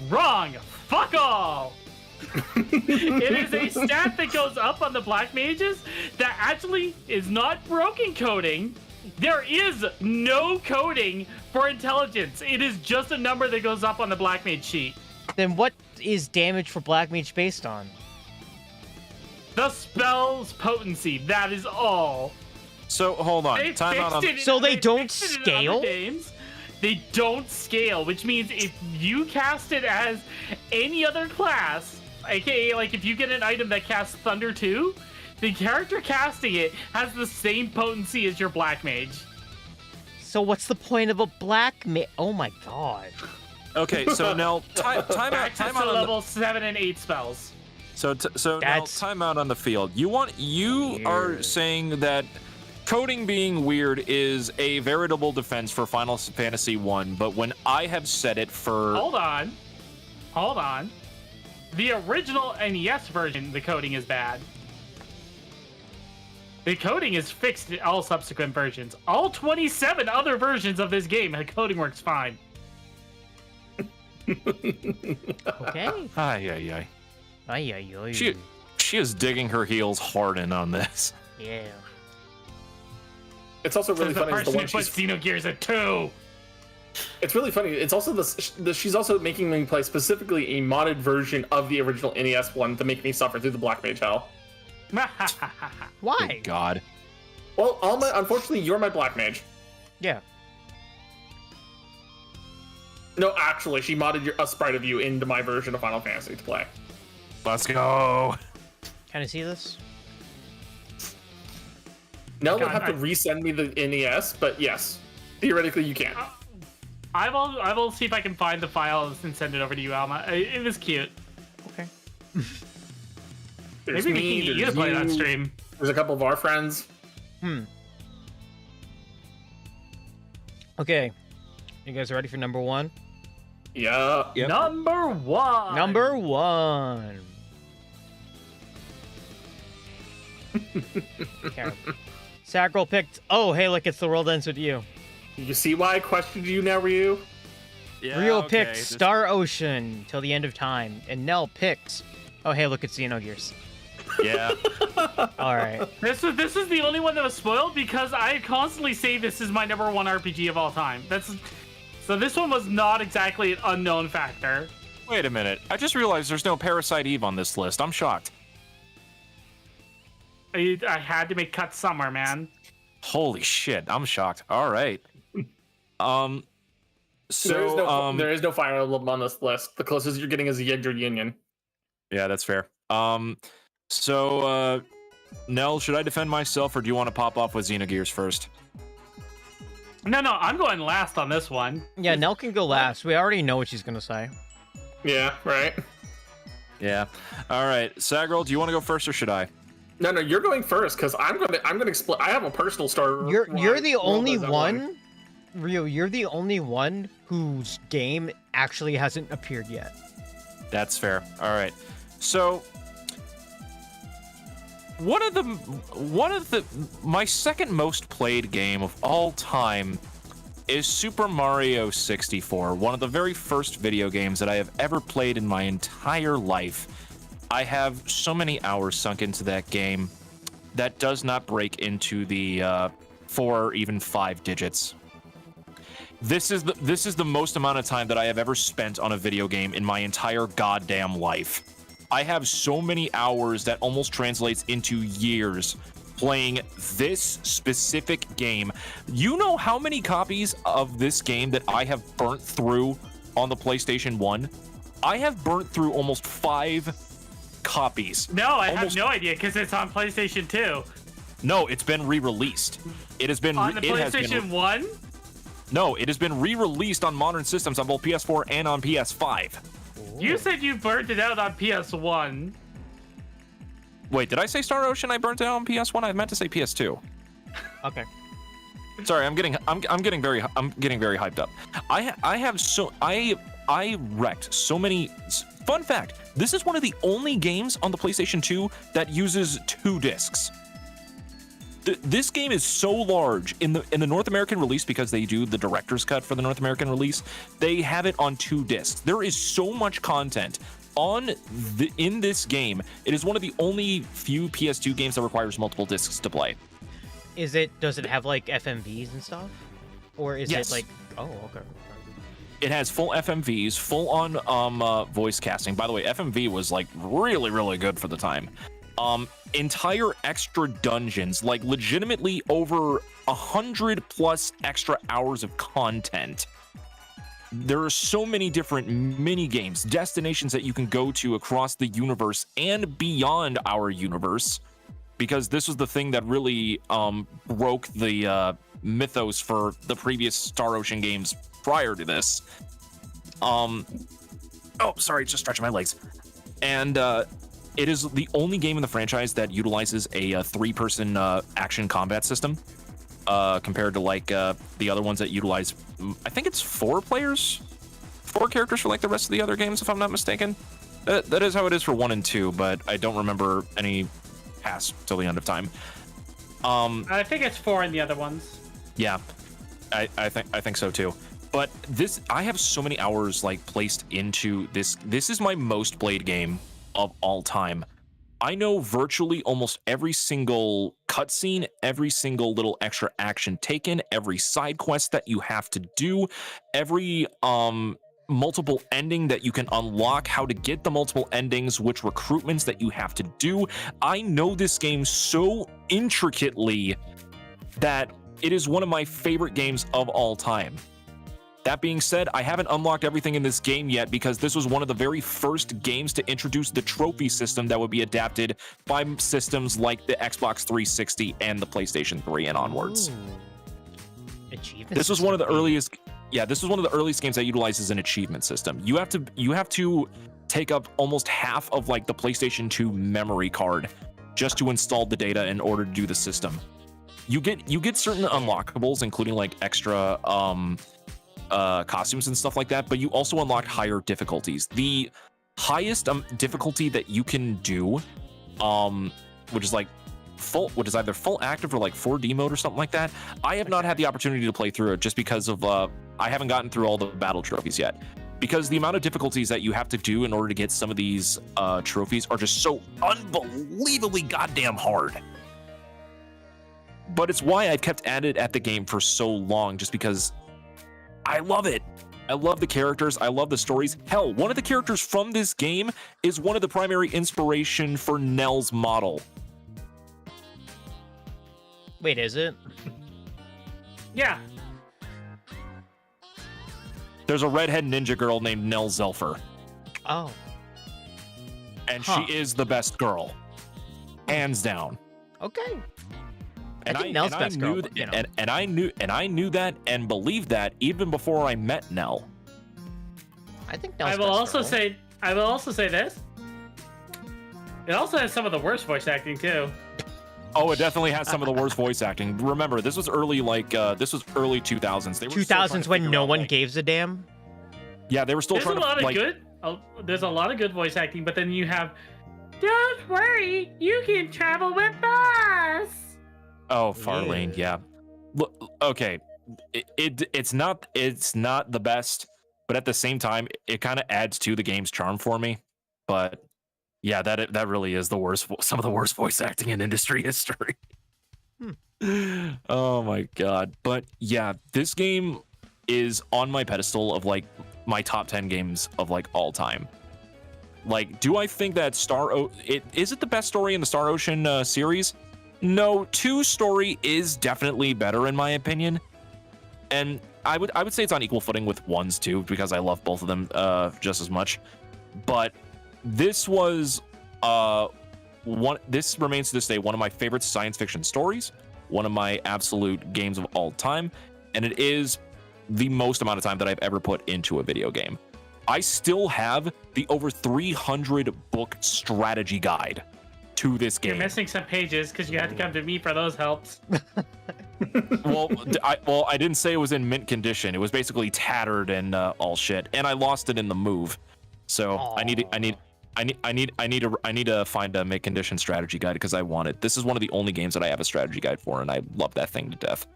wrong. Fuck all. It is a stat that goes up on the black mages that actually is not broken coding. There is no coding for intelligence. It is just a number that goes up on the black mage sheet. Then what is damage for black mage based on? The spell's potency, that is all. So hold on. They Time out on. fixed it. So they don't fixed it in other scale? games. They don't scale, which means if you cast it as any other class, aka like if you get an item that casts Thunder 2, the character casting it has the same potency as your black mage. So what's the point of a black mage? Oh my god. Okay, so now time out. Access Time to out on the. level 7 and 8 spells. So now That's time out on the field. You are weird. saying that coding being weird is a veritable defense for Final Fantasy 1, but when I have said it for Hold on. The original NES version, the coding is bad. The coding is fixed in all subsequent versions. All 27 other versions of this game, the coding works fine. Okay. Ay. Ay, ay, ay. She is digging her heels hard in on this. Yeah. It's also really Says the funny. Is the person one who put she's, Xenogears at 2. it's really funny. It's also she's also making me play specifically a modded version of the original NES one to make me suffer through the black mage hell. Why? Good God. Well, unfortunately, you're my black mage. Yeah. No, actually, she modded a sprite of you into my version of Final Fantasy to play. Let's go. Can I see this? Now they'll God, have to resend me the NES, but yes, theoretically you can. I will see if I can find the files and send it over to you, Alma. It was cute. Okay. There's Maybe we me, can get you to there's play it on you, stream. There's a couple of our friends. Okay. You guys ready for number one? Yeah. Yep. Number 1. Number one. Okay. Sagrell picked. Oh, hey, look, it's The World Ends With You. You see why I questioned you now, Ryu? Yeah, Rio okay, picked Star Ocean Till the End of Time, and Nell picked. Oh, hey, look, it's Xenogears. Yeah. All right. This is the only one that was spoiled because I constantly say this is my number 1 RPG of all time. So this one was not exactly an unknown factor. Wait a minute. I just realized there's no Parasite Eve on this list. I'm shocked. I had to make cuts somewhere, man. Holy shit. I'm shocked. All right. So there is no Fire Emblem on this list. The closest you're getting is the Yedra Union. yeah, that's fair. Nell, should I defend myself or do you want to pop off with Xenogears first? No, I'm going last on this one. Yeah, Nell can go last. We already know what she's gonna say. Yeah, right. Yeah. All right. Sagrell, do you want to go first or should I? No, you're going first because I'm gonna explain. I have a personal story. You're the only one, Rio. You're the only one whose game actually hasn't appeared yet. That's fair. All right. So my second most played game of all time is Super Mario 64, one of the very first video games that I have ever played in my entire life. I have so many hours sunk into that game that does not break into the 4 or even 5 digits. This is the most amount of time that I have ever spent on a video game in my entire goddamn life. I have so many hours that almost translates into years playing this specific game. You know how many copies of this game that I have burnt through on the PlayStation 1? I have burnt through almost 5 copies. No, I have no idea because it's on PlayStation 2. No, it's been re-released. It has been on the PlayStation 1? No, it has been re-released on modern systems on both PS4 and on PS5. You said you burnt it out on PS1. Wait, did I say Star Ocean? I burnt it out on PS1. I meant to say PS2. Okay. Sorry, I'm getting very hyped up. I wrecked so many. Fun fact: this is one of the only games on the PlayStation 2 that uses 2 discs. This game is so large in the North American release because they do the director's cut for the North American release. They have it on 2 discs. There is so much content in this game. It is one of the only few PS2 games that requires multiple discs to play. Does it have like FMVs and stuff? Or is Yes. it like, oh, okay. It has full FMVs, full on voice casting. By the way, FMV was like really, really good for the time. Entire extra dungeons, like legitimately over 100+ extra hours of content. There are so many different mini games, destinations that you can go to across the universe and beyond our universe, because this was the thing that really broke the mythos for the previous Star Ocean games prior to this. Oh, sorry, just stretching my legs. And it is the only game in the franchise that utilizes a 3-person action combat system, compared to like the other ones that utilize, I think it's 4 characters for like the rest of the other games, if I'm not mistaken. That is how it is for 1 and 2, but I don't remember any past till the end of time. I think it's 4 in the other ones. Yeah, I think so too. But I have so many hours like placed into this. This is my most played game of all time. I know virtually almost every single cutscene, every single little extra action taken, every side quest that you have to do, every multiple ending that you can unlock, how to get the multiple endings, which recruitments that you have to do. I know this game so intricately that it is one of my favorite games of all time. That being said, I haven't unlocked everything in this game yet because this was one of the very first games to introduce the trophy system that would be adapted by systems like the Xbox 360 and the PlayStation 3 and onwards. Achievement This was one of the system. earliest. Yeah, this was one of the earliest games that utilizes an achievement system. You have to take up almost half of like the PlayStation 2 memory card just to install the data in order to do the system. You get certain unlockables, including like extra costumes and stuff like that, but you also unlock higher difficulties. The highest difficulty that you can do, which is either full active or like 4D mode or something like that. I have not had the opportunity to play through it just because of I haven't gotten through all the battle trophies yet. Because the amount of difficulties that you have to do in order to get some of these trophies are just so unbelievably goddamn hard. But it's why I've kept at it at the game for so long, just because I love it. I love the characters. I love the stories. Hell, one of the characters from this game is one of the primary inspiration for Nell's model. Wait, is it? Yeah. There's a redhead ninja girl named Nell Zelfer, Oh. and Huh. she is the best girl, hands down. Okay. And I think Nell's best girl, knew but, you know. and I knew that and believed that even before I met Nell. I think Nell's I will best also girl. say this. It also has some of the worst voice acting too. Oh, it definitely has some of the worst voice acting. Remember, this was early 2000s. They were still trying 2000s to when figure no out, one like- gives a damn. Yeah, they were still There's a trying lot to of like. good. There's a lot of good voice acting, but then you have, don't worry, you can travel with us. Oh, Farlane, yeah. Look, okay, it's not the best, but at the same time, it kind of adds to the game's charm for me. But yeah, that really is the worst, some of the worst voice acting in industry history. Oh my god. But yeah, this game is on my pedestal of like my top 10 games of like all time. Like, do I think that is it the best story in the Star Ocean series? No, 2 story is definitely better in my opinion. And I would say it's on equal footing with 1's too, because I love both of them just as much. But this was this remains to this day one of my favorite science fiction stories, one of my absolute games of all time, and it is the most amount of time that I've ever put into a video game. I still have the over 300 book strategy guide to this game. You're missing some pages because you had to come to me for those helps. Well, I didn't say it was in mint condition. It was basically tattered and all shit, and I lost it in the move. So I need to find a mint condition strategy guide because I want it. This is one of the only games that I have a strategy guide for, and I love that thing to death.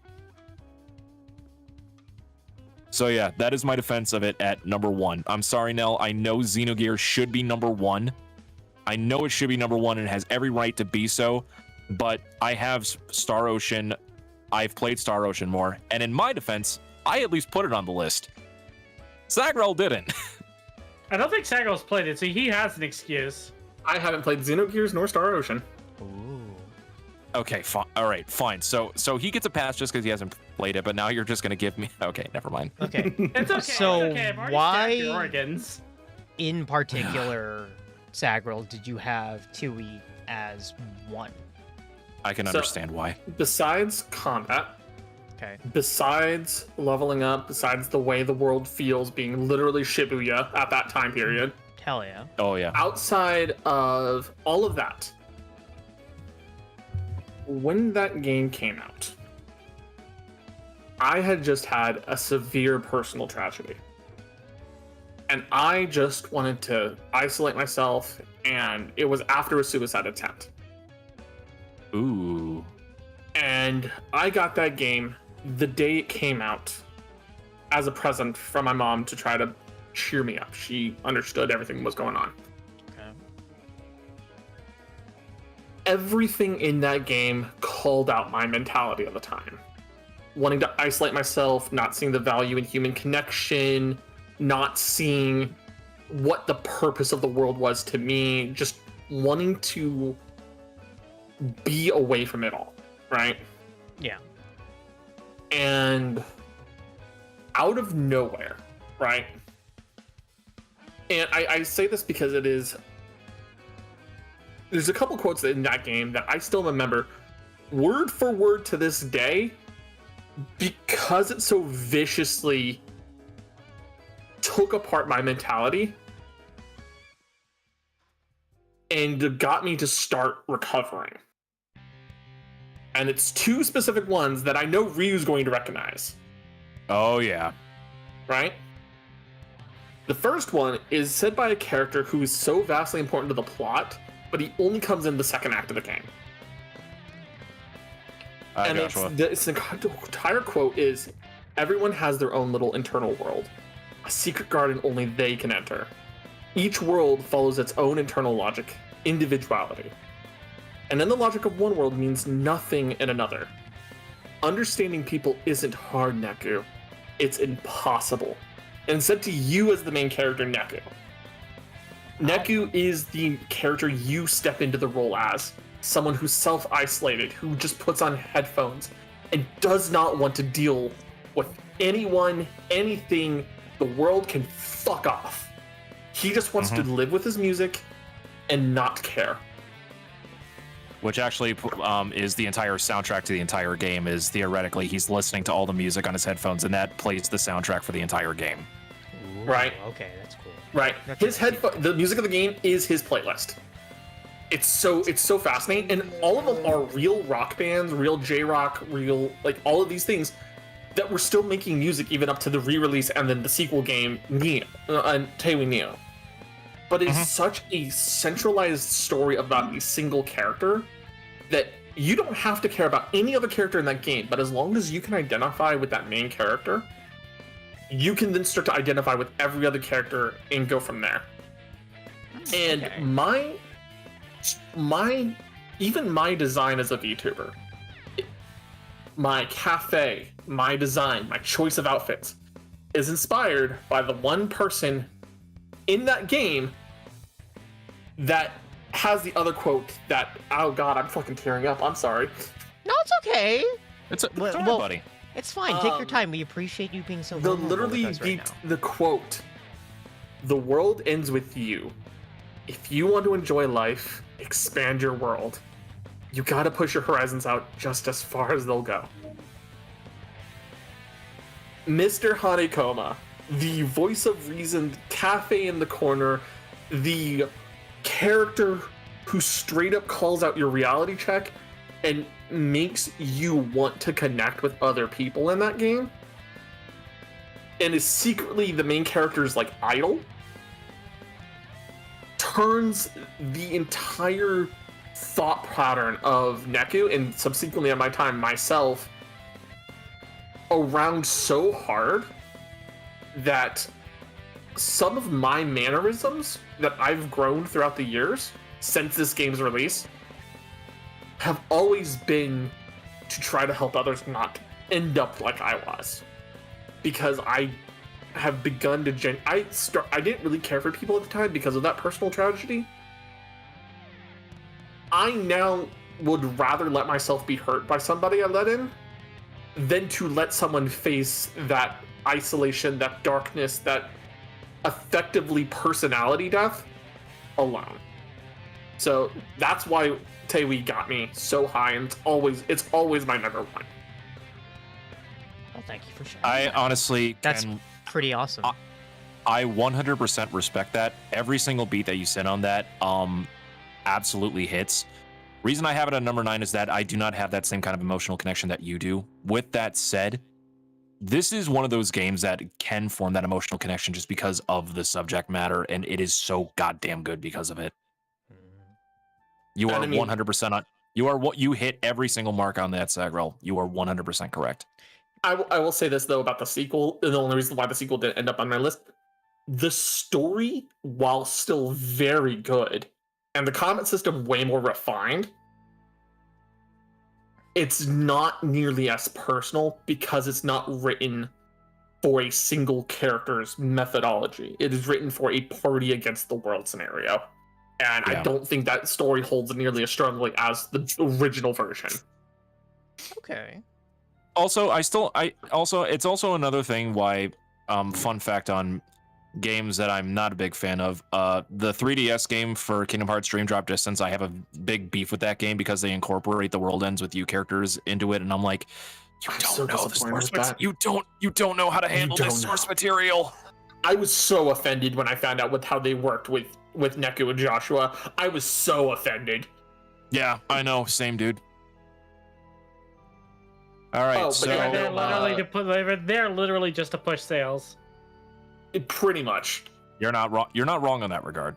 So yeah, that is my defense of it at number 1. I'm sorry, Nell. I know Xenogears should be number 1. I know it should be number 1 and it has every right to be so, but I have Star Ocean. I've played Star Ocean more, and in my defense, I at least put it on the list. Sagrell didn't. I don't think Sagrell's played it, so he has an excuse. I haven't played Xenogears nor Star Ocean. Ooh. Okay, fine. All right, fine. So he gets a pass just because he hasn't played it, but now you're just gonna give me. Okay, never mind. Okay. It's okay. So it's okay. I've already why- stacked your organs. In particular, Sagrell, did you have 2E as 1? I can So- understand why. Besides combat, Okay. besides leveling up, besides the way the world feels being literally Shibuya at that time period, Hell yeah. Oh yeah. outside of all of that, when that game came out, I had just had a severe personal tragedy. And I just wanted to isolate myself, and it was after a suicide attempt. Ooh. And I got that game the day it came out as a present from my mom to try to cheer me up. She understood everything that was going on. Okay. Everything in that game called out my mentality at the time. Wanting to isolate myself, not seeing the value in human connection, not seeing what the purpose of the world was to me, just wanting to be away from it all, right? Yeah. And out of nowhere, right? And I say this because there's a couple quotes in that game that I still remember word for word to this day, because it so viciously took apart my mentality and got me to start recovering. And it's 2 specific ones that I know Ryu's going to recognize, Oh yeah. right? The first one is said by a character who is so vastly important to the plot, but he only comes in the second act of the game. And Joshua. the entire quote is, "Everyone has their own little internal world, a secret garden only they can enter. Each world follows its own internal logic, individuality. And then the logic of one world means nothing in another. Understanding people isn't hard, Neku. It's impossible." And said to you as the main character, Neku. Neku is the character you step into the role as. Someone who's self-isolated, who just puts on headphones and does not want to deal with anyone, anything. The world can fuck off. He just wants to live with his music and not care. Which actually is the entire soundtrack to the entire game. Is theoretically he's listening to all the music on his headphones, and that plays the soundtrack for the entire game. Ooh, Right. Okay, that's cool. Right. That's The music of the game is his playlist. It's so fascinating, and all of them are real rock bands, real J-rock, real, like, all of these things that were still making music even up to the re-release and then the sequel game, Neo, and Tewi Neo. But it's such a centralized story about a single character that you don't have to care about any other character in that game, but as long as you can identify with that main character, you can then start to identify with every other character and go from there. And Okay. even my design as a VTuber, my cafe, my design, my choice of outfits is inspired by the one person in that game that has the other quote that, oh god, I'm fucking tearing up, I'm sorry. No, it's okay. It's all Well- right, well, buddy. It's fine. Take your time. We appreciate you being so The vulnerable literally with us right now. the quote, the world ends with you. If you want to enjoy life, expand your world. You gotta push your horizons out just as far as they'll go. Mr. Hanekoma, the voice of reason, cafe in the corner, the character who straight up calls out your reality check and makes you want to connect with other people in that game, and is secretly the main character's like idol, turns the entire thought pattern of Neku, and subsequently at my time myself, around so hard that some of my mannerisms that I've grown throughout the years since this game's release have always been to try to help others not end up like I was. Because I have begun to I didn't really care for people at the time because of that personal tragedy. I now would rather let myself be hurt by somebody I let in than to let someone face that isolation, that darkness, that effectively personality death alone. So that's why Tewi got me so high, and it's always my number one. Well, thank you for sharing. I that. honestly That's can. pretty awesome. I 100% respect that. Every single beat that you sent on that, absolutely hits. Reason I have it at number 9 is that I do not have that same kind of emotional connection that you do. With that said, this is one of those games that can form that emotional connection just because of the subject matter, and it is so goddamn good because of it. You And are I mean- 100% on. You are what you hit every single mark on that Sagrell. You are 100% correct. I will say this though about the sequel, and the only reason why the sequel didn't end up on my list, the story, while still very good, and the combat system way more refined, it's not nearly as personal because it's not written for a single character's methodology. It is written for a party against the world scenario. And Yeah. I don't think that story holds nearly as strongly as the original version. Okay. Also, it's also another thing why, fun fact on games that I'm not a big fan of, the 3DS game for Kingdom Hearts Dream Drop Distance, I have a big beef with that game because they incorporate the world ends with you characters into it, and I'm like, you I'm don't so know the disappointed source with material. that. You don't know how to handle don't this source know. material. I was so offended when I found out with how they worked with Neku and Joshua. I was so offended. Yeah, I know, same dude. All right, Oh, but so yeah, They're literally to put. They're literally just to push sales. Pretty much. you're not wrong. You're not wrong on that regard.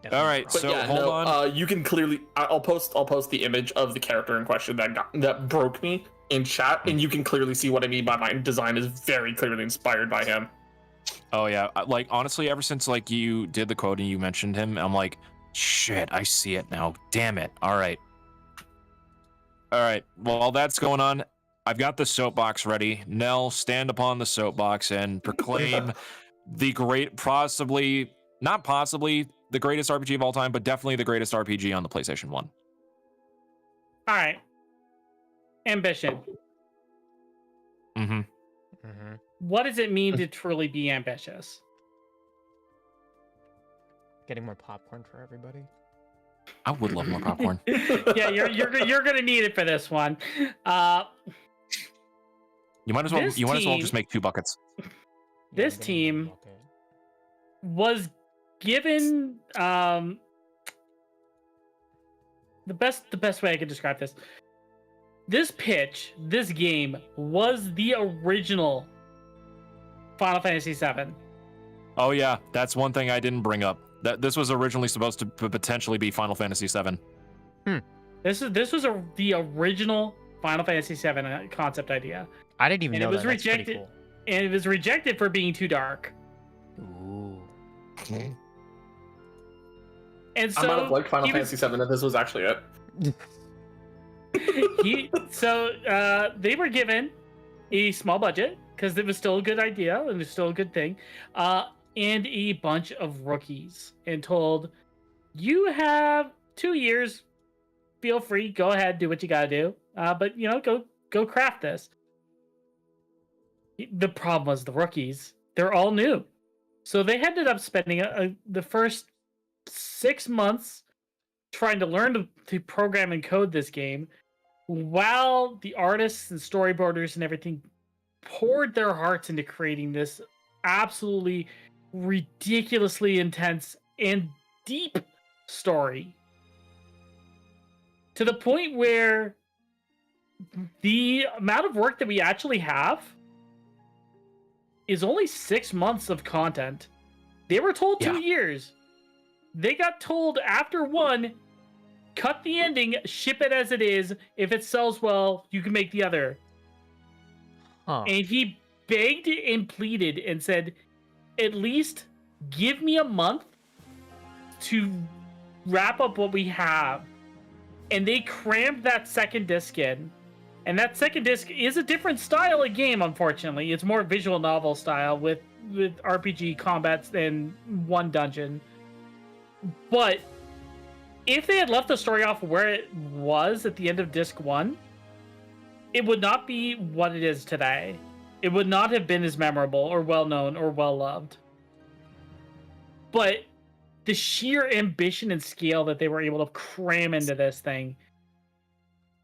Definitely All right, wrong. But so yeah, hold no, on. you can clearly. I'll post the image of the character in question that broke me in chat, and you can clearly see what I mean by my design is very clearly inspired by him. Oh yeah, like honestly, ever since like you did the quote and you mentioned him, I'm like, shit, I see it now. Damn it. All right. Well, while that's going on, I've got the soapbox ready. Nell, stand upon the soapbox and proclaim the not possibly the greatest RPG of all time, but definitely the greatest RPG on the PlayStation 1. All right. Ambition. Mm-hmm. Mm-hmm. What does it mean to truly be ambitious? Getting more popcorn for everybody. I would love more popcorn. Yeah, you're gonna need it for this one. You might as well This just team- make 2 buckets. This I'm getting team- one bucket. Was given the best way I could describe this. This game was the original Final Fantasy VII. Oh yeah, that's one thing I didn't bring up. That this was originally supposed to potentially be Final Fantasy 7. This was the original Final Fantasy VII concept idea, I didn't even and know it was that. That's pretty rejected. And it was rejected for being too dark. cool. Ooh. And so I might have liked Final he was- Fantasy VII if this was actually it. They were given a small budget because it was still a good idea and it was still a good thing, and a bunch of rookies, and told, you have 2 years, feel free, go ahead, do what you gotta do, but go craft this. The problem was the rookies, they're all new, so they ended up spending the first 6 months trying to learn to program and code this game, while the artists and storyboarders and everything poured their hearts into creating this absolutely ridiculously intense and deep story, to the point where the amount of work that we actually have is only 6 months of content. They were told 2 years. They got told after 1, cut the ending, ship it as it is. If it sells well, you can make the other. Huh. And he begged and pleaded and said, at least give me a month to wrap up what we have. And they crammed that second disc in. And that second disc is a different style of game, unfortunately. It's more visual novel style with RPG combats than one dungeon. But if they had left the story off where it was at the end of disc 1, it would not be what it is today. It would not have been as memorable or well-known or well-loved. But the sheer ambition and scale that they were able to cram into this thing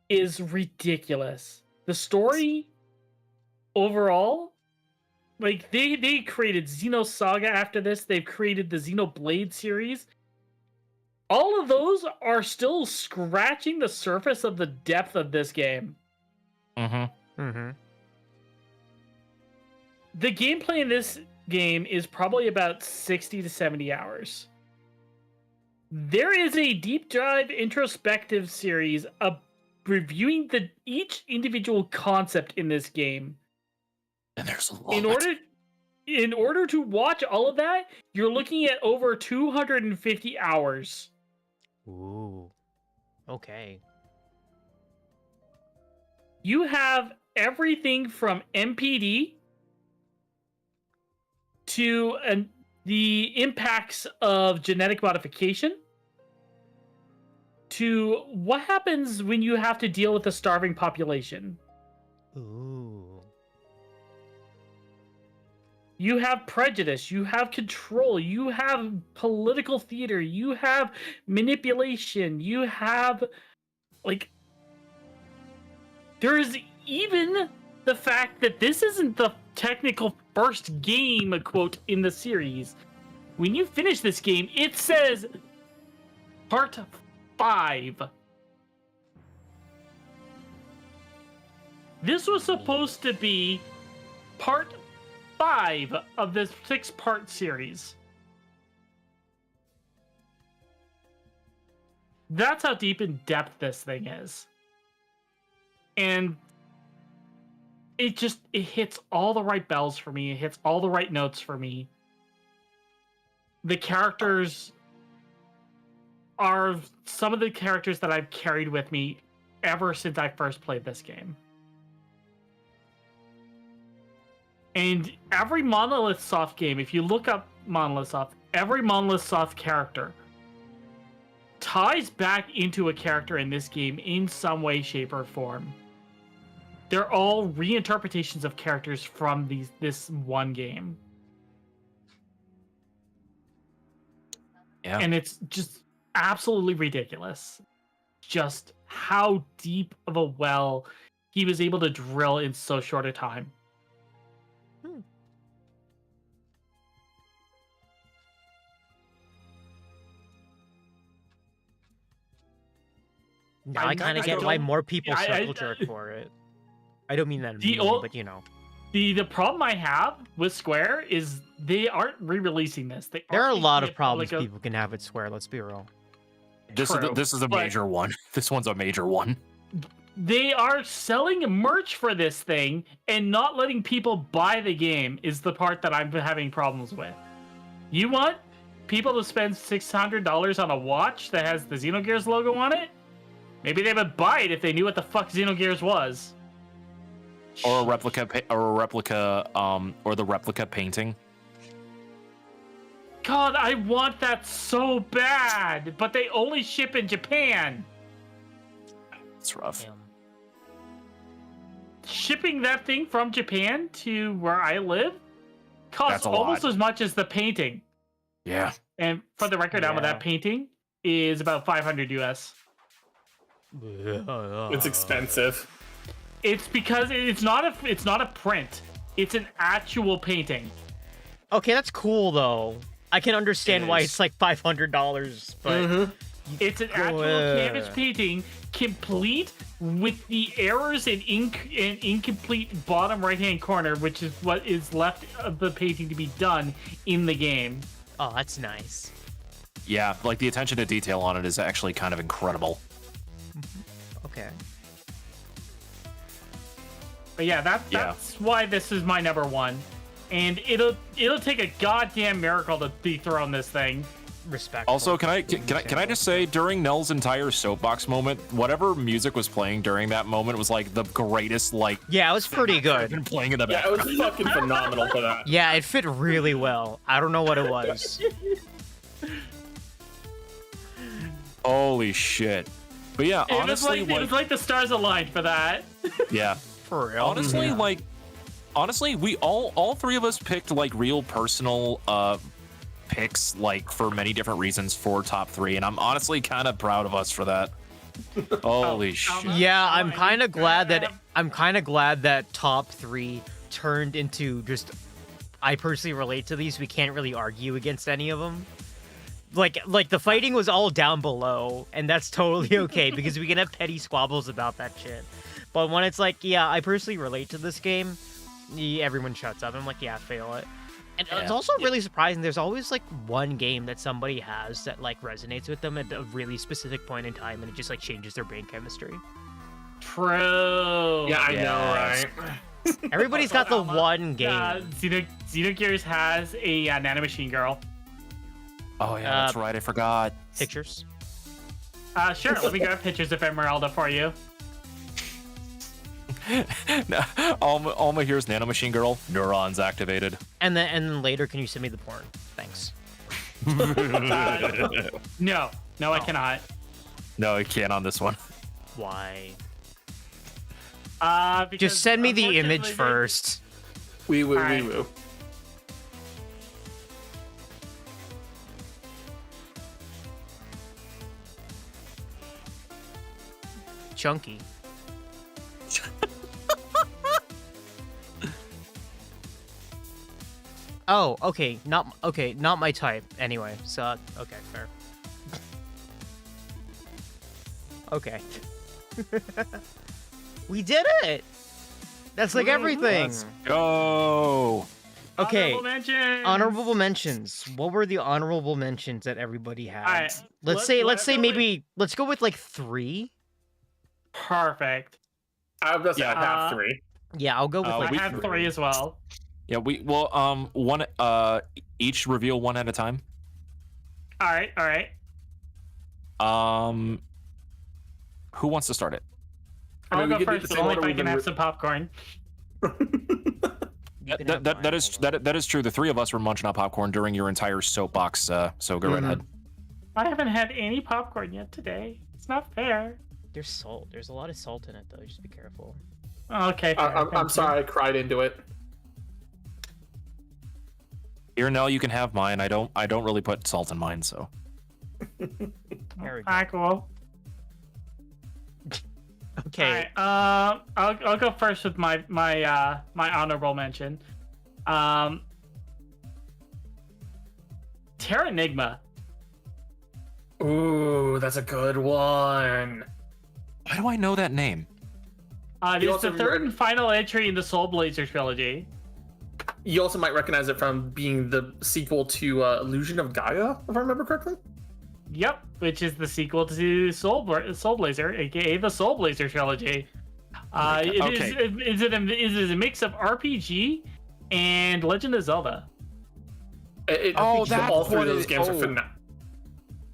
is ridiculous. The story overall, like they created Xenosaga after this. They've created the Xenoblade series. All of those are still scratching the surface of the depth of this game. Mm-hmm. The gameplay in this game is probably about 60 to 70 hours. There is a deep dive introspective series of reviewing each individual concept in this game. And there's a lot. In order to watch all of that, you're looking at over 250 hours. Ooh. Okay. You have everything from MPD to the impacts of genetic modification to what happens when you have to deal with a starving population. Ooh. You have prejudice, you have control, you have political theater, you have manipulation, you have, like, there's even the fact that this isn't the technical first game, quote, in the series. When you finish this game, it says Part 5. This was supposed to be Part 5 of this 6-part series. That's how deep in depth this thing is. And it hits all the right bells for me. It hits all the right notes for me. The characters are some of the characters that I've carried with me ever since I first played this game. And every Monolith Soft game, if you look up Monolith Soft, every Monolith Soft character ties back into a character in this game in some way, shape, or form. They're all reinterpretations of characters from this one game. Yeah. And it's just absolutely ridiculous. Just how deep of a well he was able to drill in so short a time. Now I kind of get why more people circle jerk for it. I don't mean that mean, but you know. The problem I have with Square is they aren't re-releasing this. There are a lot of problems people can have with Square, let's be real. This is a but major one. This one's a major one. They are selling merch for this thing and not letting people buy the game is the part that I'm having problems with. You want people to spend $600 on a watch that has the Xenogears logo on it? Maybe they would buy it if they knew what the fuck Xenogears was. Or a replica, or the replica painting. God, I want that so bad, but they only ship in Japan. It's rough. Damn. Shipping that thing from Japan to where I live costs That's a almost lot. as much as the painting. Yeah. And for the record, now Yeah. that painting is about 500 US. It's expensive. It's because it's not a print. It's an actual painting. Okay, that's cool though. I can understand It why is. it's like $500, but It's an actual canvas painting, complete with the errors and incomplete bottom right-hand corner, which is what is left of the painting to be done in the game. oh, that's nice. Yeah, like the attention to detail on it is actually kind of incredible. Okay. But yeah, that's why this is my number one. And it'll take a goddamn miracle to dethrone this thing. Respect. Also, can I just say, during Nell's entire soapbox moment, whatever music was playing during that moment was like the greatest, like, Yeah, it was pretty good. been playing in the Yeah, back. it was fucking phenomenal for that. Yeah, it fit really well. I don't know what it was. Holy shit. But yeah, honestly, it was like the stars aligned for that. yeah. For real. Honestly, we all three of us picked like real personal picks, like for many different reasons for top 3, and I'm honestly kind of proud of us for that. Holy shit. Yeah, I'm kind of glad that top 3 turned into just. I personally relate to these. We can't really argue against any of them. Like the fighting was all down below, and that's totally okay because we can have petty squabbles about that shit. But when it's like, yeah, I personally relate to this game, everyone shuts up. I'm like, yeah, fail it. And it's also really surprising. There's always like one game that somebody has that like resonates with them at a really specific point in time, and it just like changes their brain chemistry. True. Yeah, I Yes. know, right? Everybody's got the one game. Xenogears has a nanomachine girl. Oh yeah, that's right. I forgot. Pictures. Sure, let me grab pictures of Emeralda for you. Alma here's nanomachine girl. Neurons activated. And then later, can you send me the porn? Thanks. No, I cannot. No, I can't on this one. Why? Because Just send me the image unfortunately, first. We woo, Alright. we woo. Chunky. Oh, okay, not my type. Anyway, so okay, fair. Okay. We did it. That's like everything. Let's go. Okay. Honorable mentions. What were the honorable mentions that everybody had? Alright, Let's say maybe let's go with like 3. Perfect. I was Yeah, at half 3. Yeah, I'll go with Uh, like I have 3 as well. Yeah, one each reveal one at a time. All right. Who wants to start it? I mean, I'll we go could do the first, same only order if I we've can been have some popcorn. You can have mine, That is hold on. that is true. The 3 of us were munching on popcorn during your entire soapbox. So go right Mhm. ahead. I haven't had any popcorn yet today. It's not fair. There's salt. There's a lot of salt in it though. Just be careful. Okay. fair, I'm thank you. sorry, I cried into it. Here, Nell, you can have mine. I don't really put salt in mine, so. There we go. Alright, cool. Okay. Alright, I'll go first with my honorable mention. Terranigma. Ooh, that's a good one. Why do I know that name? It You is also the third read- and final entry in the Soul Blazer trilogy. You also might recognize it from being the sequel to Illusion of Gaia, if I remember correctly. Yep, which is the sequel to Soul Blazer, aka the Soul Blazer trilogy. It is a mix of RPG and Legend of Zelda. All three of those games are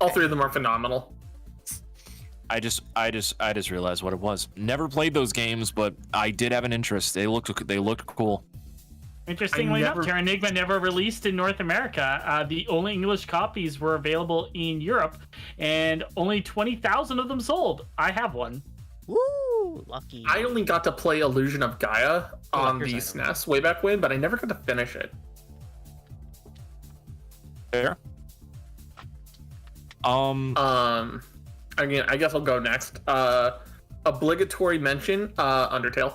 all three of them are phenomenal. I just realized what it was. Never played those games, but I did have an interest. They looked cool. Interestingly enough, Terranigma never released in North America. The only English copies were available in Europe, and only 20,000 of them sold. I have one. Woo! Lucky. I only got to play Illusion of Gaia on the SNES way back when, but I never got to finish it. Fair. Again, I guess I'll go next. Obligatory mention, Undertale.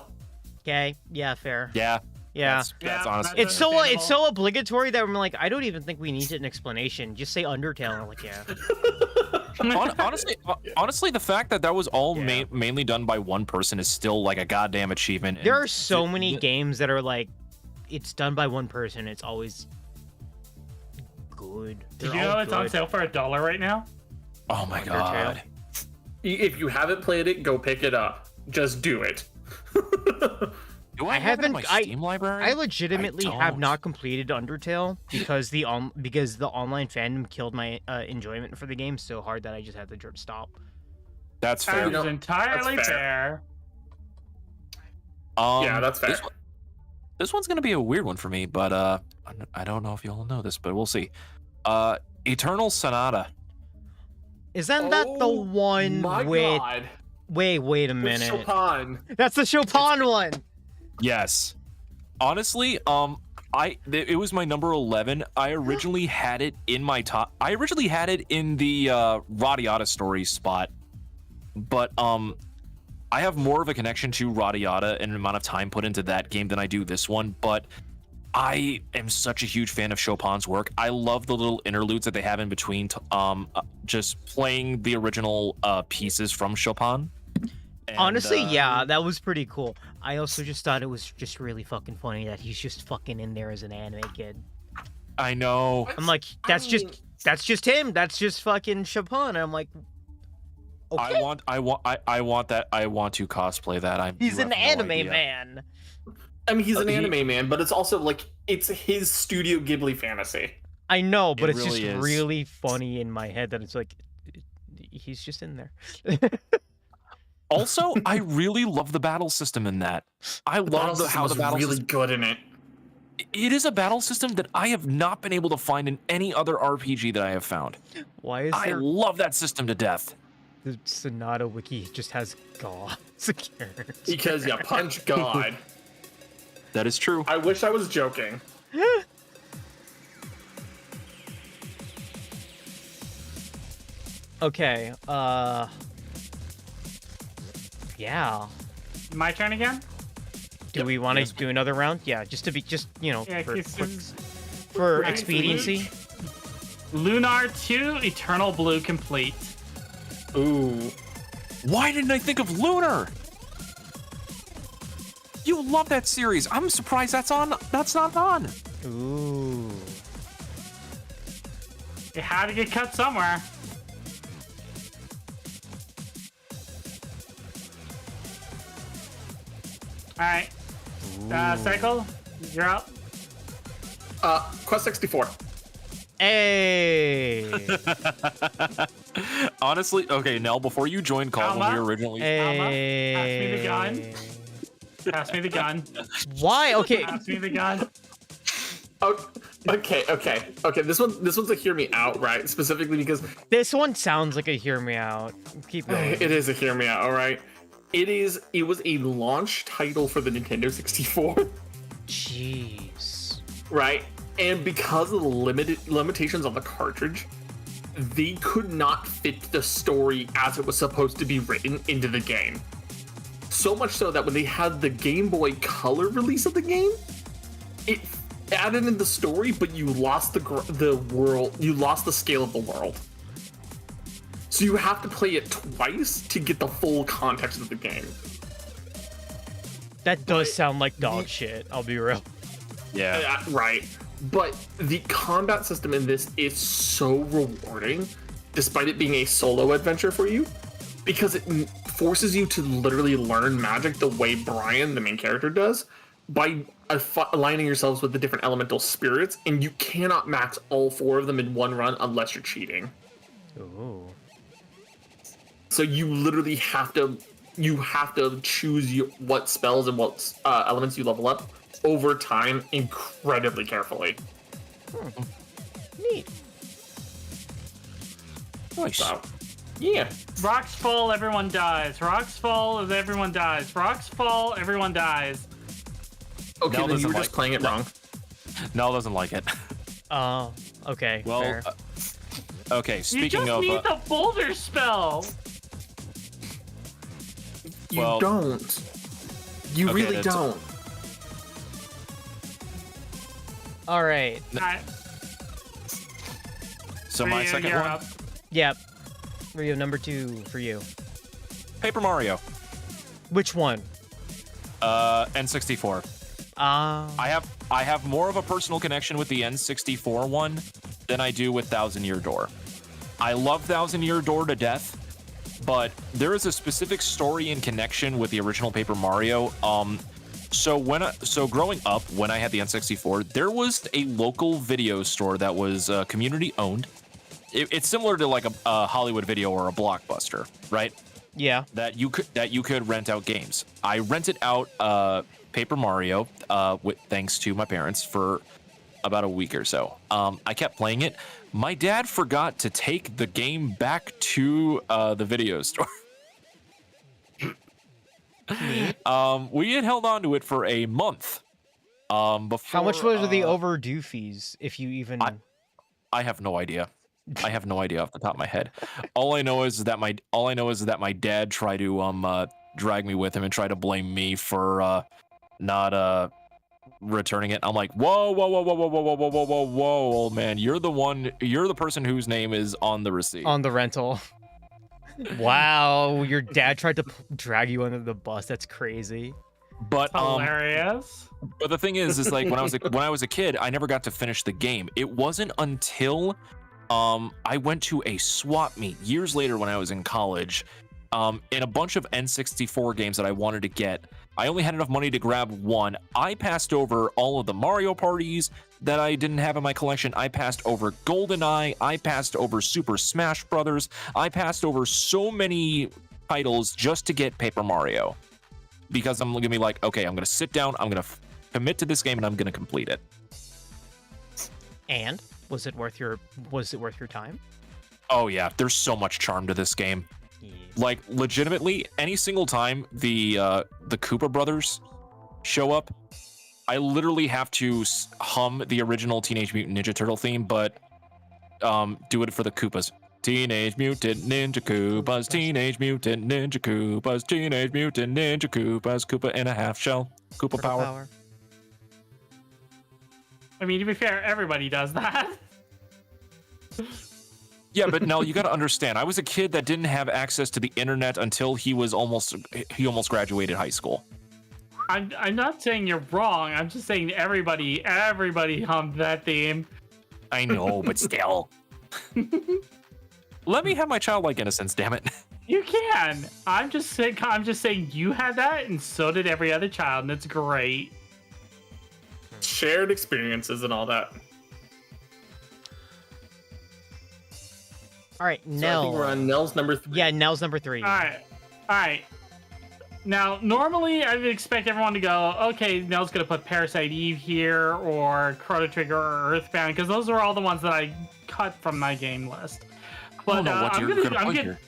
Okay. Yeah. Fair. Yeah. Yeah. That's honestly. It's so obligatory that I'm like, I don't even think we need an explanation. Just say Undertale. And I'm like, yeah. honestly, the fact that was all mainly done by one person is still like a goddamn achievement. There are so many games that are like, it's done by one person. It's always good. Did you know it's on sale for $1 right now? Oh my god! If you haven't played it, go pick it up. Just do it. Do I have it in my Steam library? I legitimately have not completed Undertale because the online fandom killed my enjoyment for the game so hard that I just had to stop. That's fair. That is entirely fair. Yeah, that's fair. This one's gonna be a weird one for me, but I don't know if you all know this, but we'll see. Eternal Sonata. Isn't that the one with? God. Wait a minute. Chopin. That's the Chopin one. Yes. Honestly, it was my number 11. I originally had it in my top. I originally had it in the Radiata story spot, but I have more of a connection to Radiata and an amount of time put into that game than I do this one. But I am such a huge fan of Chopin's work. I love the little interludes that they have in between, just playing the original pieces from Chopin. And, honestly, yeah, that was pretty cool. I also just thought it was just really fucking funny that he's just fucking in there as an anime kid. I know. I'm like, that's just him. That's just fucking Chopin. And I'm like, okay. I want that. I want to cosplay that. He's an anime man. I mean, he's an anime man, but it's also like it's his Studio Ghibli fantasy. I know, but it's really just is. really funny in my head that it's like he's just in there. Also, I really love the battle system in that. I love how the battle really system, good in it. It is a battle system that I have not been able to find in any other RPG that I have found. Why is I love that system to death. The Sonata wiki just has God as a character? Because you punch God. That is true. I wish I was joking. Okay, yeah. My turn again? Do we want to do another round? Yeah, just for expediency. Lunar 2 Eternal Blue complete. Ooh. Why didn't I think of Lunar? You love that series. I'm surprised that's not on. Ooh. It had to get cut somewhere. All right. Cycle, you're up. Quest 64. Hey. Honestly, okay, Nell, before you joined call when we were originally... Hey. Pass me the gun. Pass me the gun. Why? Okay. Pass me the gun. Oh, okay. This one's a hear me out, right? Specifically because This one sounds like a hear me out. Keep going. it is a hear me out, all right? It was a launch title for the Nintendo 64. Jeez. Right? And because of the limitations on the cartridge, they could not fit the story as it was supposed to be written into the game. So much so that when they had the Game Boy Color release of the game, it added in the story, but you lost the world, you lost the scale of the world. So you have to play it twice to get the full context of the game. That does sound like dog shit, I'll be real. Yeah. Right. But the combat system in this is so rewarding despite it being a solo adventure for you, because it forces you to literally learn magic the way Brian, the main character, does, by aligning yourselves with the different elemental spirits, and you cannot max all 4 of them in one run unless you're cheating. Ooh. So you literally have to choose what spells and what elements you level up over time incredibly carefully. Neat. Nice. So, yeah. Rocks fall, everyone dies. Rocks fall, everyone dies. Rocks fall, everyone dies. Okay, Nell then you doesn't were just playing it wrong. Nell doesn't like it. Oh, okay. Well, fair. okay. You Speaking just of, need the boulder spell. You well, don't. You okay, really that's- don't. All right. Alright, so my Ryu, second you're one, up. Yep. Rio, number 2 for you. Paper Mario, Which one? N64. I have more of a personal connection with the N64 one than I do with Thousand Year Door. I love Thousand Year Door to death, but there is a specific story and connection with the original Paper Mario. So growing up, when I had the N64, there was a local video store that was community owned. It's similar to like a Hollywood Video or a Blockbuster, right? Yeah. That you could rent out games. I rented out Paper Mario thanks to my parents for about a week or so. I kept playing it. My dad forgot to take the game back to the video store. We had held on to it for a month. Before, How much was the overdue fees, if you even? I have no idea. I have no idea off the top of my head. All I know is that my dad tried to drag me with him and try to blame me for not returning it. I'm like, whoa, old man, you're the person whose name is on the receipt. On the rental. Wow, your dad tried to drag you under the bus. That's crazy. But Hilarious. but the thing is like when I was a kid, I never got to finish the game. It wasn't until I went to a swap meet years later when I was in college, in a bunch of N64 games that I wanted to get. I only had enough money to grab one. I passed over all of the Mario parties that I didn't have in my collection. I passed over GoldenEye. I passed over Super Smash Brothers. I passed over so many titles just to get Paper Mario, because I'm gonna be like, okay, I'm gonna sit down, I'm gonna commit to this game, and I'm gonna complete it. And was it worth your time? Oh yeah, there's so much charm to this game. Yeah. Like legitimately, any single time the Koopa brothers show up, I literally have to hum the original Teenage Mutant Ninja Turtle theme, but do it for the Koopas. Teenage Mutant Ninja Koopas, Teenage Mutant Ninja Koopas, Teenage Mutant Ninja Koopas, Koopa in a half shell, Koopa power. I mean, to be fair, everybody does that. Yeah, but no, you got to understand. I was a kid that didn't have access to the internet until he almost graduated high school. I'm not saying you're wrong. I'm just saying everybody hummed that theme. I know, but still. Let me have my childlike innocence, damn it. You can. I'm just saying you had that, and so did every other child, and it's great. Shared experiences and all that. All right, So I Nell. think we're on Nell's number 3. Yeah, Nell's number 3. All right. Now, normally I would expect everyone to go, okay, Nell's gonna put Parasite Eve here, or Chrono Trigger, or Earthbound, because those are all the ones that I cut from my game list. But I don't know what you're gonna put here.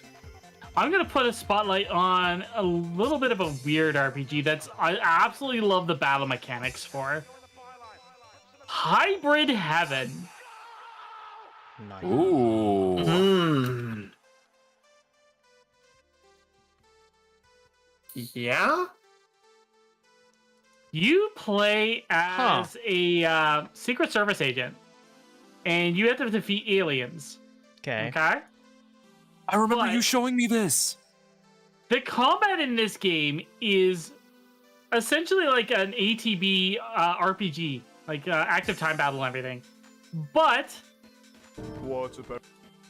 I'm gonna put a spotlight on a little bit of a weird RPG I absolutely love the battle mechanics for. Hybrid Heaven. Nice. Ooh. Yeah? You play as a Secret Service agent, and you have to defeat aliens. Okay. Okay? I remember But- you showing me this. The combat in this game is essentially like an ATB RPG, like active time battle and everything. But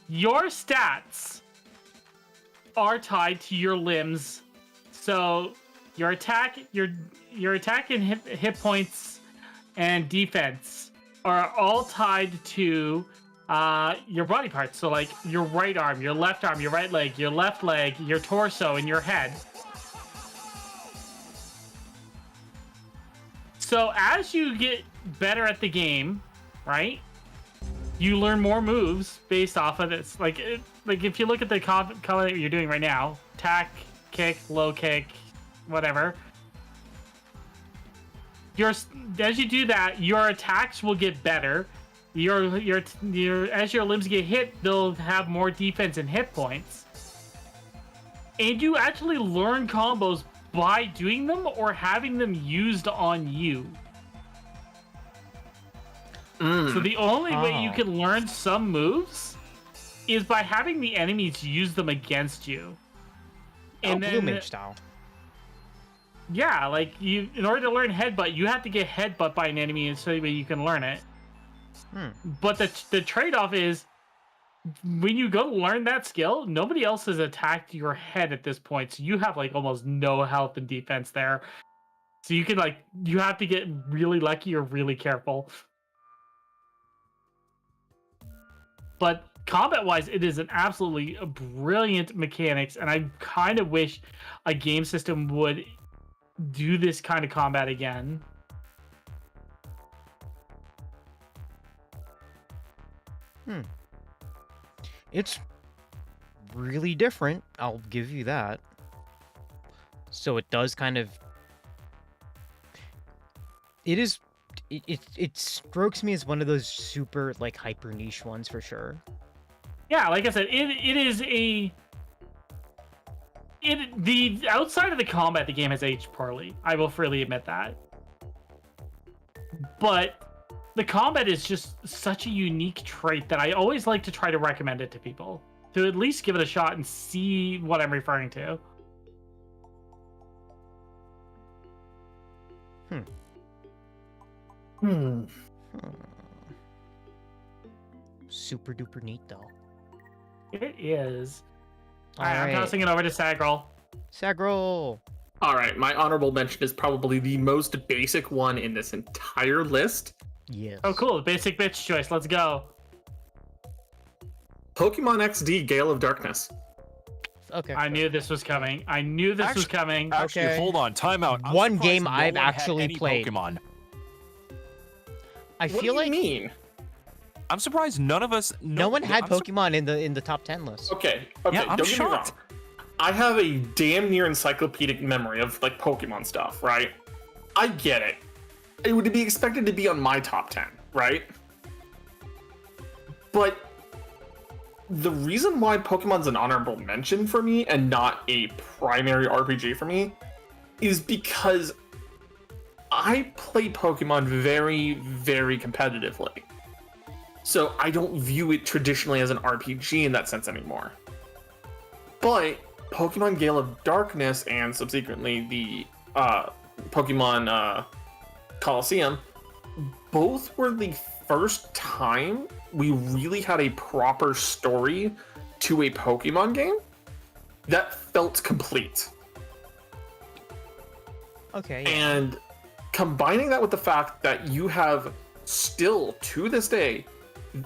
your stats are tied to your limbs. So your attack, your attack and hit points and defense are all tied to your body parts. So like your right arm, your left arm, your right leg, your left leg, your torso, and your head. So as you get better at the game, right? You learn more moves based off of this. Like if you look at the combat that you're doing right now, attack, kick, low kick, whatever. As you do that, your attacks will get better. As your limbs get hit, they'll have more defense and hit points. And you actually learn combos by doing them or having them used on you. So the only way you can learn some moves is by having the enemies use them against you. And Blue Mage style. Yeah, like in order to learn headbutt, you have to get headbutt by an enemy so that you can learn it. But the trade-off is when you go to learn that skill, nobody else has attacked your head at this point, so you have like almost no health and defense there. So you can you have to get really lucky or really careful. But combat-wise, it is an absolutely brilliant mechanics, and I kind of wish a game system would do this kind of combat again. It's really different, I'll give you that. So it does kind of... It strokes me as one of those super, like, hyper niche ones for sure. Yeah, like I said, the outside of the combat, the game has aged poorly. I will freely admit that. But the combat is just such a unique trait that I always like to try to recommend it to people. To at least give it a shot and see what I'm referring to. Super duper neat, though. It is. Alright, I'm tossing it over to Sagrell. Sagrell! Alright, my honorable mention is probably the most basic one in this entire list. Yes. Oh, cool. Basic bitch choice. Let's go. Pokemon XD Gale of Darkness. Okay. I knew this was coming. I knew this was coming. Actually, Okay. hold on. Time out. I'm One surprised game no I've one had actually any played. Pokemon. I What feel do you like mean? I'm surprised none of us. no one had I'm Pokemon in the top 10 list. Okay, Yeah, I'm don't get me wrong. shocked. I have a damn near encyclopedic memory of like Pokemon stuff, right? I get it. It would be expected to be on my top 10, right? But the reason why Pokemon's an honorable mention for me and not a primary RPG for me is because I play Pokemon very, very competitively. So I don't view it traditionally as an RPG in that sense anymore. But Pokemon Gale of Darkness and subsequently the Pokemon Coliseum both were the first time we really had a proper story to a Pokemon game that felt complete. Okay. Yeah. And combining that with the fact that you have still to this day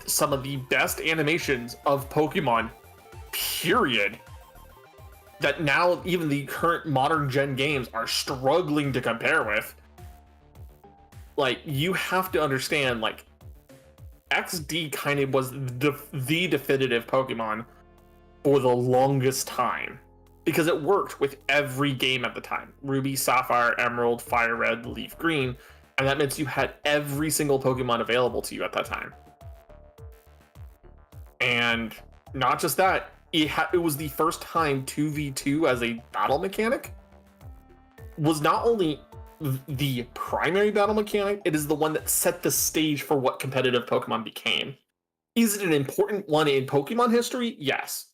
some of the best animations of Pokemon, period, that now even the current modern gen games are struggling to compare with. Like, you have to understand, like, XD kind of was the definitive Pokemon for the longest time because it worked with every game at the time. Ruby, Sapphire, Emerald, Fire Red, Leaf Green, and that means you had every single Pokemon available to you at that time. And not just that, it was the first time 2v2 as a battle mechanic was not only the primary battle mechanic, it is the one that set the stage for what competitive Pokemon became. Is it an important one in Pokemon history? Yes.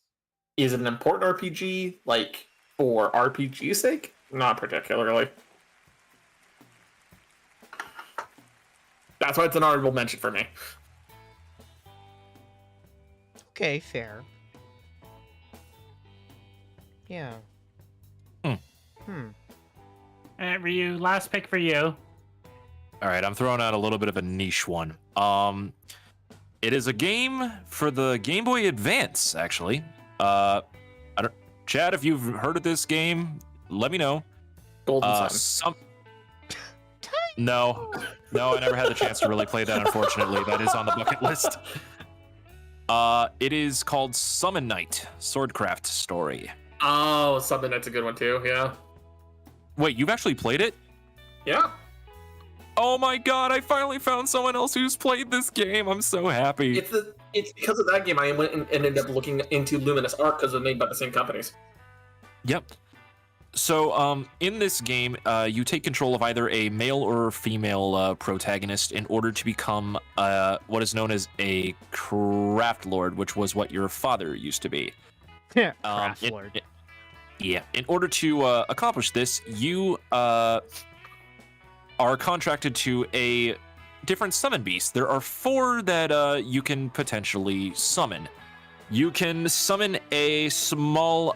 Is it an important RPG, like, for RPG's sake? Not particularly. That's why it's an honorable mention for me. Okay, fair. Yeah. Hmm. Hmm. Ryu, last pick for you. All right, I'm throwing out a little bit of a niche one. It is a game for the Game Boy Advance, actually. Chad, if you've heard of this game, let me know. Golden Sun. No, I never had the chance to really play that, unfortunately. That is on the bucket list. It is called Summon Night, Swordcraft Story. Oh, something that's a good one too. Yeah. Wait, you've actually played it? Yeah. Oh my god, I finally found someone else who's played this game. I'm so happy. It's because of that game I went and ended up looking into Luminous Arc because they're made by the same companies. Yep. So, in this game, you take control of either a male or female protagonist in order to become what is known as a craft lord, which was what your father used to be. Craft lord. Yeah. In order to accomplish this, you are contracted to a different summon beast. There are 4 that you can potentially summon. You can summon a small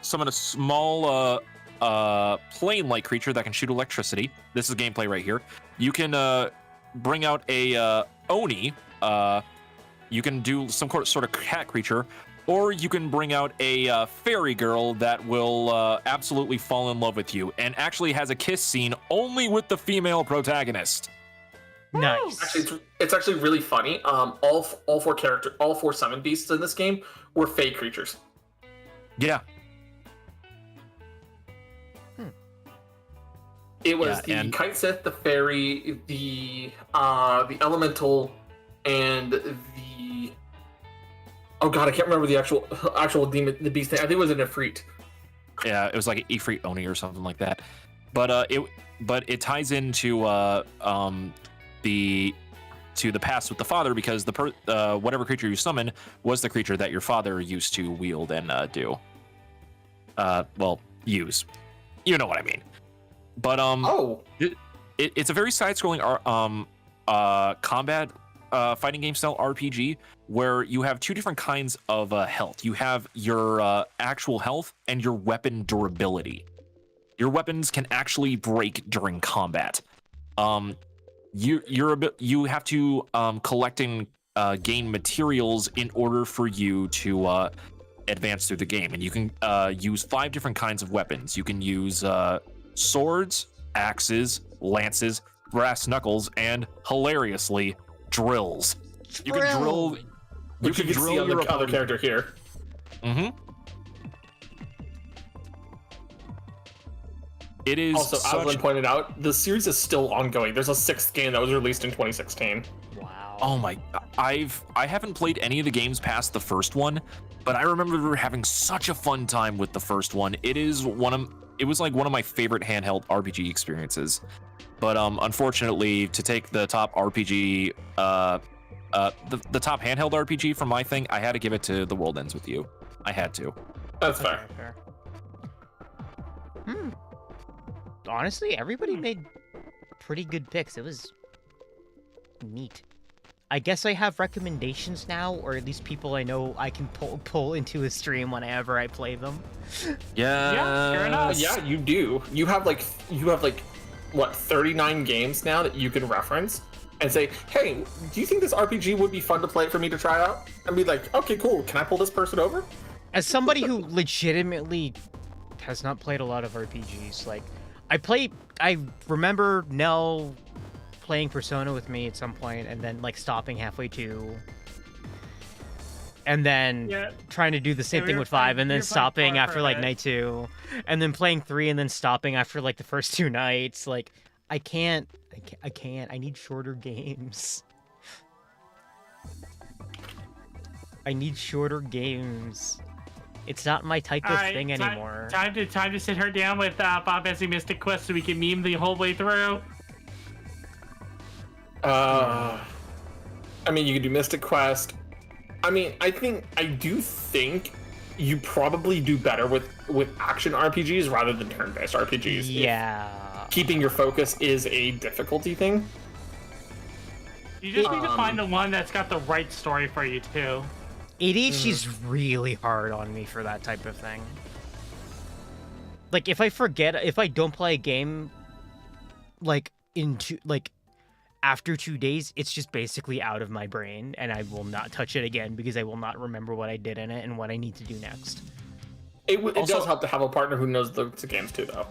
summon a small plane-like creature that can shoot electricity. This is gameplay right here. You can bring out a Oni. You can do some sort of cat creature, or you can bring out a fairy girl that will absolutely fall in love with you and actually has a kiss scene only with the female protagonist. Nice. Actually, it's actually really funny. All 4 summon beasts in this game were fey creatures. Yeah. It was the Kite Sith, the fairy, the elemental, and the oh god, I can't remember the actual demon, the beast thing. I think it was an Ifrit. Yeah, it was like an Ifrit Oni or something like that. But it ties into the past with the father, because whatever creature you summon was the creature that your father used to wield and use. You know what I mean. But it's a very side-scrolling combat fighting game style RPG where you have 2 different kinds of health. You have your actual health and your weapon durability. Your weapons can actually break during combat. You have to collect and gain materials in order for you to advance through the game, and you can use 5 different kinds of weapons. You can use swords, axes, lances, brass knuckles, and hilariously, drills. You can drill. You can drill your other character here. Mm-hmm. It is also, Alan pointed out, the series is still ongoing. There's a 6th game that was released in 2016. Wow. Oh my! I haven't played any of the games past the first one, but I remember having such a fun time with the first one. It was like one of my favorite handheld RPG experiences. But unfortunately, to take the top RPG, the top handheld RPG from my thing, I had to give it to The World Ends With You. I had to. That's fair. Honestly, everybody made pretty good picks. It was neat. I guess I have recommendations now, or at least people I know I can pull into a stream whenever I play them. Yeah, fair enough. Yeah, you do. You have like what, 39 games now that you can reference and say, hey, do you think this RPG would be fun to play for me to try out? And be like, okay, cool. Can I pull this person over? As somebody who legitimately has not played a lot of RPGs, like I remember Nell playing Persona with me at some point, and then like stopping halfway 2, and then trying to do the same thing with 5, and then stopping after like night 2, and then playing 3, and then stopping after like the first 2 nights. Like I can't. I need shorter games. I need shorter games. It's not my type of thing anymore. Time to sit her down with Bob Essie Mystic Quest so we can meme the whole way through. I mean, you can do Mystic Quest. I mean, I do think you probably do better with action RPGs rather than turn-based RPGs. Yeah. Keeping your focus is a difficulty thing. You just need to find the one that's got the right story for you too. ADHD's really hard on me for that type of thing. Like, if I don't play a game, like, after 2 days, it's just basically out of my brain, and I will not touch it again because I will not remember what I did in it and what I need to do next. It does help to have a partner who knows the games too, though.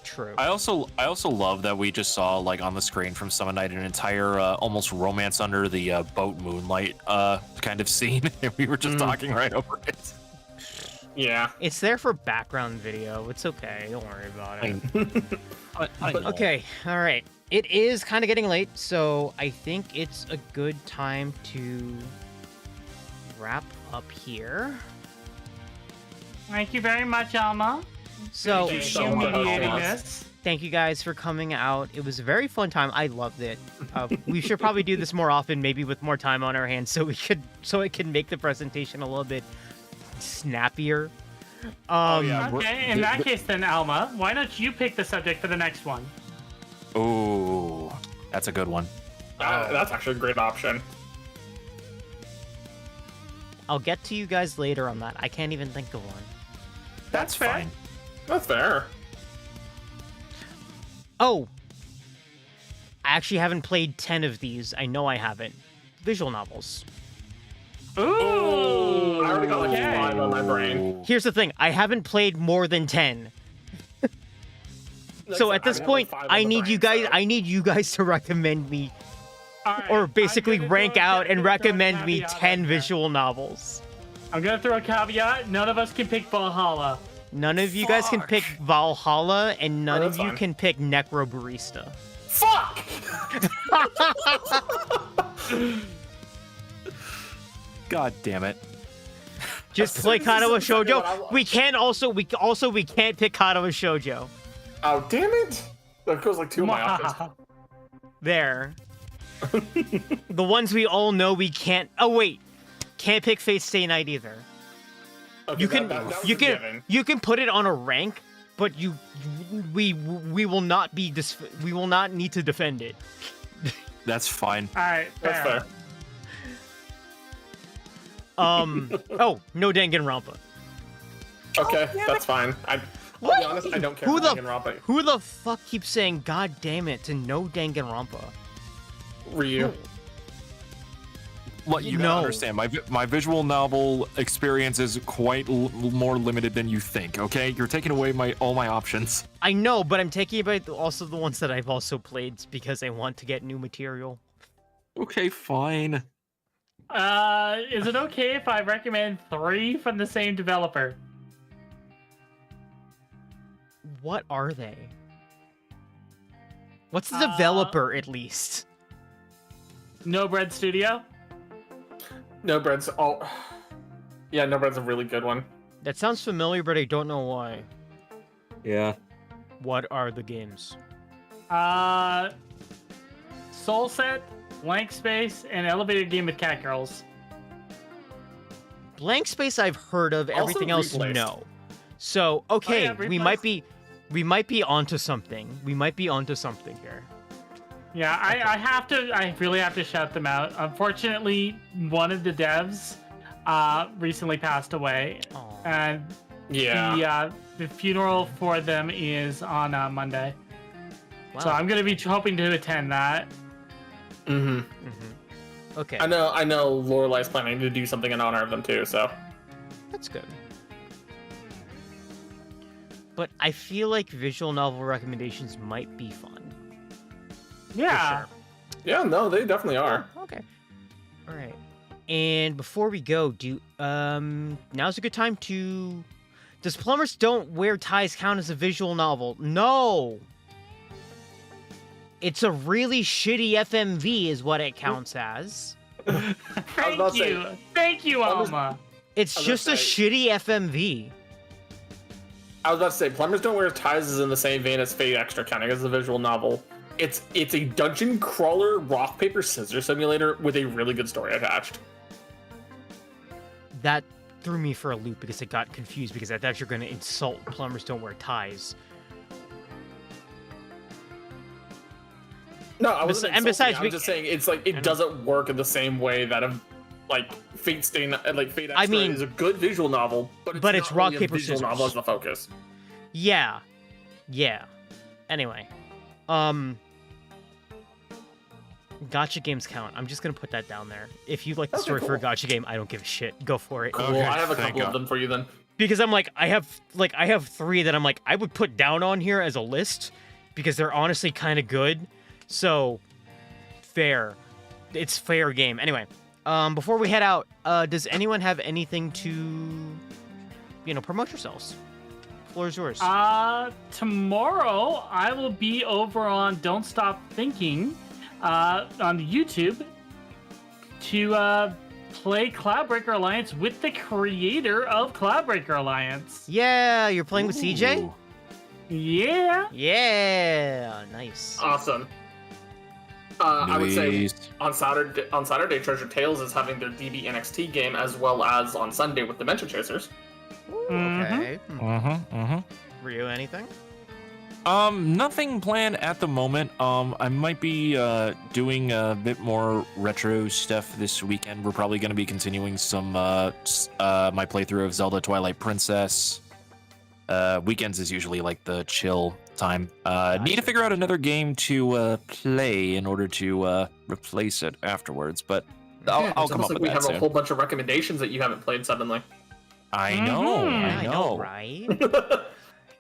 True. I also love that we just saw, like, on the screen from Summon Night, an entire almost romance under the boat moonlight kind of scene, and we were just talking right over it. Yeah. It's there for background video. It's okay. Don't worry about it. I know. Okay. All right. It is kind of getting late, so I think it's a good time to wrap up here. Thank you very much, Alma. So, Thank you so You much. mediating this. thank you guys for coming out. It was a very fun time. I loved it. We should probably do this more often, maybe with more time on our hands, so it can make the presentation a little bit snappier. yeah. Okay, in that case then, Alma, why don't you pick the subject for the next one? Ooh, that's a good one. That's actually a great option. I'll get to you guys later on that. I can't even think of one. That's fair. fine. That's fair. Oh! I actually haven't played 10 of these. I know I haven't. Visual novels. Ooh! I already got like okay. 5 on my brain. Here's the thing. I haven't played more than 10. So at this point, I need you guys to recommend me, All right, or I'm basically gonna rank throw a- out I'm and gonna throw a recommend me caveat 10 out there. visual novels. I'm gonna throw a caveat. None of us can pick Valhalla. None of you guys can Fuck. pick Valhalla, and none of that's you fine. can pick Necro Barista. Fuck! God damn it. Just As play soon as Katawa this is exactly what I Shoujo. want. We can't pick Katawa Shoujo. Oh, damn it! That goes like 2 of my options. There. The ones we all know we can't. Oh wait, can't pick Fate Stay Night either. Okay, You can that was you a can given. you can put it on a rank, but we will not be we will not need to defend it. That's fine. All right, That's fair. Oh, no Danganronpa. Okay, that's fine. I'll be honest, I don't care Who for the Danganronpa. who the fuck keeps saying God damn it to no Danganronpa? Ryu. Well, you No. gotta understand, my visual novel experience is quite more limited than you think, okay? You're taking away all my options. I know, but I'm taking about also the ones that I've also played because I want to get new material. Okay, fine. Is it okay if I recommend 3 from the same developer? What are they? What's the developer at least? No Bread Studio. No Bread's yeah, No Bread's a really good one. That sounds familiar, but I don't know why. Yeah. What are the games? Soul Set, Blank Space, and Elevated Game with Cat Girls. Blank Space I've heard of, Also everything else Replaced. no. So, okay, yeah, we might be onto something. We might be onto something here. Yeah, I really have to shout them out. Unfortunately, one of the devs recently passed away, Aw. and Yeah. the funeral for them is on Monday. Wow. So I'm gonna be hoping to attend that. Mm-hmm. Okay, I know Lorelai's planning to do something in honor of them too, so. that's good. But I feel like visual novel recommendations might be fun. Yeah. sure. Yeah, no, they definitely are. Okay. All right. And before we go, now's a good time to. Does Plumbers Don't Wear Ties count as a visual novel? No. It's a really shitty FMV, is what it counts as. Thank about to say- you. Thank you, I was- Alma. It's I was just a gonna shitty FMV. I was about to say, Plumbers Don't Wear Ties is in the same vein as Fate Extra counting as a visual novel. It's a dungeon crawler rock paper scissors simulator with a really good story attached. That threw me for a loop because I got confused because I thought you were going to insult Plumbers Don't Wear Ties. No, I wasn't. And besides, I'm just saying it's like it doesn't work in the same way that like Fate Stay, like Fate Extra I mean, is a good visual novel, but it's not rock really paper a visual scissors. novel as the focus. Yeah. Anyway, Gotcha games count. I'm just gonna put that down there. If you like the story for a gotcha game, I don't give a shit. Go for it. Cool. Okay, I have a thank couple God. of them for you then. Because I'm like, I have 3 that I'm like, I would put down on here as a list because they're honestly kind of good. So fair. It's fair game. Anyway, before we head out, does anyone have anything to, promote yourselves? Floor is yours. Tomorrow I will be over on Don't Stop Thinking on YouTube to play Cloudbreaker Alliance with the creator of Cloudbreaker Alliance. Yeah, you're playing with CJ? Ooh. Yeah. Yeah, nice. Awesome. I would say Nice. on Saturday, Treasure Tales is having their DB NXT game, as well as on Sunday with Dimension Chasers. Ooh, Mhm. okay. Ryu, anything? Nothing planned at the moment. I might be doing a bit more retro stuff this weekend. We're probably going to be continuing some my playthrough of Zelda Twilight Princess. Weekends is usually like the chill time. Need to figure out another game to play in order to replace it afterwards, but I'll It's come almost up like with we that have soon. a whole bunch of recommendations that you haven't played suddenly. I know, Yeah, I know. right?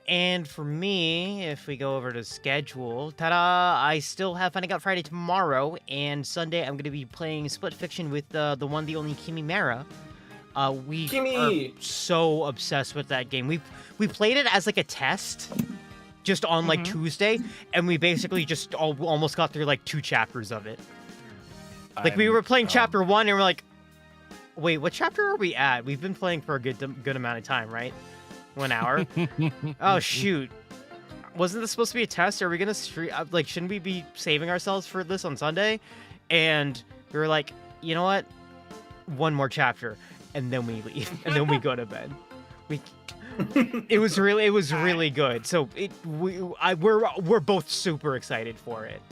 And for me, if we go over to schedule, ta-da! I still have Finding Out Friday tomorrow, and Sunday I'm going to be playing Split Fiction with the one, the only Kimi Mara. We Kimi! are so obsessed with that game. We played it as like a test, just on like Tuesday, and we basically just almost got through like 2 chapters of it. Like we were playing chapter 1, and we're like, wait, what chapter are we at? We've been playing for a good amount of time, right? 1 hour. Oh shoot! Wasn't this supposed to be a test? Are we gonna like? Shouldn't we be saving ourselves for this on Sunday? And we were like, you know what? 1 more chapter, and then we leave, and then we go to bed. It was really good. So we're both super excited for it.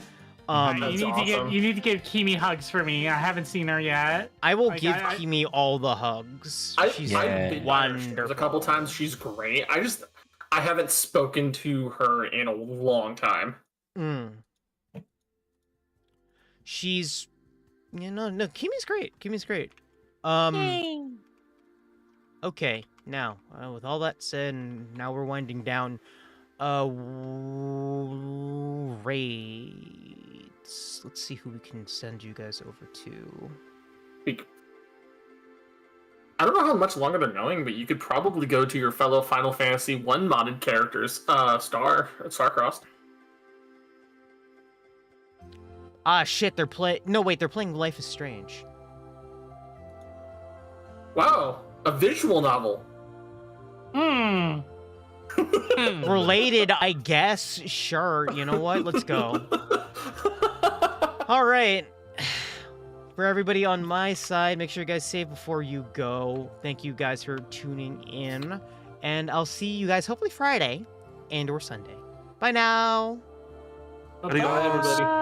That's awesome. You need to give Kimi hugs for me. I haven't seen her yet. I will Like, give I- Kimi all the hugs. She's I've been by her streams wonderful. a couple times. She's great. I haven't spoken to her in a long time. She's, no, Kimi's great. Kimi's great. Okay, now with all that said, and now we're winding down. Raids. Let's see who we can send you guys over to. I don't know how much longer they're going, but you could probably go to your fellow Final Fantasy 1 modded characters, Starcrossed. Ah, shit, they're playing Life is Strange. Wow, a visual novel. Related, I guess. Sure, you know what? Let's go. All right. For everybody on my side, make sure you guys save before you go. Thank you guys for tuning in. And I'll see you guys hopefully Friday and or Sunday. Bye now. Bye, everybody.